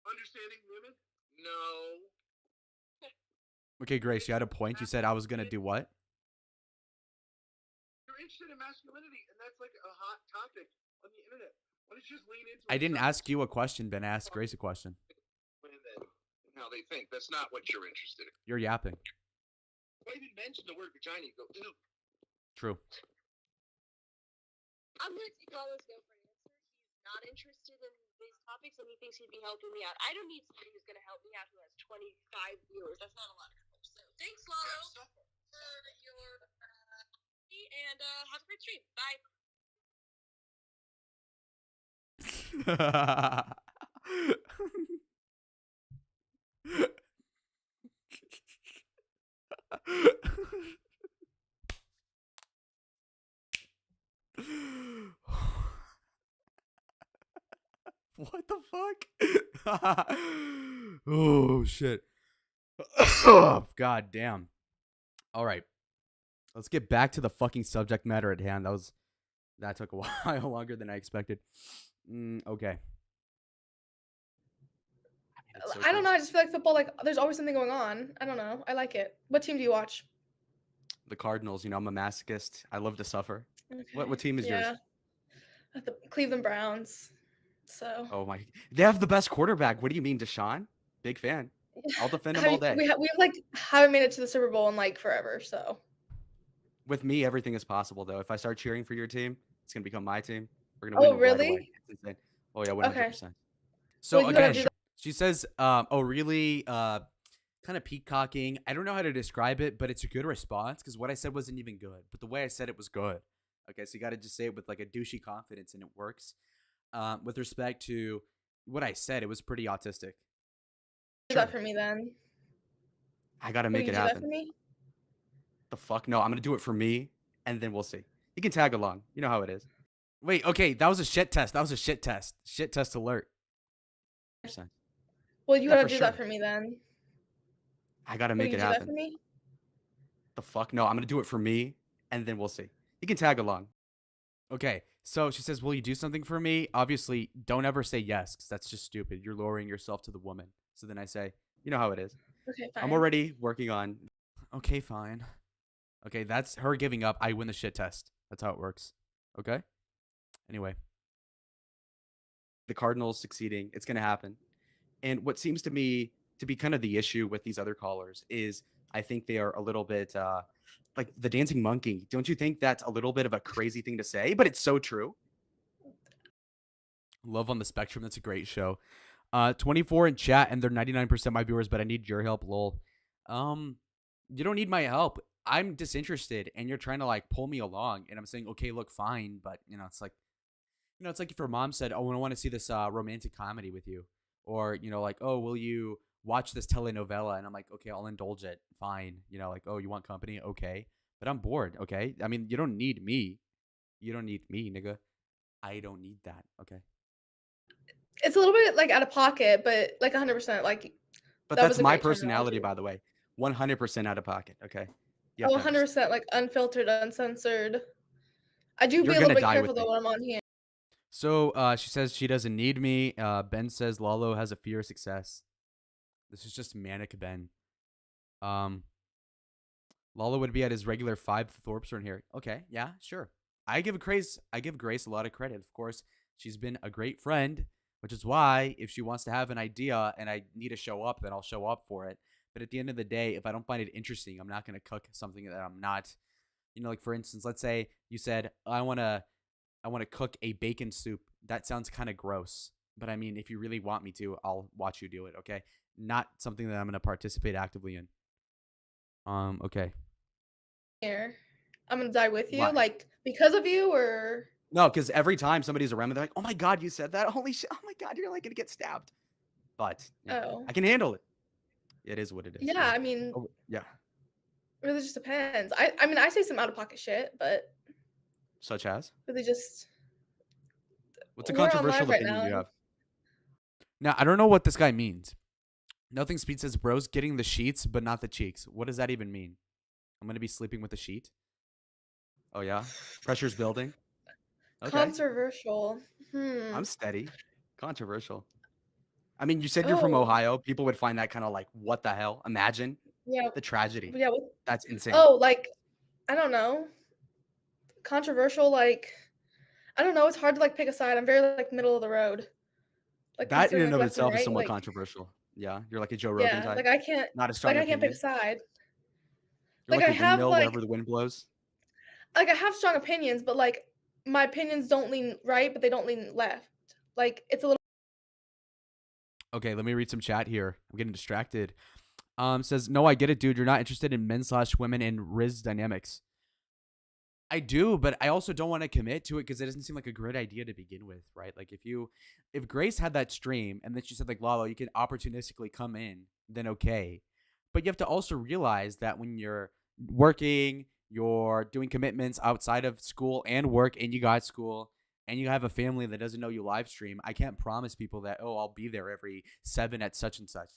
Speaker 10: Understanding women? No.
Speaker 1: Okay, Grace, you had a point. You said I was gonna do what?
Speaker 10: You're interested in masculinity, and that's like a hot topic on the internet. Why don't you just lean into it?
Speaker 1: I didn't ask you a question, Ben. I asked Grace a question.
Speaker 10: Women and how they think. That's not what you're interested in.
Speaker 1: You're yapping.
Speaker 10: If I even mention the word vagina, you go, ew.
Speaker 1: True.
Speaker 5: I'm gonna take Lalo's go for an answer. He's not interested in these topics, and he thinks he'd be helping me out. I don't need somebody who's gonna help me out who has 25 viewers. That's not a lot of people. So thanks, Lalo, for your and have a great stream. Bye.
Speaker 1: What the fuck? Oh shit. Oh, god damn. All right. Let's get back to the fucking subject matter at hand. That took a while longer than I expected. Okay.
Speaker 7: I don't know. I just feel like football, like there's always something going on. I don't know. I like it. What team do you watch?
Speaker 1: The Cardinals, I'm a masochist. I love to suffer.
Speaker 7: Okay.
Speaker 1: What team is yours?
Speaker 7: The Cleveland Browns. So.
Speaker 1: Oh my. They have the best quarterback. What do you mean, Deshaun? Big fan. I'll defend him all day.
Speaker 7: We haven't made it to the Super Bowl in like forever, so.
Speaker 1: With me, everything is possible though. If I start cheering for your team, it's gonna become my team. We're gonna win.
Speaker 7: Oh really?
Speaker 1: Right, it's insane. Oh yeah, 100%.
Speaker 7: Okay.
Speaker 1: So
Speaker 7: well,
Speaker 1: again, she says, "Oh really?" Kind of peacocking. I don't know how to describe it, but it's a good response because what I said wasn't even good, but the way I said it was good. Okay, so you got to just say it with like a douchey confidence, and it works. With respect to what I said, it was pretty autistic.
Speaker 7: Do that for me then.
Speaker 1: I gotta make it
Speaker 7: do
Speaker 1: happen.
Speaker 7: That for me?
Speaker 1: The fuck? No, I'm gonna do it for me, and then we'll see. You can tag along. You know how it is. Wait, okay, that was a shit test. That was a shit test. Shit test alert.
Speaker 7: Well, you gotta do that for me then.
Speaker 1: I gotta make it happen.
Speaker 7: Do that for me?
Speaker 1: The fuck? No, I'm gonna do it for me, and then we'll see. You can tag along. Okay, so she says, will you do something for me? Obviously, don't ever say yes, because that's just stupid. You're lowering yourself to the woman. So then I say, you know how it is.
Speaker 7: Okay, fine.
Speaker 1: I'm already working on. Okay, fine. Okay, that's her giving up. I win the shit test. That's how it works. Okay? Anyway. The Cardinals succeeding. It's going to happen. And what seems to me to be kind of the issue with these other callers is I think they are a little bit like the dancing monkey. Don't you think that's a little bit of a crazy thing to say? But it's so true. Love on the Spectrum. That's a great show. 24 in chat, and they're 99% my viewers, but I need your help, lol. You don't need my help. I'm disinterested, and you're trying to like pull me along, and I'm saying, okay, look, fine, but it's like, it's like if your mom said, oh, I want to see this romantic comedy with you, or like, oh, will you watch this telenovela? And I'm like, okay, I'll indulge it, fine. Like, oh, you want company, okay, but I'm bored, okay. I mean, you don't need me. You don't need me, nigga. I don't need that, okay.
Speaker 7: It's a little bit like out of pocket, but like 100%, like.
Speaker 1: But that's my personality, by the way. 100% out of pocket. Okay.
Speaker 7: Oh, 100%, like unfiltered, uncensored. I do be a little bit careful though when I'm on here.
Speaker 1: So she says she doesn't need me. Ben says Lalo has a fear of success. This is just manic Ben. Lalo would be at his regular 5 if Thorpes are in here. Okay, yeah, sure. I give Grace a lot of credit. Of course, she's been a great friend. which is why if she wants to have an idea and I need to show up, then I'll show up for it. But at the end of the day, if I don't find it interesting, I'm not going to cook something that I'm not, like for instance, let's say you said, I want to cook a bacon soup. That sounds kind of gross. But I mean, if you really want me to, I'll watch you do it. Okay. Not something that I'm going to participate actively in. Okay.
Speaker 7: Here, I'm gonna die with you,
Speaker 1: Why?
Speaker 7: like because of you, or
Speaker 1: No, because every time somebody's around me, they're like, "Oh my god, you said that! Holy shit! Oh my god, you're like gonna get stabbed." But
Speaker 7: oh,
Speaker 1: I can handle it. It is what it is.
Speaker 7: yeah. I mean,
Speaker 1: Oh, yeah.
Speaker 7: it really just depends. I mean, I say some out of pocket shit, but
Speaker 1: Such as?
Speaker 7: really just
Speaker 1: What's a
Speaker 7: we're on
Speaker 1: controversial
Speaker 7: live right
Speaker 1: opinion you
Speaker 7: now.
Speaker 1: have? Now, I don't know what this guy means. Nothing Speed says, "Bro's getting the sheets, but not the cheeks." What does that even mean? I'm gonna be sleeping with a sheet? Oh yeah. Pressure's building. Okay.
Speaker 7: Controversial.
Speaker 1: I'm steady. Controversial. I mean, you said you're from
Speaker 7: Oh,
Speaker 1: Ohio. People would find that kind of like, what the hell? Imagine
Speaker 7: yeah,
Speaker 1: the tragedy.
Speaker 7: yeah.
Speaker 1: That's insane.
Speaker 7: Oh, like I don't know. Controversial, like I don't know. It's hard to like pick a side. I'm very like middle of the road. Like
Speaker 1: That in
Speaker 7: considering
Speaker 1: and
Speaker 7: like
Speaker 1: of
Speaker 7: left and
Speaker 1: itself is
Speaker 7: right.
Speaker 1: somewhat
Speaker 7: Like
Speaker 1: controversial. Yeah, you're like a Joe Rogan
Speaker 7: yeah,
Speaker 1: type.
Speaker 7: like I can't
Speaker 1: Not a strong
Speaker 7: pick a
Speaker 1: opinion.
Speaker 7: side.
Speaker 1: You're
Speaker 7: Like
Speaker 1: like
Speaker 7: I
Speaker 1: a
Speaker 7: have
Speaker 1: windmill wherever the wind blows.
Speaker 7: I have strong opinions, but like my opinions don't lean right, but they don't lean left. Like it's a little
Speaker 1: Okay, let me read some chat here. I'm getting distracted. Says, "No, I get it, dude. You're not interested in men/women and Rizz dynamics." I do, but I also don't want to commit to it because it doesn't seem like a great idea to begin with, right? Like if Grace had that stream and then she said like, "Lalo, you can opportunistically come in," then okay. But you have to also realize that when you're working, you're doing commitments outside of school and work, and you got school, and you have a family that doesn't know you live stream. I can't promise people that, oh, I'll be there every 7 at such and such.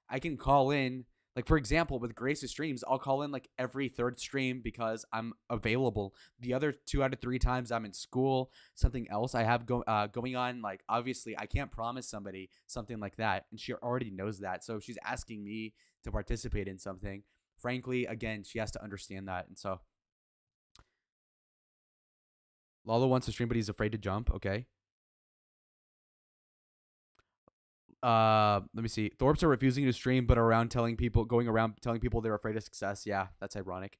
Speaker 1: I can call in, like for example, with Grace's streams, I'll call in like every third stream because I'm available. The other 2 out of 3 times I'm in school, something else I have going on. Like obviously, I can't promise somebody something like that, and she already knows that. So if she's asking me to participate in something, frankly, again, she has to understand that. And so Lalo wants to stream, but he's afraid to jump. Okay. Let me see. Thorpes are refusing to stream, but going around telling people they're afraid of success. Yeah, that's ironic.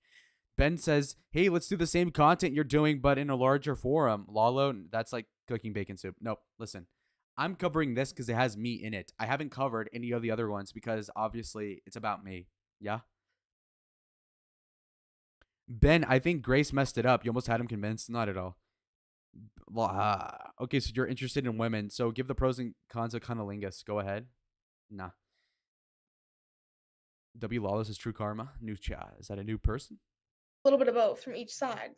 Speaker 1: Ben says, "Hey, let's do the same content you're doing, but in a larger forum." Lalo, that's like cooking bacon soup. Nope. Listen, I'm covering this because it has me in it. I haven't covered any of the other ones because obviously it's about me. Yeah. Ben, I think Grace messed it up. You almost had him convinced. Not at all. Okay, so you're interested in women. So give the pros and cons of cunnilingus. Go ahead. Nah. W Lawless is True Karma. New chat. Is that a new person?
Speaker 7: little bit of both from each side.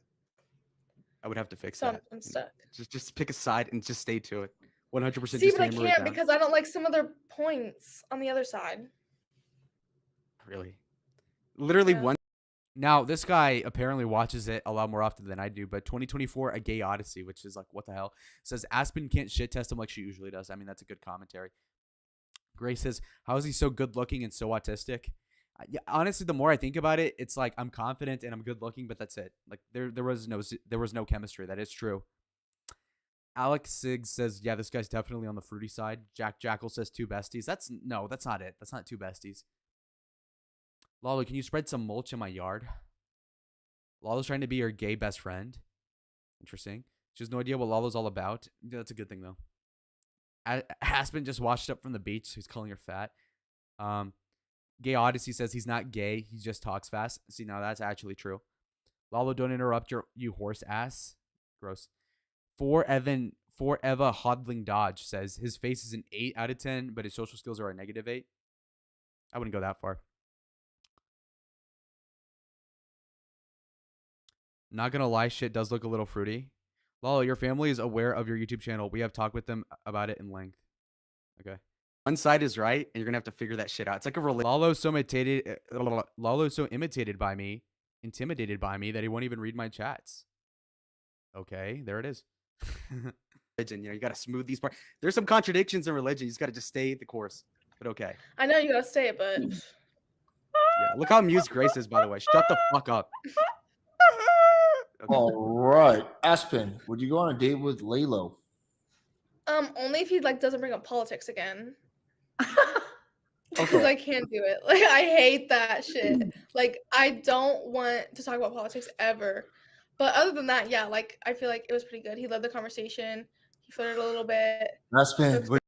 Speaker 1: I would have to fix
Speaker 7: So
Speaker 1: that.
Speaker 7: I'm stuck.
Speaker 1: Just pick a side and just stay to it. 100%
Speaker 7: See,
Speaker 1: just
Speaker 7: but I
Speaker 1: hammer it
Speaker 7: can't
Speaker 1: down.
Speaker 7: because I don't like some of their points on the other side.
Speaker 1: Really? Literally
Speaker 7: Yeah.
Speaker 1: one. Now, this guy apparently watches it a lot more often than I do, but 2024, A Gay Odyssey, which is like, what the hell? Says Aspen can't shit test him like she usually does. I mean, that's a good commentary. Grace says, how is he so good looking and so autistic? Yeah, honestly, the more I think about it, it's like I'm confident and I'm good looking, but that's it. Like there was no chemistry. That is true. Alex Siggs says, yeah, this guy's definitely on the fruity side. Jack Jackal says 2 besties. That's not it. That's not 2 besties. Lalo, can you spread some mulch in my yard? Lalo's trying to be your gay best friend. Interesting. She has no idea what Lalo's all about. Yeah, that's a good thing, though. Aspen just washed up from the beach, so he's calling her fat. Gay Odyssey says he's not gay. He just talks fast. See, now that's actually true. Lalo, don't interrupt you horse ass. Gross. Forever Hodling Dodge says his face is an 8 out of 10, but his social skills are a -8. I wouldn't go that far. Not gonna lie, shit does look a little fruity. Lalo, your family is aware of your YouTube channel. We have talked with them about it in length. Okay. One side is right, and you're gonna have to figure that shit out. It's like a Lalo's so intimidated by me that he won't even read my chats. Okay, there it is. Religion, you gotta smooth these parts. There's some contradictions in religion. You just gotta just stay the course. But okay.
Speaker 7: I know you gotta stay it, but
Speaker 1: Yeah, look how amused Grace is, by the way. Shut the fuck up.
Speaker 2: Okay. All right, Aspen, would you go on a date with Lalo?
Speaker 7: Only if he like doesn't bring up politics again. Because
Speaker 2: Okay.
Speaker 7: I can't do it. Like I hate that shit. Like I don't want to talk about politics ever. But other than that, yeah, like I feel like it was pretty good. He led the conversation. He flirted a little bit.
Speaker 2: Aspen, what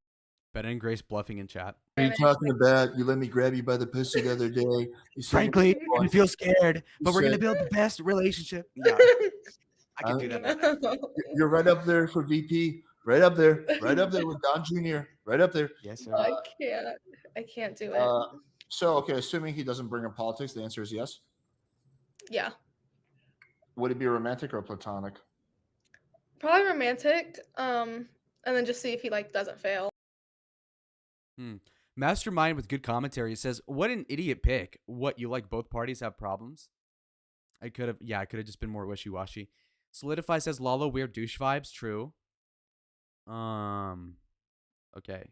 Speaker 1: Ben and Grace bluffing in chat.
Speaker 2: are you talking about? You let me grab you by the pussy the other day. You said,
Speaker 1: Frankly, I feel scared, but we're gonna
Speaker 2: said-
Speaker 1: build the best relationship. Yeah, I can do that. Ben.
Speaker 2: You're right up there for VP. Right up there. Right up there with Don Jr. Right up there.
Speaker 1: Yes, sir.
Speaker 7: I can't do it.
Speaker 2: So, okay, assuming he doesn't bring up politics, the answer is yes.
Speaker 7: Yeah.
Speaker 2: Would it be romantic or platonic?
Speaker 7: Probably romantic. And then just see if he like doesn't fail.
Speaker 1: Mastermind with good commentary says, "What an idiot pick. What, you like both parties have problems?" I could have just been more wishy-washy. Solidify says, "Lalo, weird douche vibes." True. Okay.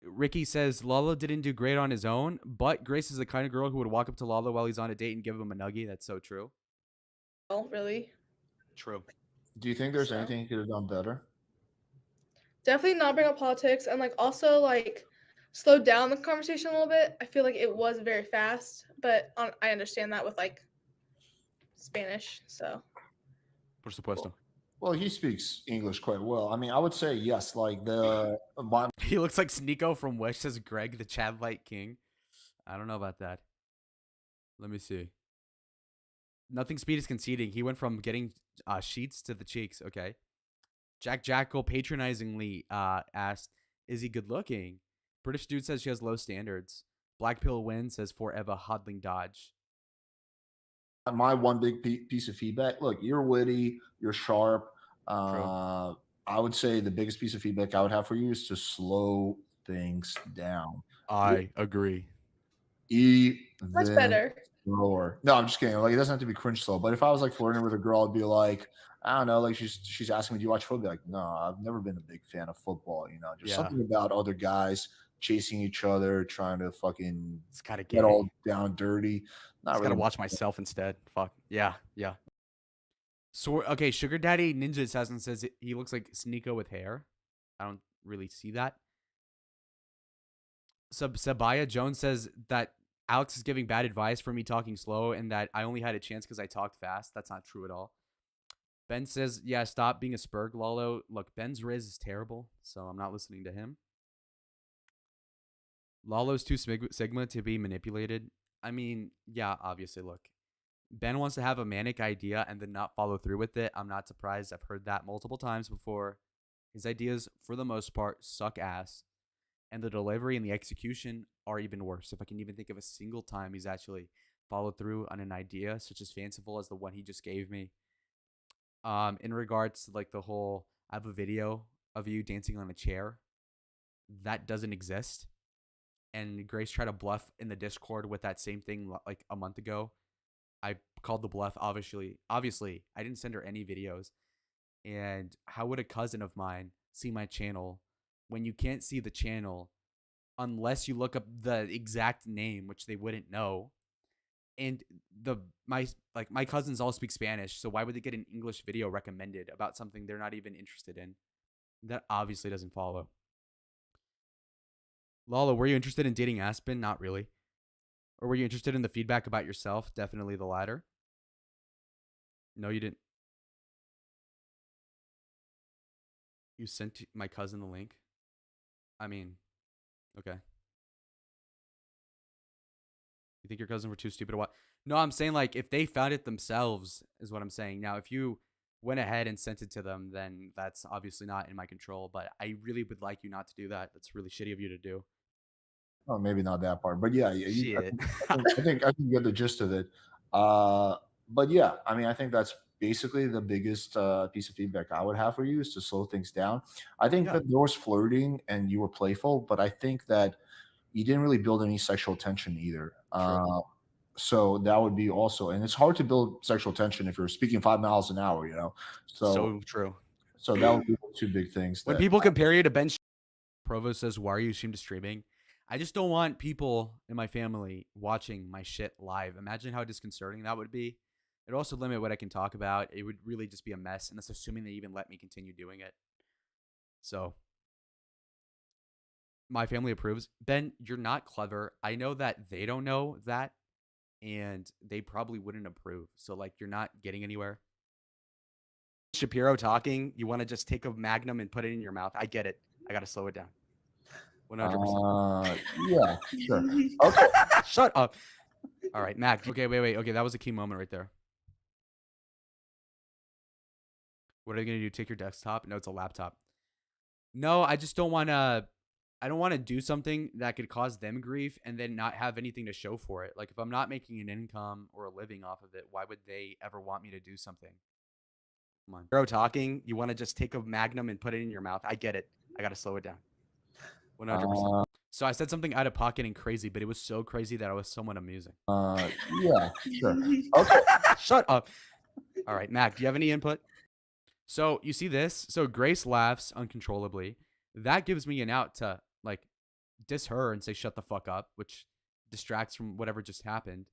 Speaker 1: Ricky says, "Lalo didn't do great on his own, but Grace is the kind of girl who would walk up to Lalo while he's on a date and give him a nuggie." That's so true.
Speaker 7: Oh, really?
Speaker 1: True.
Speaker 2: Do you think there's anything he could have done better?
Speaker 7: Definitely not bring up politics and like also like slow down the conversation a little bit. I feel like it was very fast, but I understand that with like Spanish. So
Speaker 1: Por supuesto.
Speaker 2: Well, he speaks English quite well. I mean, I would say yes. Like
Speaker 1: He looks like Sneeko from Wish, says Greg, the Chad Light King. I don't know about that. Let me see. Nothing Speed is conceding. He went from getting sheets to the cheeks. Okay. Jack Jackal patronizingly asked, "Is he good looking?" British dude says she has low standards. Black Pill Win says forever hodling dodge.
Speaker 2: my one big piece of feedback. Look, you're witty, you're sharp. I would say the biggest piece of feedback I would have for you is to slow things down.
Speaker 1: I agree.
Speaker 7: much better.
Speaker 2: Slower. No, I'm just kidding. Like it doesn't have to be cringe slow. But if I was like flirting with a girl, I'd be like, I don't know, like she's asking me, "Do you watch football?" I'd be like, no, I've never been a big fan of football. You know, just something about other guys chasing each other, trying to fucking
Speaker 1: It's kind of
Speaker 2: get all down dirty. Not
Speaker 1: Just
Speaker 2: really.
Speaker 1: gotta watch myself instead. Fuck. Yeah. So okay, Sugar Daddy Ninja Assassin says he looks like Sneeko with hair. I don't really see that. Sabaya Jones says that Alex is giving bad advice for me talking slow and that I only had a chance because I talked fast. That's not true at all. Ben says, yeah, stop being a spurg, Lalo. Look, Ben's Rizz is terrible, so I'm not listening to him. Lalo's too Sigma to be manipulated. I mean, yeah, obviously, look. Ben wants to have a manic idea and then not follow through with it. I'm not surprised. I've heard that multiple times before. His ideas, for the most part, suck ass. And the delivery and the execution are even worse. If I can even think of a single time he's actually followed through on an idea such as fanciful as the one he just gave me. In regards to like the whole, I have a video of you dancing on a chair. That doesn't exist. And Grace tried to bluff in the Discord with that same thing like a month ago. I called the bluff, obviously. Obviously, I didn't send her any videos. And how would a cousin of mine see my channel when you can't see the channel unless you look up the exact name, which they wouldn't know? And my cousins all speak Spanish, so why would they get an English video recommended about something they're not even interested in? That obviously doesn't follow. Lalo, were you interested in dating Aspen? Not really. Or were you interested in the feedback about yourself? Definitely the latter. No, you didn't. You sent my cousin the link? I mean, okay. You think your cousins were too stupid to watch? No, I'm saying like if they found it themselves is what I'm saying. Now, if you went ahead and sent it to them, then that's obviously not in my control. But I really would like you not to do that. That's really shitty of you to do.
Speaker 2: Oh, maybe not that part, but yeah, I think I can get the gist of it. But yeah, I mean, I think that's basically the biggest piece of feedback I would have for you is to slow things down. I think that there was flirting and you were playful, but I think that you didn't really build any sexual tension either. So that would be also, and it's hard to build sexual tension if you're speaking 5 miles an hour, you know.
Speaker 1: So true.
Speaker 2: So that would be the two big things.
Speaker 1: When people compare you to Ben, Provo says, "Why are you ashamed of streaming?" I just don't want people in my family watching my shit live. Imagine how disconcerting that would be. It'd also limit what I can talk about. It would really just be a mess, and that's assuming they even let me continue doing it. So my family approves. Ben, you're not clever. I know that they don't know that, and they probably wouldn't approve. So like, you're not getting anywhere. Shapiro talking. You want to just take a Magnum and put it in your mouth. I get it. I got to slow it down. 100%.
Speaker 2: Yeah, sure. Okay.
Speaker 1: Shut up. All right, Mac. Okay, wait. Okay, that was a key moment right there. What are you going to do? Take your desktop? No, it's a laptop. No, I just don't want to. I don't want to do something that could cause them grief and then not have anything to show for it. Like, if I'm not making an income or a living off of it, why would they ever want me to do something? Come on. Bro, talking. You want to just take a Magnum and put it in your mouth. I get it. I got to slow it down. 100%. So I said something out of pocket and crazy, but it was so crazy that I was somewhat amusing.
Speaker 2: Yeah, sure. Okay.
Speaker 1: Shut up. All right, Mac, do you have any input? So you see this? So Grace laughs uncontrollably. That gives me an out to like diss her and say shut the fuck up, which distracts from whatever just happened.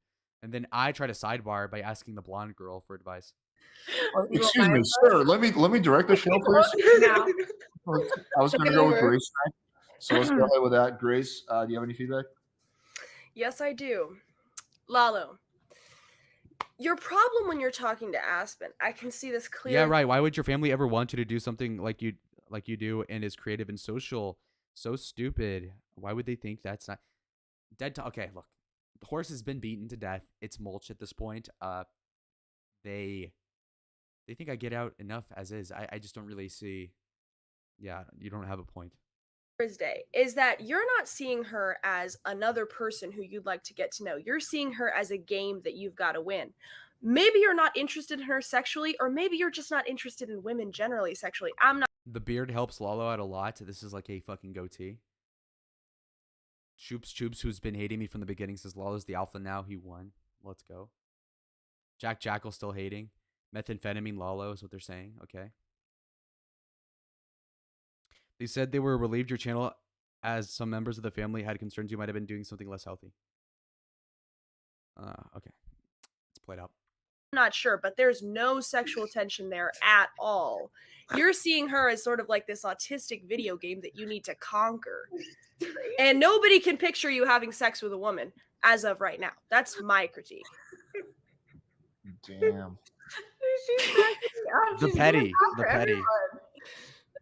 Speaker 1: And then I try to sidebar by asking the blonde girl for advice.
Speaker 2: Excuse me, sir. Let me direct the show first. I was going to go with Grace. So let's go ahead with that. Grace, do you have any feedback?
Speaker 5: Yes, I do. Lalo, your problem when you're talking to Aspen, I can see this clearly.
Speaker 1: Yeah, right. Why would your family ever want you to do something like you do and is creative and social? So stupid. Why would they think that's not dead? Okay, look, the horse has been beaten to death. It's mulch at this point. They think I get out enough as is. I just don't really see. Yeah, you don't have a point.
Speaker 5: Thursday is that you're not seeing her as another person who you'd like to get to know. You're seeing her as a game that you've got to win. Maybe you're not interested in her sexually, or maybe you're just not interested in women generally sexually. I'm not.
Speaker 1: The beard helps Lalo out a lot. This is like a fucking goatee. Choops, who's been hating me from the beginning, says Lalo's the alpha now. He won. Let's go. Jackal still hating. Methamphetamine Lalo is what they're saying. Okay. They said they were relieved your channel as some members of the family had concerns you might have been doing something less healthy. Okay. It's played out.
Speaker 5: I'm not sure, but there's no sexual tension there at all. You're seeing her as sort of like this autistic video game that you need to conquer. And nobody can picture you having sex with a woman as of right now. That's my critique.
Speaker 2: Damn.
Speaker 1: The petty.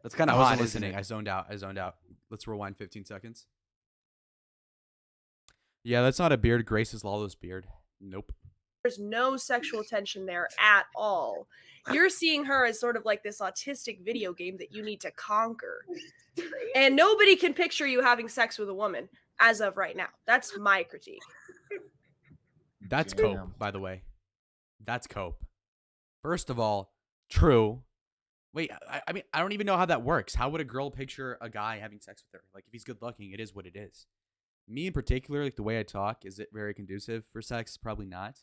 Speaker 1: That's kind of hot, isn't it? I zoned out. Let's rewind 15 seconds. Yeah, that's not a beard. Grace is Lalo's beard. Nope.
Speaker 5: There's no sexual tension there at all. You're seeing her as sort of like this autistic video game that you need to conquer. And nobody can picture you having sex with a woman as of right now. That's my critique.
Speaker 1: That's cope, by the way. That's cope. First of all, true. Wait, I mean, I don't even know how that works. How would a girl picture a guy having sex with her? Like, if he's good looking, it is what it is. Me in particular, like the way I talk, is it very conducive for sex? Probably not.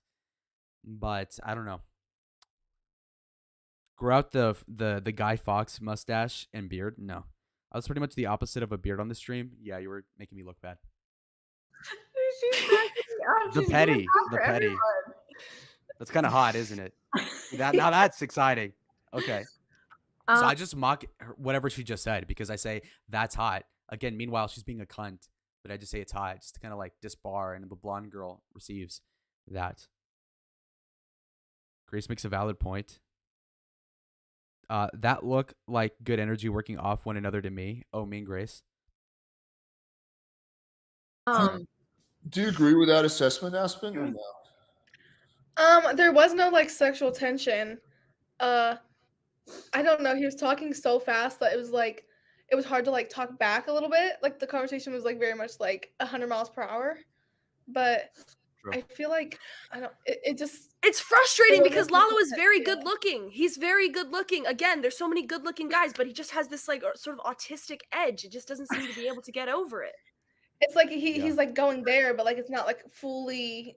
Speaker 1: But I don't know. Grow out the Guy Fawkes mustache and beard? No. I was pretty much the opposite of a beard on the stream. Yeah, you were making me look bad. The petty. That's kind of hot, isn't it? Now that's exciting. Okay. So I just mock whatever she just said because I say that's hot. Again, meanwhile, she's being a cunt, but I just say it's hot just to kind of like disbar, and the blonde girl receives that. Grace makes a valid point. That look like good energy working off one another to me. Oh, me and Grace.
Speaker 2: Do you agree with that assessment, Aspen, or no?
Speaker 7: There was no like sexual tension. I don't know. He was talking so fast that it was hard to like talk back a little bit. Like the conversation was like very much like 100 miles per hour. But
Speaker 2: True.
Speaker 7: I feel like
Speaker 5: it's frustrating because Lalo is very good looking. He's very good looking. Again, there's so many good looking guys, but he just has this like sort of autistic edge. It just doesn't seem to be able to get over it.
Speaker 7: It's like he's like going there, but like it's not like fully.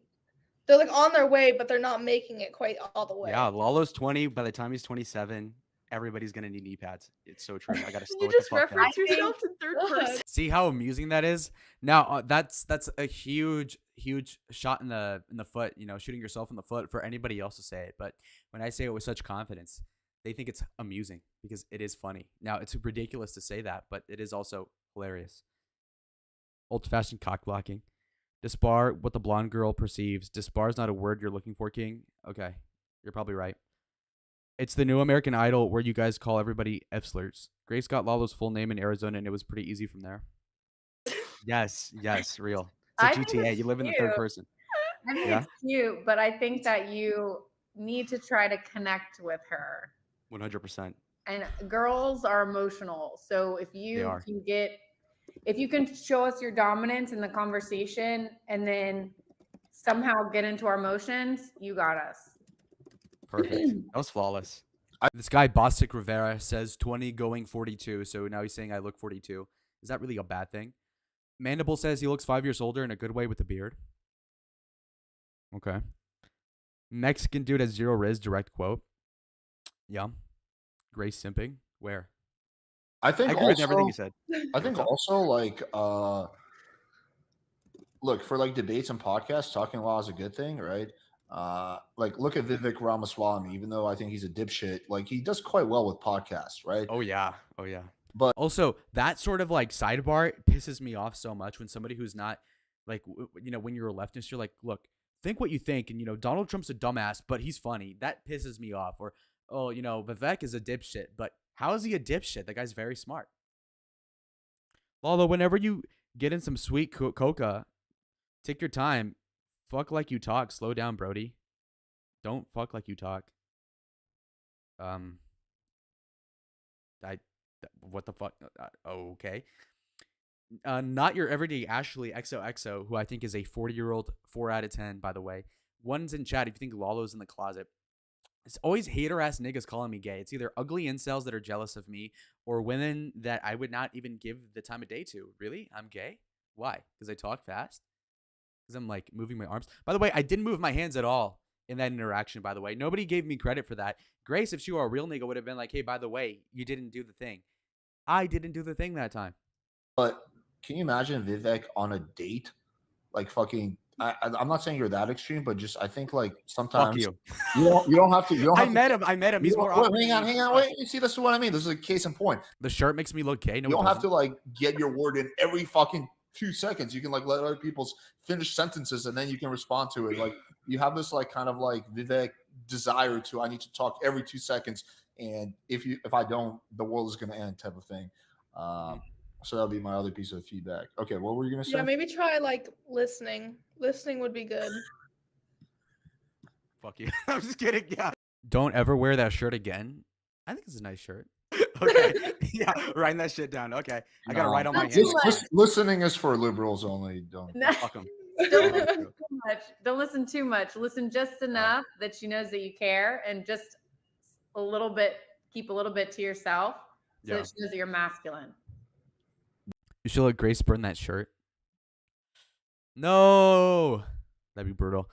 Speaker 7: They're like on their way, but they're not making it quite all the way.
Speaker 1: Yeah, Lalo's 20. By the time he's 27, everybody's gonna need knee pads. It's so true. I gotta slow
Speaker 5: You
Speaker 1: it
Speaker 5: just
Speaker 1: the fuck down.
Speaker 5: reference yourself in third person.
Speaker 1: See how amusing that is? Now that's a huge huge shot in the foot, you know, shooting yourself in the foot for anybody else to say it. But when I say it with such confidence, they think it's amusing because it is funny. Now, it's ridiculous to say that, but it is also hilarious. Old-fashioned cock blocking. Dispar what the blonde girl perceives. Dispar is not a word you're looking for, King. Okay, you're probably right. It's the new American Idol where you guys call everybody F slurs. Grace got Lalo's full name in Arizona, and it was pretty easy from there. Yes, real. It's
Speaker 3: I
Speaker 1: like
Speaker 3: think
Speaker 1: GTA.
Speaker 3: it's
Speaker 1: You live in the third
Speaker 3: cute.
Speaker 1: person.
Speaker 3: I think
Speaker 1: Yeah.
Speaker 3: it's cute, but I think that you need to try to connect with her.
Speaker 1: 100%.
Speaker 3: And girls are emotional. So if
Speaker 1: They
Speaker 3: you
Speaker 1: are.
Speaker 3: can show us your dominance in the conversation and then somehow get into our emotions, you got us.
Speaker 1: Perfect. That was flawless. This guy, Bostic Rivera, says 20 going 42. So now he's saying I look 42. Is that really a bad thing? Mandible says he looks 5 years older in a good way with a beard. Okay. Mexican dude has 0 Rizz, direct quote. Yeah. Grace simping. Where?
Speaker 2: I
Speaker 1: I
Speaker 2: think
Speaker 1: agree with everything
Speaker 2: also,
Speaker 1: you said.
Speaker 2: I think
Speaker 1: What's up?
Speaker 2: also like look for like debates and podcasts. Talking law is a good thing, right? Like look at Vivek Ramaswamy. Even though I think he's a dipshit, like he does quite well with podcasts, right?
Speaker 1: Oh yeah.
Speaker 2: But
Speaker 1: Also, that sort of like sidebar pisses me off so much when somebody who's not like, you know, when you're a leftist, you're like, look, think what you think. And, you know, Donald Trump's a dumbass, but he's funny. That pisses me off. Or, oh, you know, Vivek is a dipshit, but how is he a dipshit? That guy's very smart. Although, whenever you get in some sweet coca, take your time. Fuck like you talk. Slow down, Brody. Don't fuck like you talk. What the fuck? Okay. Not your everyday Ashley XOXO, who I think is a 40-year-old 4 out of 10, by the way. One's in chat if you think Lalo's in the closet. It's always hater-ass niggas calling me gay. It's either ugly incels that are jealous of me or women that I would not even give the time of day to. Really? I'm gay? Why? Because I talk fast? Because I'm, like, moving my arms? By the way, I didn't move my hands at all in that interaction, by the way. Nobody gave me credit for that. Grace, if she were a real nigga, would have been like, hey, by the way, you didn't do the thing. I didn't do the thing that time.
Speaker 2: But can you imagine Vivek on a date? Like fucking. I'm not saying you're that extreme, but just I think like sometimes
Speaker 1: Fuck you.
Speaker 2: you don't have to. You don't have
Speaker 1: I met him. He's more
Speaker 2: Wait,
Speaker 1: awkward.
Speaker 2: hang on. Wait. You see, this is what I mean. This is a case in point.
Speaker 1: The shirt makes me look gay. No,
Speaker 2: You
Speaker 1: it
Speaker 2: don't have
Speaker 1: doesn't.
Speaker 2: to like get your word in every fucking 2 seconds. You can like let other people's finish sentences and then you can respond to it. Like you have this like kind of like Vivek desire to I need to talk every 2 seconds, and if I don't, the world is going to end type of thing. So that'll be my other piece of feedback. Okay, what were you going to say?
Speaker 7: Yeah, maybe try like listening. Listening would be good.
Speaker 1: Fuck you. I'm just kidding. Yeah. Don't ever wear that shirt again. I think it's a nice shirt. Okay. Yeah, writing that shit down. Okay. I got to write on my
Speaker 3: Not
Speaker 1: hand.
Speaker 3: too much.
Speaker 2: Listening is for liberals only. Don't.
Speaker 3: No.
Speaker 1: Fuck them.
Speaker 3: Don't listen too much. Don't listen too much. Listen just enough that she knows that you care, and just a little bit. Keep a little bit to yourself so
Speaker 1: Yeah.
Speaker 3: that she knows that you're masculine.
Speaker 1: You should let Grace burn that shirt. No. That'd be brutal.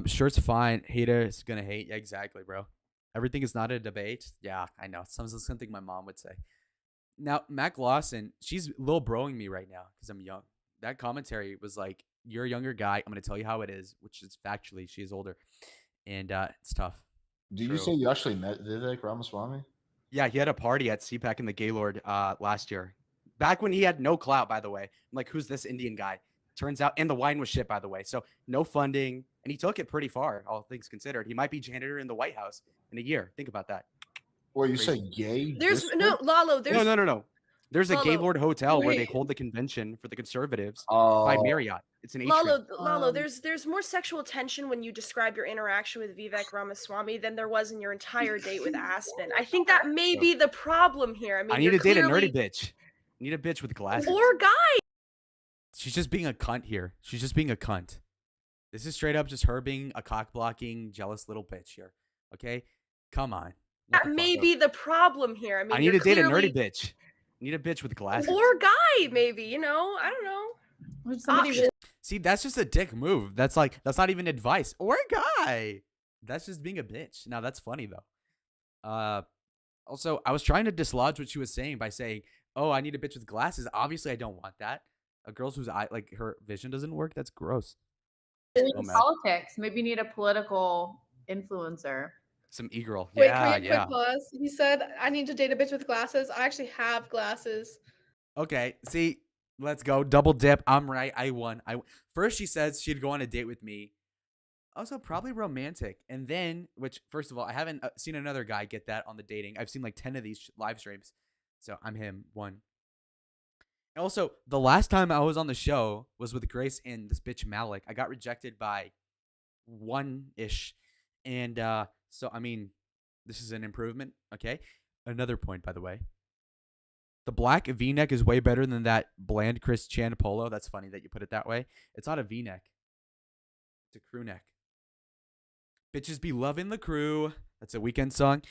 Speaker 1: Shirt's fine. Haters gonna hate. Yeah, exactly, bro. Everything is not a debate. Yeah, I know. Something my mom would say. Now, Mac Lawson, she's little broing me right now because I'm young. That commentary was like, you're a younger guy. I'm going to tell you how it is, which is factually, she is older. And it's tough.
Speaker 2: Did you say you actually met Vivek Ramaswamy?
Speaker 1: Yeah, he had a party at CPAC in the Gaylord last year. Back when he had no clout, by the way. I'm like, who's this Indian guy? Turns out, and the wine was shit, by the way. So no funding. And he took it pretty far, all things considered. He might be janitor in the White House in a year. Think about that.
Speaker 2: Well, you say gay?
Speaker 5: There's
Speaker 2: district?
Speaker 5: no Lalo. There's
Speaker 1: No. There's a
Speaker 5: Lalo.
Speaker 1: Gaylord hotel where they
Speaker 7: Wait.
Speaker 1: hold the convention for the conservatives by
Speaker 2: Oh,
Speaker 1: Marriott. It's an atrium.
Speaker 5: Lalo, there's more sexual tension when you describe your interaction with Vivek Ramaswamy than there was in your entire date with Aspen. I think that may be the problem here. I mean,
Speaker 1: I need
Speaker 5: you're
Speaker 1: to date a
Speaker 5: clearly-
Speaker 1: nerdy bitch. I need a bitch with glasses.
Speaker 5: or guy.
Speaker 1: She's just being a cunt here. She's just being a cunt. This is straight up just her being a cock-blocking, jealous little bitch here. Okay? Come on. What
Speaker 5: That
Speaker 1: the
Speaker 5: may
Speaker 1: fuck?
Speaker 5: be the problem here. I mean,
Speaker 1: I need
Speaker 5: you're
Speaker 1: to date a
Speaker 5: clearly-
Speaker 1: nerdy bitch. I need a bitch with glasses.
Speaker 5: or guy, maybe. You know, I don't know.
Speaker 3: Somebody
Speaker 1: See, that's just a dick move. That's not even advice. Or a guy. That's just being a bitch. Now, that's funny, though. Also, I was trying to dislodge what she was saying by saying, oh, I need a bitch with glasses. Obviously, I don't want that.
Speaker 9: Girls whose eye, like her vision doesn't work. That's gross.
Speaker 3: In politics, maybe you need a political influencer.
Speaker 9: Some e-girl.
Speaker 7: Wait,
Speaker 9: Yeah,
Speaker 7: can we get a
Speaker 9: yeah.
Speaker 7: quick pause? He said, I need to date a bitch with glasses. I actually have glasses.
Speaker 9: Okay, see, let's go. Double dip. I'm right. I won. First she says she'd go on a date with me. Also, probably romantic. And then, which, first of all, I haven't seen another guy get that on the dating. I've seen like 10 of these live streams. So I'm him. One. And also, the last time I was on the show was with Grace and this bitch Malik. I got rejected by one-ish. And so, I mean, this is an improvement. Okay. Another point, by the way. The black V-neck is way better than that bland Chris Chan polo. That's funny that you put it that way. It's not a V-neck. It's a crew neck. Bitches be loving the crew. That's a Weekend song.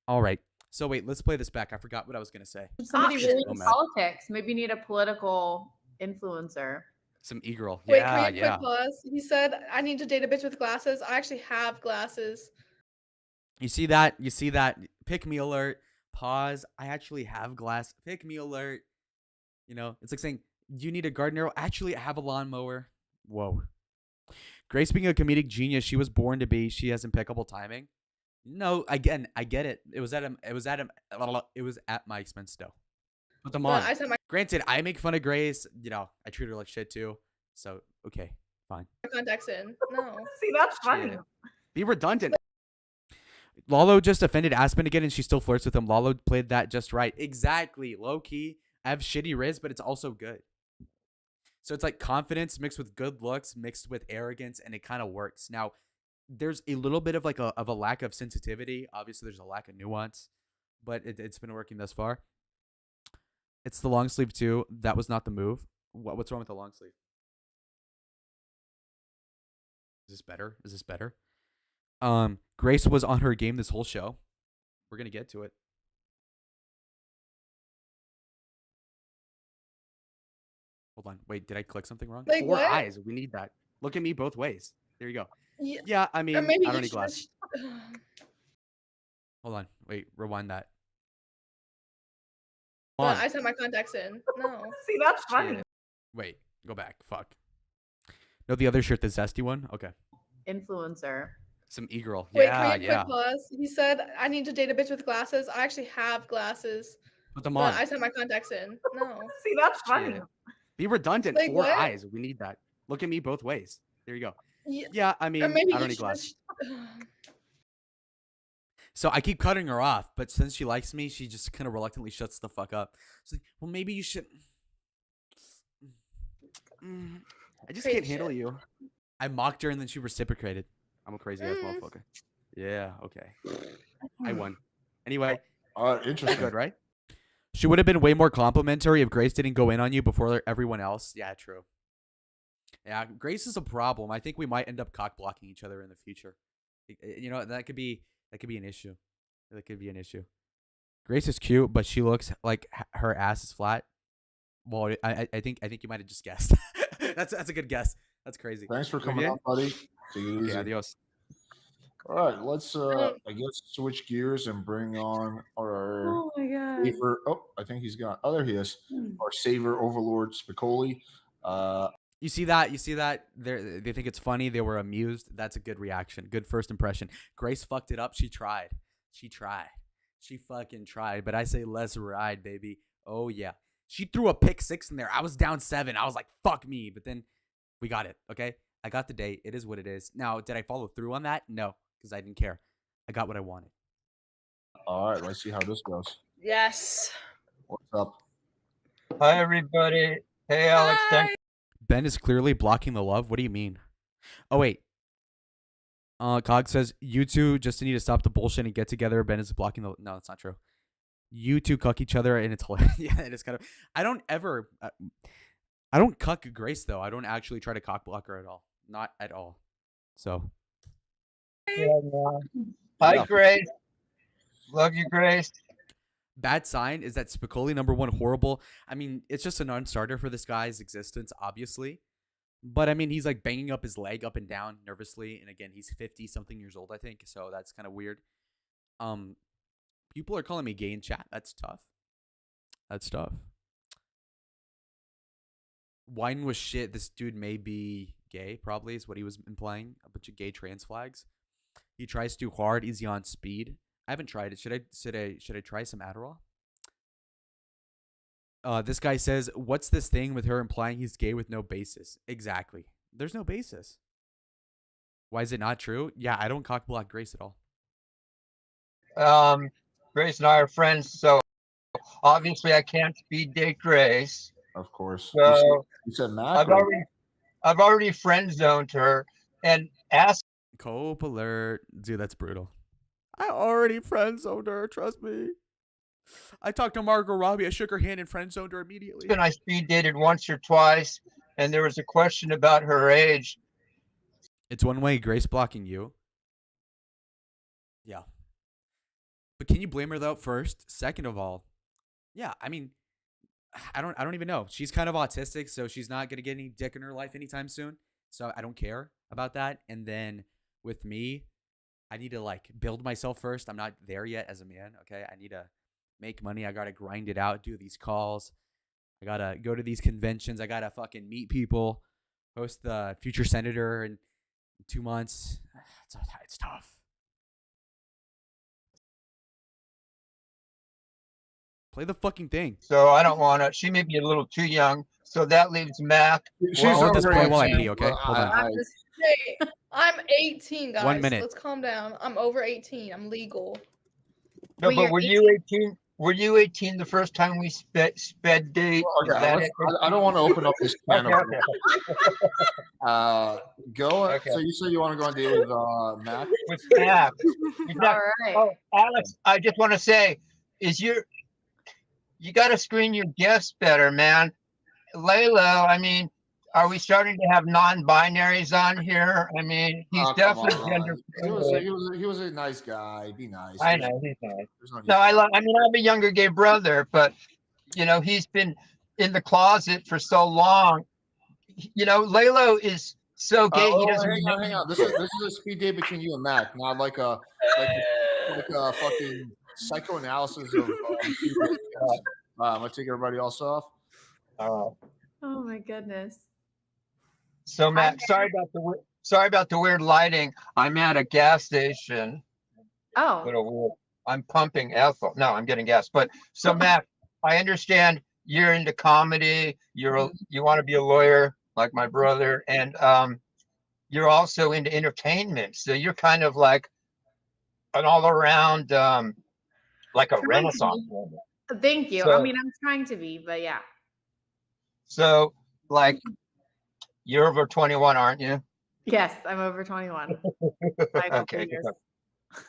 Speaker 9: All right. So wait, let's play this back. I forgot what I was going to say.
Speaker 3: Somebody really
Speaker 9: So
Speaker 3: in
Speaker 9: mad.
Speaker 3: politics. Maybe you need a political influencer.
Speaker 9: Some e-girl.
Speaker 7: Wait,
Speaker 9: Yeah,
Speaker 7: can we get a
Speaker 9: yeah.
Speaker 7: quick pause? He said, I need to date a bitch with glasses. I actually have glasses.
Speaker 9: You see that? You see that? Pick me alert. Pause. I actually have glass. Pick me alert. You know, it's like saying, you need a gardener. Actually, I have a lawnmower. Whoa. Grace being a comedic genius, she was born to be. She has impeccable timing. No, again, I get it. It was at my expense though. Put them on.
Speaker 7: I said my
Speaker 9: Granted, I make fun of Grace. You know, I treat her like shit too. So okay, fine.
Speaker 7: contacts in. No.
Speaker 3: See, that's funny.
Speaker 9: Shit. Be redundant. Lalo just offended Aspen again, and she still flirts with him. Lalo played that just right. Exactly. Low key. I have shitty Rizz, but it's also good. So it's like confidence mixed with good looks, mixed with arrogance, and it kind of works. Now, there's a little bit of like a lack of sensitivity. Obviously, there's a lack of nuance, but it's been working thus far. It's the long sleeve too. That was not the move. What's wrong with the long sleeve? Is this better? Is this better? Grace was on her game this whole show. We're gonna get to it. Hold on. Wait, did I click something wrong?
Speaker 7: Like
Speaker 9: 4
Speaker 7: what?
Speaker 9: eyes. We need that. Look at me both ways. There you go.
Speaker 7: Yeah.
Speaker 9: Yeah, I mean,
Speaker 7: Or maybe
Speaker 9: I
Speaker 7: you
Speaker 9: don't need
Speaker 7: should
Speaker 9: glasses.
Speaker 7: just-
Speaker 9: Hold on. Wait, rewind that.
Speaker 7: I said my contacts in. No.
Speaker 3: See, that's funny.
Speaker 9: Shit. Wait, go back. Fuck. No, the other shirt, the zesty one? Okay.
Speaker 3: Influencer.
Speaker 9: Some e-girl.
Speaker 7: Wait,
Speaker 9: Yeah,
Speaker 7: can we get a
Speaker 9: yeah.
Speaker 7: quick pause? He said, I need to date a bitch with glasses. I actually have glasses.
Speaker 9: Put them on.
Speaker 7: I said my contacts in. No.
Speaker 3: See, that's funny.
Speaker 9: Shit. Be redundant.
Speaker 7: Like
Speaker 9: 4
Speaker 7: what?
Speaker 9: eyes. We need that. Look at me both ways. There you go.
Speaker 7: Yeah.
Speaker 9: Yeah, I mean,
Speaker 7: Or maybe
Speaker 9: I
Speaker 7: you
Speaker 9: don't need
Speaker 7: should
Speaker 9: glasses.
Speaker 7: just-
Speaker 9: So I keep cutting her off, but since she likes me, she just kind of reluctantly shuts the fuck up. She's like, well, maybe you should. I just can't handle you. I mocked her and then she reciprocated. I'm a crazy ass motherfucker. Yeah, okay. I won. Anyway,
Speaker 2: Interesting.
Speaker 9: good, right? She would have been way more complimentary if Grace didn't go in on you before everyone else. Yeah, true. Yeah, Grace is a problem. I think we might end up cock blocking each other in the future. You know, that could be an issue. That could be an issue. Grace is cute, but she looks like her ass is flat. Well, I think you might have just guessed. That's a good guess. That's crazy.
Speaker 2: Thanks for coming on, buddy. Take it easy.
Speaker 9: Okay, adios.
Speaker 2: All right, let's I guess switch gears and bring on our
Speaker 3: Oh my god.
Speaker 2: saver. Oh, I think he's gone. Oh, there he is. Our saver overlord Spicoli.
Speaker 9: You see that? They think it's funny. They were amused. That's a good reaction. Good first impression. Grace fucked it up. She tried. She fucking tried. But I say let's ride, baby. Oh yeah. She threw a pick 6 in there. I was down 7. I was like, fuck me. But then we got it. Okay. I got the date. It is what it is. Now, did I follow through on that? No, because I didn't care. I got what I wanted.
Speaker 2: All right, let's see how this goes.
Speaker 7: Yes.
Speaker 2: What's up?
Speaker 12: Hi, everybody. Hey, Alex. Thank
Speaker 9: Ben is clearly blocking the love. What do you mean? Oh, wait. Cog says, you two just need to stop the bullshit and get together. Ben is blocking the... No, that's not true. You two cuck each other and it's hilarious. Yeah, it is kind of... I don't cuck Grace, though. I don't actually try to cock block her at all. Not at all. So...
Speaker 12: you. Hi, Grace. Love you, Grace.
Speaker 9: Bad sign is that Spicoli, number 1, horrible. I mean, it's just a non-starter for this guy's existence, obviously. But, I mean, he's, like, banging up his leg up and down nervously. And, again, he's 50-something years old, I think. So, that's kind of weird. People are calling me gay in chat. That's tough. That's tough.
Speaker 1: Wine was shit. This dude may be gay, probably is what he was implying. A bunch of gay trans flags. He tries too hard. Is he on speed? I haven't tried it. Should I try some Adderall? This guy says, "What's this thing with her implying he's gay with no basis?" Exactly. There's no basis. Why is it not true? Yeah, I don't cock block Grace at all.
Speaker 12: Grace and I are friends, so obviously I can't speed date Grace.
Speaker 2: Of course.
Speaker 12: So
Speaker 2: You said Mac.
Speaker 12: I've already friend zoned her and asked.
Speaker 1: Cope alert. Dude, that's brutal. I already friend zoned her, trust me. I talked to Margot Robbie. I shook her hand and friend zoned her immediately.
Speaker 12: And I speed dated once or twice, and there was a question about her age.
Speaker 1: It's one way Grace blocking you. Yeah. But can you blame her though? First, second of all, yeah, I mean, I don't even know. She's kind of autistic, so she's not gonna get any dick in her life anytime soon. So I don't care about that. And then with me, I need to like build myself first. I'm not there yet as a man. Okay, I need to make money. I gotta grind it out, do these calls. I gotta go to these conventions. I gotta fucking meet people, host the future senator in 2 months. It's tough. Play the fucking thing.
Speaker 12: So I don't want to. She may be a little too young. So that leaves Mac.
Speaker 1: I'll let this play while I pee, okay? Hold on.
Speaker 7: I'm 18, guys.
Speaker 1: 1 minute.
Speaker 7: Let's calm down. I'm over 18. I'm legal.
Speaker 12: No, but were you 18? Were you 18 the first time we sped date?
Speaker 2: Okay, I don't want to open up this can of go. Okay. So you said you want to go on a date with Mac?
Speaker 12: With Mac.
Speaker 3: All right.
Speaker 12: Oh, Alex, I just want to say, you got to screen your guests better, man. Lalo, I mean, are we starting to have non-binaries on here? I mean, he's definitely gender.
Speaker 2: He was a nice guy. Be nice.
Speaker 12: I know he's nice. No, I mean, I have a younger gay brother, but you know, he's been in the closet for so long. You know, Lalo is so gay. He doesn't.
Speaker 2: Hang on. This is a speed date between you and Mac, not like a fucking psychoanalysis of. I'm gonna take everybody else off.
Speaker 3: Oh my goodness.
Speaker 12: So Matt, sorry about the weird lighting. I'm at a gas station.
Speaker 3: Oh.
Speaker 12: I'm pumping ethyl. No, I'm getting gas. But so Matt, I understand you're into comedy. You want to be a lawyer like my brother, and you're also into entertainment. So you're kind of like an all-around like a Renaissance woman.
Speaker 3: Thank you. I mean, I'm trying to be, but yeah.
Speaker 12: So, like, you're over 21, aren't you?
Speaker 3: Yes, I'm over 21.
Speaker 12: Okay.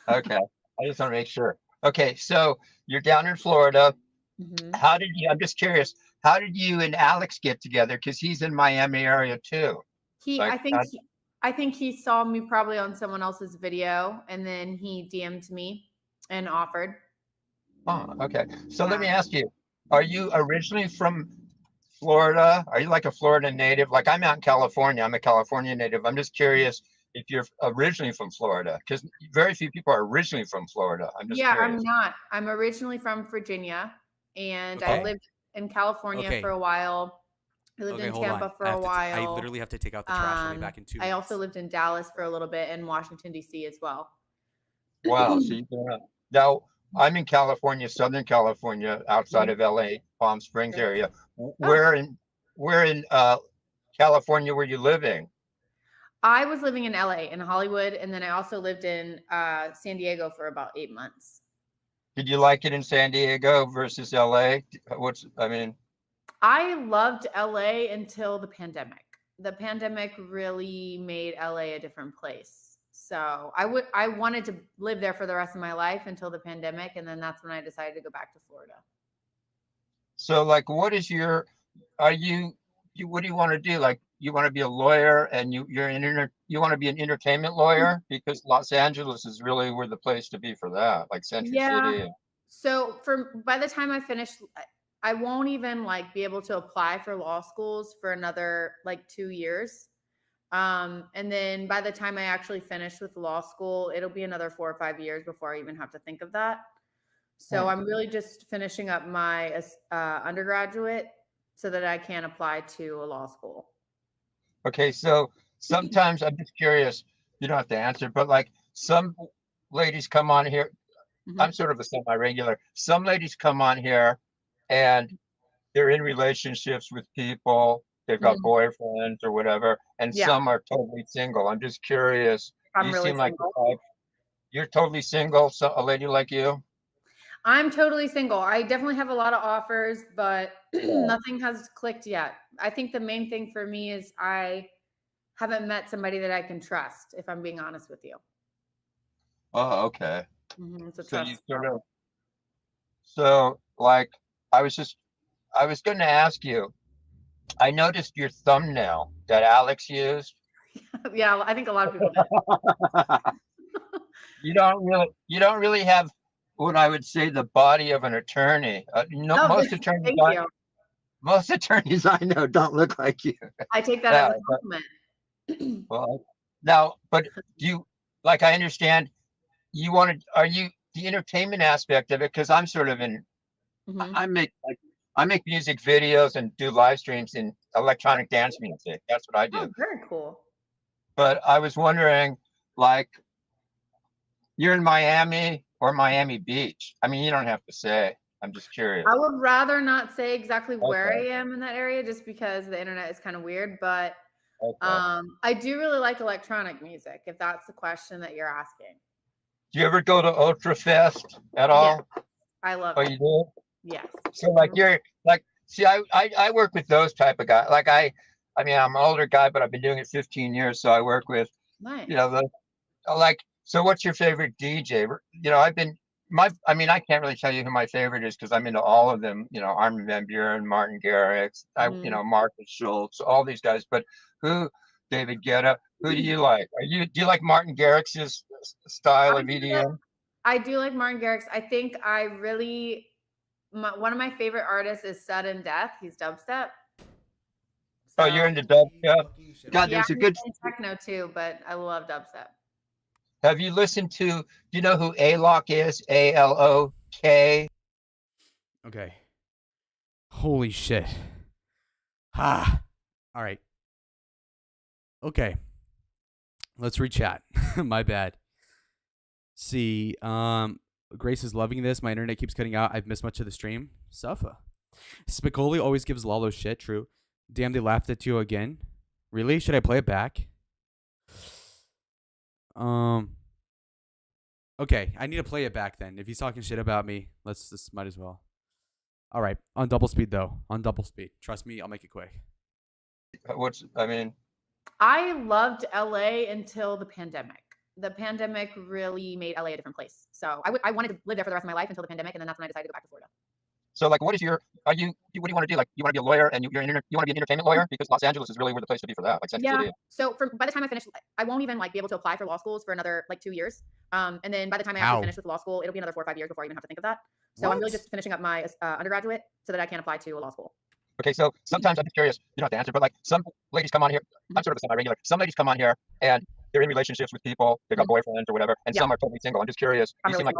Speaker 12: Okay. I just want to make sure. Okay, so you're down in Florida.
Speaker 3: Mm-hmm.
Speaker 12: I'm just curious, how did you and Alex get together? Because he's in Miami area too.
Speaker 3: I think he saw me probably on someone else's video, and then he DM'd me and offered.
Speaker 12: Oh, okay. So let me ask you, are you originally from Florida? Are you like a Florida native? Like I'm out in California. I'm a California native. I'm just curious if you're originally from Florida, because very few people are originally from Florida. I'm just curious.
Speaker 3: I'm not. I'm originally from Virginia, and I lived in California for a while. I lived in Tampa for a while.
Speaker 1: I literally have to take out the trash. I'll be back in 2 minutes.
Speaker 3: I also lived in Dallas for a little bit and Washington, D.C. as well.
Speaker 12: Wow. So now I'm in California, Southern California, outside of LA, Palm Springs area. Where in California were you living?
Speaker 3: I was living in LA, in Hollywood, and then I also lived in San Diego for about 8 months.
Speaker 12: Did you like it in San Diego versus LA?
Speaker 3: I loved LA until the pandemic. The pandemic really made LA a different place. So I wanted to live there for the rest of my life until the pandemic, and then that's when I decided to go back to Florida.
Speaker 12: So, like, what do you want to do? Like, you want to be a lawyer, and you want to be an entertainment lawyer, because Los Angeles is really where the place to be for that, like Century City.
Speaker 3: So by the time I finish, I won't even like be able to apply for law schools for another like 2 years. And then by the time I actually finish with law school, it'll be another 4 or 5 years before I even have to think of that. So I'm really just finishing up my undergraduate so that I can apply to a law school.
Speaker 12: Okay, so sometimes I'm just curious. You don't have to answer, but like some ladies come on here.
Speaker 3: Mhm.
Speaker 12: I'm sort of a semi-regular. Some ladies come on here and they're in relationships with people. They've got
Speaker 3: Mhm.
Speaker 12: boyfriends or whatever, and
Speaker 3: Yeah.
Speaker 12: some are totally single. I'm just curious.
Speaker 3: I'm
Speaker 12: You
Speaker 3: really
Speaker 12: seem like the
Speaker 3: single.
Speaker 12: type. You're totally single, so a lady like you.
Speaker 3: I'm totally single. I definitely have a lot of offers, but nothing has clicked yet. I think the main thing for me is I haven't met somebody that I can trust, if I'm being honest with you.
Speaker 12: Oh, okay.
Speaker 3: It's a
Speaker 12: So you
Speaker 3: trust
Speaker 12: sort
Speaker 3: problem.
Speaker 12: of, so like, I was going to ask you, I noticed your thumbnail that Alex used.
Speaker 3: Yeah, I think a lot of people did.
Speaker 12: You don't really have what I would say the body of an attorney.
Speaker 3: Oh, thank you.
Speaker 12: Most attorneys I know don't look like you.
Speaker 3: I take that as
Speaker 12: Yeah,
Speaker 3: a compliment.
Speaker 12: well, now, but you, like, I understand are you the entertainment aspect of it? Because I'm sort of in,
Speaker 3: Mhm.
Speaker 12: I make music videos and do live streams in electronic dance music. That's what I
Speaker 3: Oh,
Speaker 12: do.
Speaker 3: very cool.
Speaker 12: But I was wondering, like, you're in Miami or Miami Beach. I mean, you don't have to say. I'm just curious.
Speaker 3: I would rather not say exactly where
Speaker 12: Okay.
Speaker 3: I am in that area just because the internet is kind of weird, but
Speaker 12: Okay.
Speaker 3: I do really like electronic music, if that's the question that you're asking.
Speaker 12: Do you ever go to Ultra Fest at
Speaker 3: Yeah,
Speaker 12: all?
Speaker 3: I love
Speaker 12: Oh,
Speaker 3: it.
Speaker 12: you do?
Speaker 3: Yes.
Speaker 12: So like you're like, see, I work with those type of guys. Like I mean, I'm an older guy, but I've been doing it 15 years. So I work with,
Speaker 3: Nice.
Speaker 12: you know, like, so what's your favorite DJ? You know, I mean, I can't really tell you who my favorite is because I'm into all of them, you know, Armin van Buuren, Martin Garrix, you know, Marcus Schultz, all these guys, but David Guetta, who do you like? Do you like Martin Garrix's style of EDM?
Speaker 3: I do like Martin Garrix. I think I really, one of my favorite artists is Sudden Death. He's dubstep.
Speaker 12: Oh, you're into dubstep? God,
Speaker 3: Yeah,
Speaker 12: there's a
Speaker 3: I'm
Speaker 12: good.
Speaker 3: into techno too, but I love dubstep.
Speaker 12: Have you listened to, do you know who ALOK is? ALOK?
Speaker 1: Okay. Holy shit. Ah. All right. Okay. Let's rechat. My bad. See, Grace is loving this. My internet keeps cutting out. I've missed much of the stream. Suffer. Spicoli always gives Lalo shit. True. Damn, they laughed at you again. Really? Should I play it back? Okay, I need to play it back then. If he's talking shit about me, let's might as well. All right, on double speed though. On double speed. Trust me, I'll make it quick.
Speaker 3: I loved LA until the pandemic. The pandemic really made LA a different place. So I wanted to live there for the rest of my life until the pandemic, and then that's when I decided to go back to Florida.
Speaker 12: So like, what do you want to do? Like, you want to be a lawyer and you want to be an entertainment lawyer? Because Los Angeles is really where the place to be for that. Like,
Speaker 3: yeah. So by the time I finish, I won't even like be able to apply for law schools for another like 2 years. And then by the time I actually finish with law school, it'll be another 4 or 5 years before I even have to think of that. So I'm really just finishing up my undergraduate so that I can apply to a law school.
Speaker 12: Okay, so sometimes I'm just curious, you don't have to answer, but like some ladies come on here, I'm sort of a semi-regular. Some ladies come on here and they're in relationships with people, they've got boyfriends or whatever, and some are totally single. I'm just curious. You seem like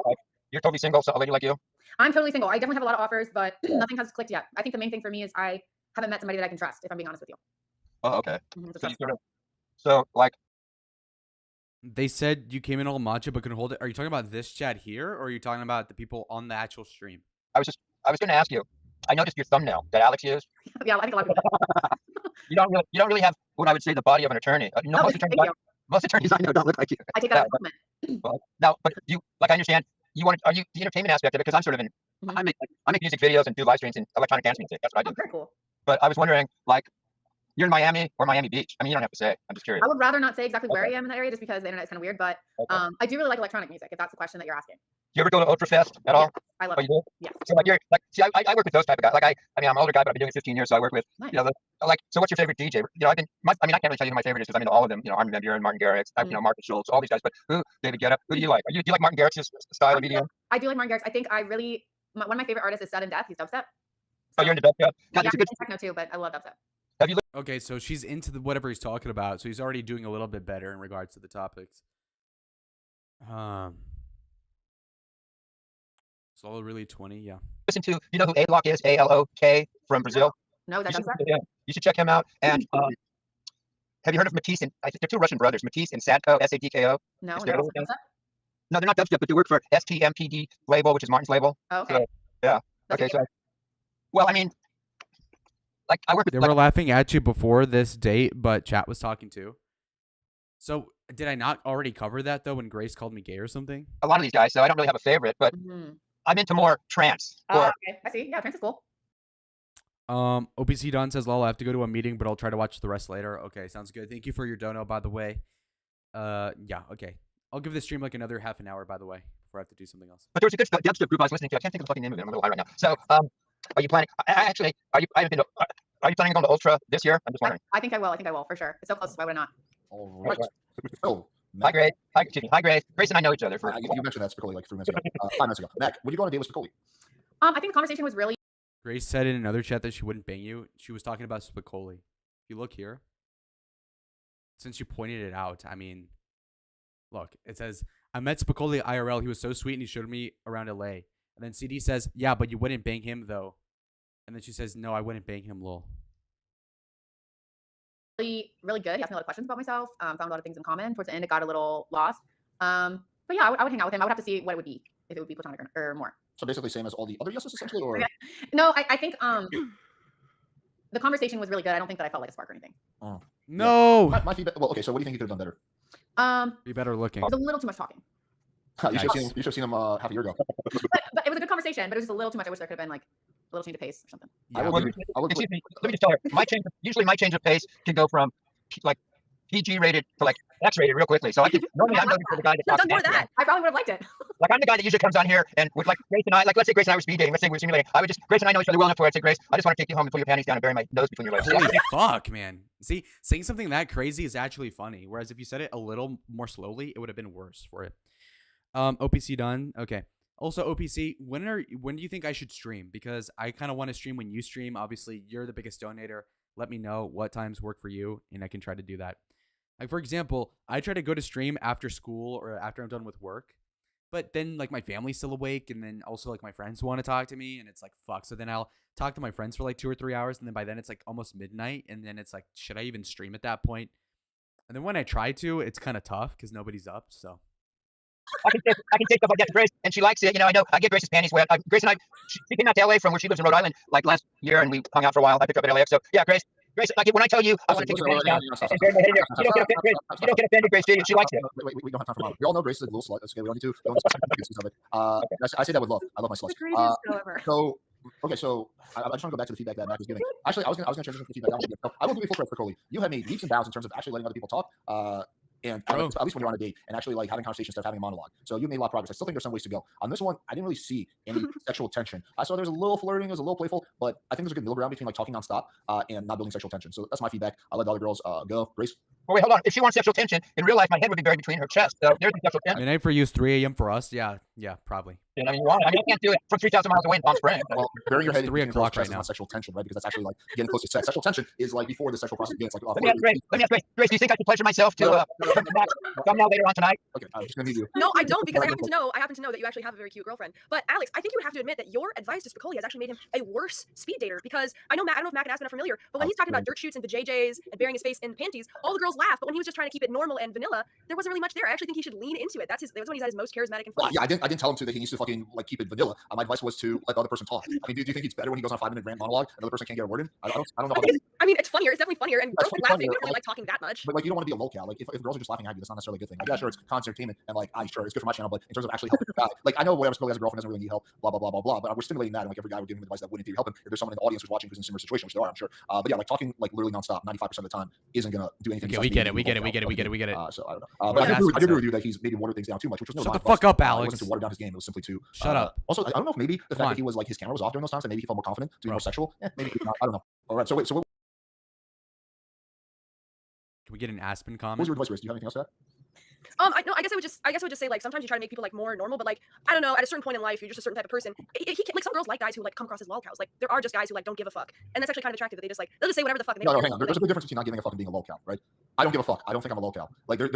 Speaker 12: you're totally single, so a lady like you?
Speaker 3: I'm totally single. I definitely have a lot of offers, but nothing has clicked yet. I think the main thing for me is I haven't met somebody that I can trust, if I'm being honest with you.
Speaker 12: Oh, okay. So like,
Speaker 1: they said you came in all matcha but couldn't hold it. Are you talking about this chat here, or are you talking about the people on the actual stream?
Speaker 12: I was going to ask you. I noticed your thumbnail that Alex used.
Speaker 3: Yeah, I think a lot of people.
Speaker 12: You don't really have what I would say the body of an attorney. Most attorneys I know don't look like you.
Speaker 3: I take that as a compliment.
Speaker 12: Well, now, but you, like, I understand are you the entertainment aspect of it? Because I'm sort of in, I make music videos and do live streams in electronic dance music. That's what I do.
Speaker 3: Very cool.
Speaker 12: But I was wondering, like, you're in Miami or Miami Beach. I mean, you don't have to say. I'm just curious.
Speaker 3: I would rather not say exactly where I am in that area just because the internet is kind of weird, but I do really like electronic music, if that's the question that you're asking.
Speaker 12: Do you ever go to Ultra Fest at all?
Speaker 3: I love
Speaker 12: it. You do?
Speaker 3: Yeah.
Speaker 12: So like see, I work with those type of guys. Like I mean, I'm an older guy, but I've been doing it 15 years, so I work with, you know, so what's your favorite DJ? You know, I mean, I can't really tell you who my favorite is because I'm into all of them. You know, Armin van Buuren, Martin Garrix, you know, Marcus Schultz, all these guys. But David Guetta, who do you like? Do you like Martin Garrix's style of EDM?
Speaker 3: I do like Martin Garrix. I think one of my favorite artists is Sudden Death. He's dubstep.
Speaker 12: Oh, you're into dubstep?
Speaker 3: Yeah, I'm into techno too, but I love dubstep.
Speaker 1: Okay, so she's into whatever he's talking about, so he's already doing a little bit better in regards to the topics. Solo really 20, yeah.
Speaker 12: Listen to, you know who ALOK is? ALOK from Brazil?
Speaker 3: No, that
Speaker 12: You
Speaker 3: does that?
Speaker 12: yeah, you should check him out. And have you heard of Matisse? And I think they're two Russian brothers, Matisse and Sadko, Sadko.
Speaker 3: No,
Speaker 12: It's
Speaker 3: no.
Speaker 12: their little thing.
Speaker 3: What's that?
Speaker 12: No, they're not dubstep, but they work for STMPD label, which is Martin's label.
Speaker 3: Oh, okay.
Speaker 12: So, yeah.
Speaker 3: That's
Speaker 12: Okay. So, well, I mean, like I work with
Speaker 1: They
Speaker 12: like,
Speaker 1: were laughing at you before this date, but chat was talking too. So did I not already cover that though when Grace called me gay or something?
Speaker 12: a lot of these guys, so I don't really have a favorite, but
Speaker 3: Mhm.
Speaker 12: I'm into more trance.
Speaker 3: Oh,
Speaker 12: Or,
Speaker 3: okay. I see. Yeah, trance is cool.
Speaker 1: OPC Don says, lol, I have to go to a meeting, but I'll try to watch the rest later. Okay, sounds good. Thank you for your dono, by the way. Yeah, okay. I'll give this stream like another half an hour, by the way, before I have to do something else.
Speaker 12: but there was a good dubstep group I was listening to. I can't think of the fucking name of it. I'm a little high right now. So, are you planning? Actually, are you? I haven't been to. Are you planning on going to Ultra this year? I'm just wondering.
Speaker 3: I think I will. I think I will for sure. It's so close. Why would I not?
Speaker 2: All right. Oh,
Speaker 12: Hi,
Speaker 2: Mac,
Speaker 12: Grace. Hi, excuse me. Hi, Grace. Grace and I know each other for.
Speaker 2: you mentioned that Spicoli like 3 minutes ago, 5 minutes ago. Mac, would you go on a date with Spicoli?
Speaker 3: I think the conversation was really
Speaker 1: Grace said in another chat that she wouldn't bang you. She was talking about Spicoli. If you look here, since you pointed it out, I mean, look, it says, I met Spicoli IRL. He was so sweet and he showed me around LA. And then CD says, yeah, but you wouldn't bang him though. And then she says, no, I wouldn't bang him, lol.
Speaker 3: really good. He asked me a lot of questions about myself. Found a lot of things in common. Towards the end, it got a little lost. But yeah, I would hang out with him. I would have to see what it would be, if it would be platonic or more.
Speaker 2: So basically same as all the other yeses essentially, or
Speaker 3: No, I think the conversation was really good. I don't think that I felt like a spark or anything.
Speaker 1: No.
Speaker 2: my feedback. Well, okay. So what do you think you could have done better?
Speaker 1: Be better looking.
Speaker 3: It was a little too much talking.
Speaker 2: You should have seen him half a year ago.
Speaker 3: But it was a good conversation, but it was just a little too much. I wish there could have been like a little change of pace or something.
Speaker 2: I
Speaker 1: Yeah,
Speaker 2: would,
Speaker 1: but-
Speaker 2: I would,
Speaker 12: Excuse me. Let me just tell her. Usually my change of pace can go from like PG rated to like X rated real quickly. So I can normally I'm looking for the guy that
Speaker 5: Should've
Speaker 12: talks
Speaker 5: done more of
Speaker 12: nasty.
Speaker 5: that.
Speaker 3: I probably would have liked it.
Speaker 12: Like I'm the guy that usually comes on here and with like Grace and I, like let's say Grace and I were speed dating, let's say we're simulating. I would just Grace and I know each other well enough where I'd say, Grace, I just want to take you home and pull your panties down and bury my nose between your legs.
Speaker 1: Holy fuck, man. See, saying something that crazy is actually funny. Whereas if you said it a little more slowly, it would have been worse for it. OPC done. Okay. Also, OPC, when do you think I should stream? Because I kind of want to stream when you stream. Obviously, you're the biggest donator. Let me know what times work for you, and I can try to do that. Like, for example, I try to go to stream after school or after I'm done with work. But then, like, my family's still awake, and then also, like, my friends want to talk to me, and it's like, fuck. So then I'll talk to my friends for, like, 2 or 3 hours, and then by then it's, like, almost midnight, and then it's like, should I even stream at that point? And then when I try to, it's kind of tough because nobody's up, so.
Speaker 12: I can say stuff like that to Grace, and she likes it. You know, I know I get Grace's panties wet. Grace and I, she came out to LA from where she lives in Rhode Island like last year, and we hung out for a while. I picked her up at LAX. So yeah, Grace, like when I tell you I want to take your panties down and bury my head in there, you don't get offended, Grace. You don't get offended, Grace. Do you? She likes it.
Speaker 2: We don't have time for mom. We all know Grace is a little slut. That's okay. We don't need to go into specifics of it. I say that with love. I love my sluts.
Speaker 3: The greatest ever.
Speaker 2: So okay, so I just want to go back to the feedback that Mac was giving. Actually, I was gonna transition to the feedback. I will give you full credit for Coley. You have made leaps and bounds in terms of actually letting other people talk. And at least when you're on a date and actually like having conversations instead of having a monologue. So you made a lot of progress. I still think there's some ways to go. On this one, I didn't really see any sexual tension. I saw there's a little flirting, there's a little playful, but I think there's a good middle ground between like talking nonstop and not building sexual tension. So that's my feedback. I'll let the other girls go. Grace.
Speaker 12: Well, wait, hold on. If she wants sexual tension, in real life, my head would be buried between her chest. So there's the sexual tension.
Speaker 1: Midnight for you is 3 a.m. for us. Yeah, probably.
Speaker 12: You know, I can't do it from 3,000 miles away in Palm Springs.
Speaker 2: Well, burying your head
Speaker 1: It's
Speaker 2: in
Speaker 1: 3
Speaker 2: between
Speaker 1: o'clock
Speaker 2: girls' chests
Speaker 1: right
Speaker 2: is
Speaker 1: now.
Speaker 2: not sexual tension, right? Because that's actually like getting close to sex. Sexual tension is like before the sexual process begins. Like,
Speaker 12: Let me ask Grace. Grace, do you think I should pleasure myself to come now later on tonight?
Speaker 2: Okay, I'm just gonna need you.
Speaker 5: No, I don't, because I happen to know that you actually have a very cute girlfriend. But Alex, I think you would have to admit that your advice to Spicoli has actually made him a worse speed dater. Because I don't know if Mac and Aspen are familiar, but when he's talking about dirt shoots and vajayjays and burying his face in panties, all the girls laugh. But when he was just trying to keep it normal and vanilla, there wasn't really much there. I actually think he should lean into it. That was when he's at his most charismatic and funny.
Speaker 2: Yeah, I didn't tell him to that he needs to fucking like keep it vanilla. My advice was to let the other person talk. I mean, do you think it's better when he goes on a 5-minute rant monologue and the other person can't get a word in? I don't know.
Speaker 5: I mean, it's funnier. It's definitely funnier, and
Speaker 2: That's
Speaker 5: girls
Speaker 2: funny,
Speaker 5: laughing. We don't
Speaker 2: funnier,
Speaker 5: really like talking that much.
Speaker 2: But like, you don't want to be a lolcow. Like, if girls are just laughing at you, that's not necessarily a good thing. Like, yeah, sure, it's concert entertainment, and like, sure, it's good for my channel. But in terms of actually helping the guy, like, I know whatever Spilly has a girlfriend doesn't really need help, blah blah blah blah blah. But we're stimulating that, and like every guy we're giving him advice that wouldn't help him. If there's someone in the audience who's watching who's in a similar situation, which there are, I'm sure. But yeah, like talking like literally nonstop, 95% of the time isn't gonna do anything.
Speaker 1: Okay, we get it. We get it. So I don't know. But
Speaker 2: I do agree with you that he's maybe watered things down too much, which was no.
Speaker 1: Shut the fuck up, Alex.
Speaker 2: It wasn't to water down his game. It was simply to
Speaker 1: shut up.
Speaker 2: Also, I don't know if maybe the fact that he was like his camera was off during those times, and maybe he felt more confident to be more sexual. Maybe not. I don't know. All right. So wait. So what
Speaker 1: Can we get an Aspen
Speaker 2: was
Speaker 1: comment?
Speaker 2: your advice, Grace? Do you have anything else to add?
Speaker 5: I guess I would just say like sometimes you try to make people like more normal, but like I don't know, at a certain point in life, you're just a certain type of person. He can, like some girls like guys who like come across as lolcows. Like there are just guys who like don't give a fuck, and that's actually kind of attractive. That they'll just say whatever the fuck. And
Speaker 2: No, hang on. There's a big difference between not giving a fuck and being a lolcow, right? I don't give a fuck. I don't think I'm a lolcow. Like they're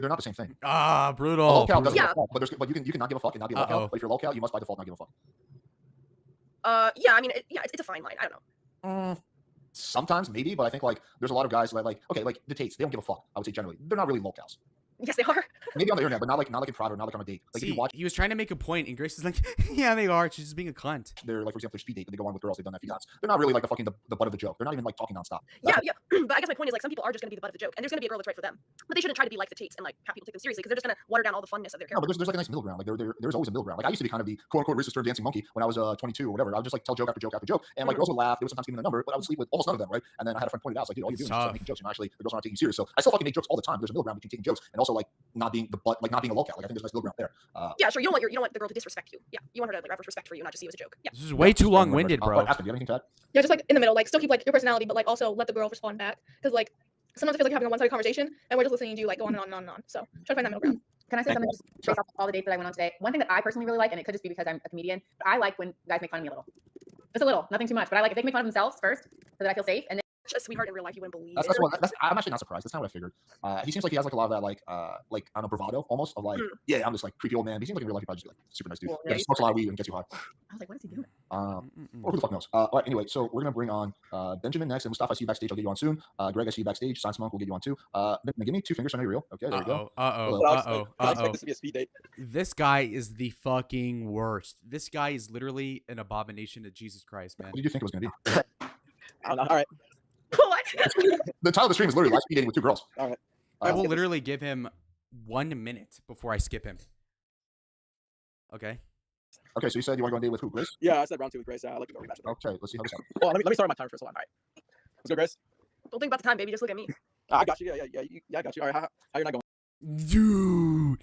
Speaker 2: not the same thing.
Speaker 1: Ah,
Speaker 2: A
Speaker 1: brutal.
Speaker 2: lolcow doesn't
Speaker 5: Yeah.
Speaker 2: give a fuck, but you can not give a fuck and not be a lolcow. But if you're a lolcow, you must by default not give a fuck.
Speaker 5: Yeah, I mean, it's a fine line. I don't know.
Speaker 2: sometimes maybe, but I think like there's a lot of guys that like okay, like the Tates, they don't give a fuck. I would say generally, they're not really locals.
Speaker 5: Yes, they are.
Speaker 2: Maybe on the internet, but not like in private or not like on a date. Like if you
Speaker 1: See,
Speaker 2: watch,
Speaker 1: he was trying to make a point, and Grace is like, "Yeah, they are. She's just being a cunt."
Speaker 2: they're like for example, their speed date that they go on with girls. They've done that a few times. They're not really like the butt of the joke. They're not even like talking nonstop.
Speaker 5: Yeah, yeah. But I guess my point is like some people are just gonna be the butt of the joke, and there's gonna be a girl that's right for them. But they shouldn't try to be like the Tates and like have people take them seriously because they're just gonna water down all the funness of their
Speaker 2: No,
Speaker 5: character.
Speaker 2: but there's like a nice middle ground. Like there's always a middle ground. Like I used to be kind of the quote unquote racist dancing monkey when I was 22 or whatever. I would just like tell joke after joke after joke, and like girls would laugh. They would sometimes give me the number, but I would sleep with almost none of them, right? And then I had a friend point it out, it's like, dude, all you're doing is just, like, making jokes. And actually, the girls aren't taking you serious. So I still fucking make jokes all the time. There's a middle ground between taking jokes and also like not being the butt, like not being a lockout. Like I think there's a nice middle ground there.
Speaker 5: Yeah, sure. You don't want the girl to disrespect you. Yeah, you want her to like reference respect for you, not just see you as a joke. Yeah.
Speaker 1: This is way too long-winded, bro.
Speaker 2: Aspen, do you have anything to add?
Speaker 7: Yeah, just like in the middle, like still keep like your personality, but like also let the girl respond back. Because like sometimes it feels like having a one-sided conversation, and we're just listening to you like go on and on and on and on. So try to find that middle ground.
Speaker 3: Can I say something just based off all the dates that I went on today? One thing that I personally really like, and it could just be because I'm a comedian, but I like when guys make fun of me a little. Just a little, nothing too much. But I like if they can make fun of themselves first, so that I feel safe, and then
Speaker 5: Just a sweetheart in real life, you wouldn't believe.
Speaker 2: I'm actually not surprised. That's not what I figured. He seems like he has like a lot of that like I don't know, bravado almost of like yeah, I'm this like creepy old man. He seems like in real life he's probably just like super nice dude.
Speaker 3: Well,
Speaker 2: Yeah,
Speaker 3: yeah,
Speaker 2: he smokes a lot of weed and gets you high.
Speaker 3: I was like, what is he doing?
Speaker 2: Or who the fuck knows? All right, anyway, so we're gonna bring on Benjamin next, and Mustafa, I see you backstage. I'll get you on soon. Greg, I see you backstage. Science Monk will get you on too. Give me 2 fingers on your reel. Okay, there you go.
Speaker 8: I expect this to be a speed date.
Speaker 1: This guy is the fucking worst. This guy is literally an abomination to Jesus Christ, man.
Speaker 2: What did you think it was gonna be?
Speaker 8: I don't know. All right.
Speaker 5: What?
Speaker 2: The title of the stream is literally live speed dating with 2 girls.
Speaker 8: All right.
Speaker 1: I will literally give him 1 minute before I skip him. Okay.
Speaker 2: Okay, so you said you want to go on a date with who, Grace?
Speaker 8: Yeah, I said round 2 with Grace. I'd like to go rematch with her.
Speaker 2: Okay, let's see how this happens.
Speaker 8: Well, let me start my time first. Hold on. All right. Let's go, Grace.
Speaker 5: Don't think about the time, baby. Just look at me.
Speaker 8: I got you. Yeah, I got you. All right. How you're not going?
Speaker 1: Dude.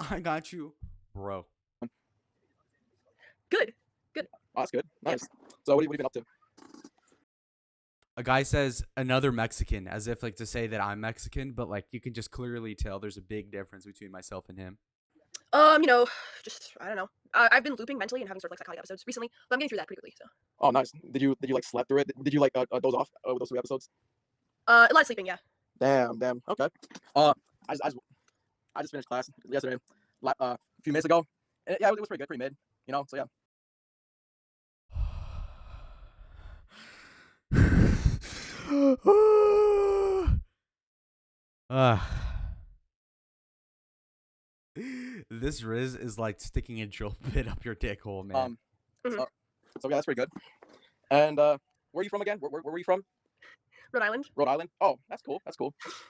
Speaker 1: I got you. Bro.
Speaker 5: Good.
Speaker 8: Oh, that's good. Nice. So what have you been up to?
Speaker 1: A guy says another Mexican as if like to say that I'm Mexican, but like you can just clearly tell there's a big difference between myself and him.
Speaker 5: You know, just I don't know. I've been looping mentally and having sort of like psychotic episodes recently, but I'm getting through that pretty quickly. So.
Speaker 8: Oh, nice. Did you like sleep through it? Did you like doze off with those 2 episodes?
Speaker 5: A lot of sleeping, yeah.
Speaker 8: Damn. Okay. I just finished class yesterday, a few minutes ago. And, yeah, it was pretty good, pretty mid. You know, so yeah.
Speaker 1: This Rizz is like sticking a drill bit up your dick hole, man.
Speaker 8: So yeah, that's pretty good. And where are you from again? Where were you from?
Speaker 5: Rhode Island.
Speaker 8: Rhode Island. Oh, that's cool.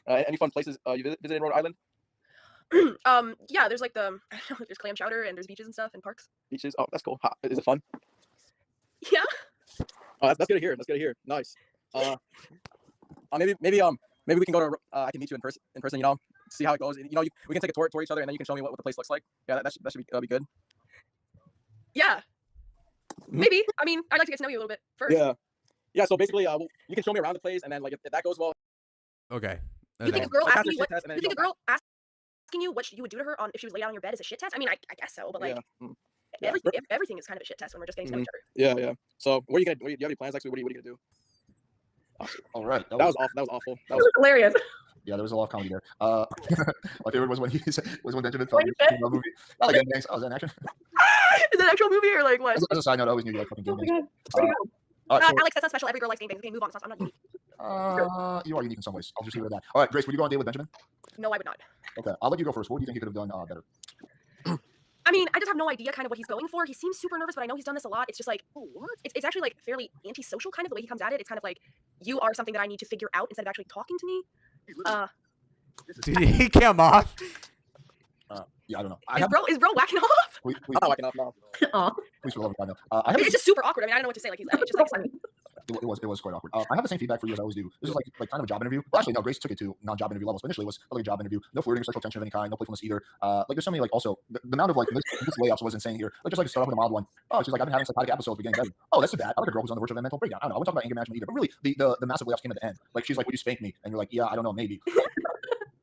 Speaker 8: Any fun places you visited in Rhode Island?
Speaker 5: Yeah, there's like I don't know, there's clam chowder and there's beaches and stuff and parks.
Speaker 8: Beaches. Oh, that's cool. Is it fun?
Speaker 5: Yeah.
Speaker 8: Oh, that's good to hear. That's good to hear. Nice. Maybe we can go to. I can meet you in person. You know, see how it goes. You know, we can take a tour each other, and then you can show me what the place looks like. Yeah, that should be good.
Speaker 5: Yeah. Maybe. I mean, I'd like to get to know you a little bit first.
Speaker 8: Yeah. So basically, you can show me around the place, and then like if that goes well.
Speaker 1: Okay.
Speaker 5: You think a girl
Speaker 8: Like,
Speaker 5: asking you
Speaker 8: after
Speaker 5: what?
Speaker 8: shit test, and then
Speaker 5: You think a
Speaker 8: go-
Speaker 5: girl asking you what you would do to her on if she was laid out on your bed is a shit test? I mean, I guess so, but like
Speaker 8: Yeah.
Speaker 5: everything is kind of a shit test when we're just getting to know each other.
Speaker 8: Yeah. So what are you gonna? Do you have any plans next week? What are you gonna do?
Speaker 2: All right.
Speaker 8: That was awful. That was
Speaker 5: It was hilarious.
Speaker 2: Yeah, there was a lot of comedy there. My favorite was when Benjamin felt the movie. Not like thanks. Oh, is that an action?
Speaker 5: Is that an actual movie or like what?
Speaker 2: As a side note, I always knew you like fucking
Speaker 5: Oh
Speaker 2: game
Speaker 5: my
Speaker 2: names.
Speaker 5: god.
Speaker 2: All right,
Speaker 5: Alex, that's not special. Every girl likes game bangs. Okay, move on. I'm not unique.
Speaker 2: you are unique in some ways. I'll just leave it at that. All right, Grace, would you go on a date with Benjamin?
Speaker 5: No, I would not.
Speaker 2: Okay, I'll let you go first. What do you think you could have done better?
Speaker 5: I mean, I just have no idea kind of what he's going for. He seems super nervous, but I know he's done this a lot. It's just like, it's actually like fairly antisocial kind of the way he comes at it. It's kind of like, you are something that I need to figure out instead of actually talking to me.
Speaker 1: Did he come off?
Speaker 2: Yeah, I don't know.
Speaker 5: Is bro whacking off?
Speaker 2: Please,
Speaker 8: I'm not whacking off now.
Speaker 2: please for the love of God, no.
Speaker 5: It's just super awkward. I mean, I don't know what to say. Like, it's just like, funny.
Speaker 2: It was quite awkward. I have the same feedback for you as I always do. This is like kind of a job interview. Well, actually, no. Grace took it to non-job interview levels. But initially, it was like a job interview. No flirting or sexual tension of any kind. No playfulness either. Like there's so many like also the amount of like this layups was insane here. Like just like start off with a mild one. Oh, she's like I've been having psychotic episodes, but getting better. Oh, that's too bad. I like a girl who's on the verge of a mental breakdown. I don't know. I wouldn't talk about anger management either. But really, the massive layups came at the end. Like she's like, would you spank me? And you're like, yeah, I don't know, maybe.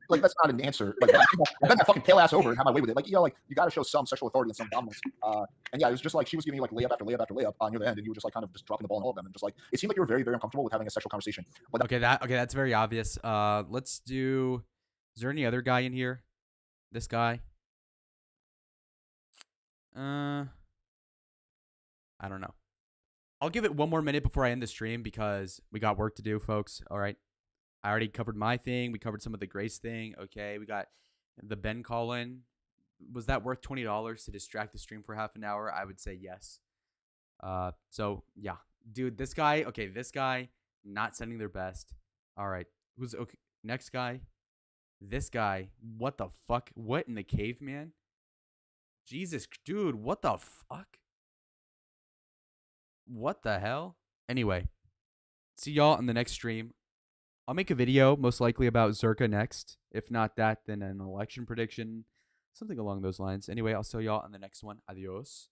Speaker 2: Like that's not an answer. Like I bent that fucking pale ass over and have my way with it. Like like you got to show some sexual authority and some dominance. And yeah, it was just like she was giving you like layup after layup after layup near the end, and you were just like kind of just dropping the ball on all of them, and just like it seemed like you were very very uncomfortable with having a sexual conversation. But
Speaker 1: That's very obvious. Let's do. Is there any other guy in here? This guy. I don't know. I'll give it one more minute before I end the stream because we got work to do, folks. All right. I already covered my thing. We covered some of the Grace thing. Okay. We got the Ben call-in. Was that worth $20 to distract the stream for half an hour? I would say yes. So yeah, dude, this guy, not sending their best. All right. Who's okay? Next guy. This guy. What the fuck? What in the caveman? Jesus, dude, what the fuck? What the hell? Anyway, see y'all in the next stream. I'll make a video most likely about Zerka next. If not that, then an election prediction, something along those lines. Anyway, I'll see y'all in the next one. Adios.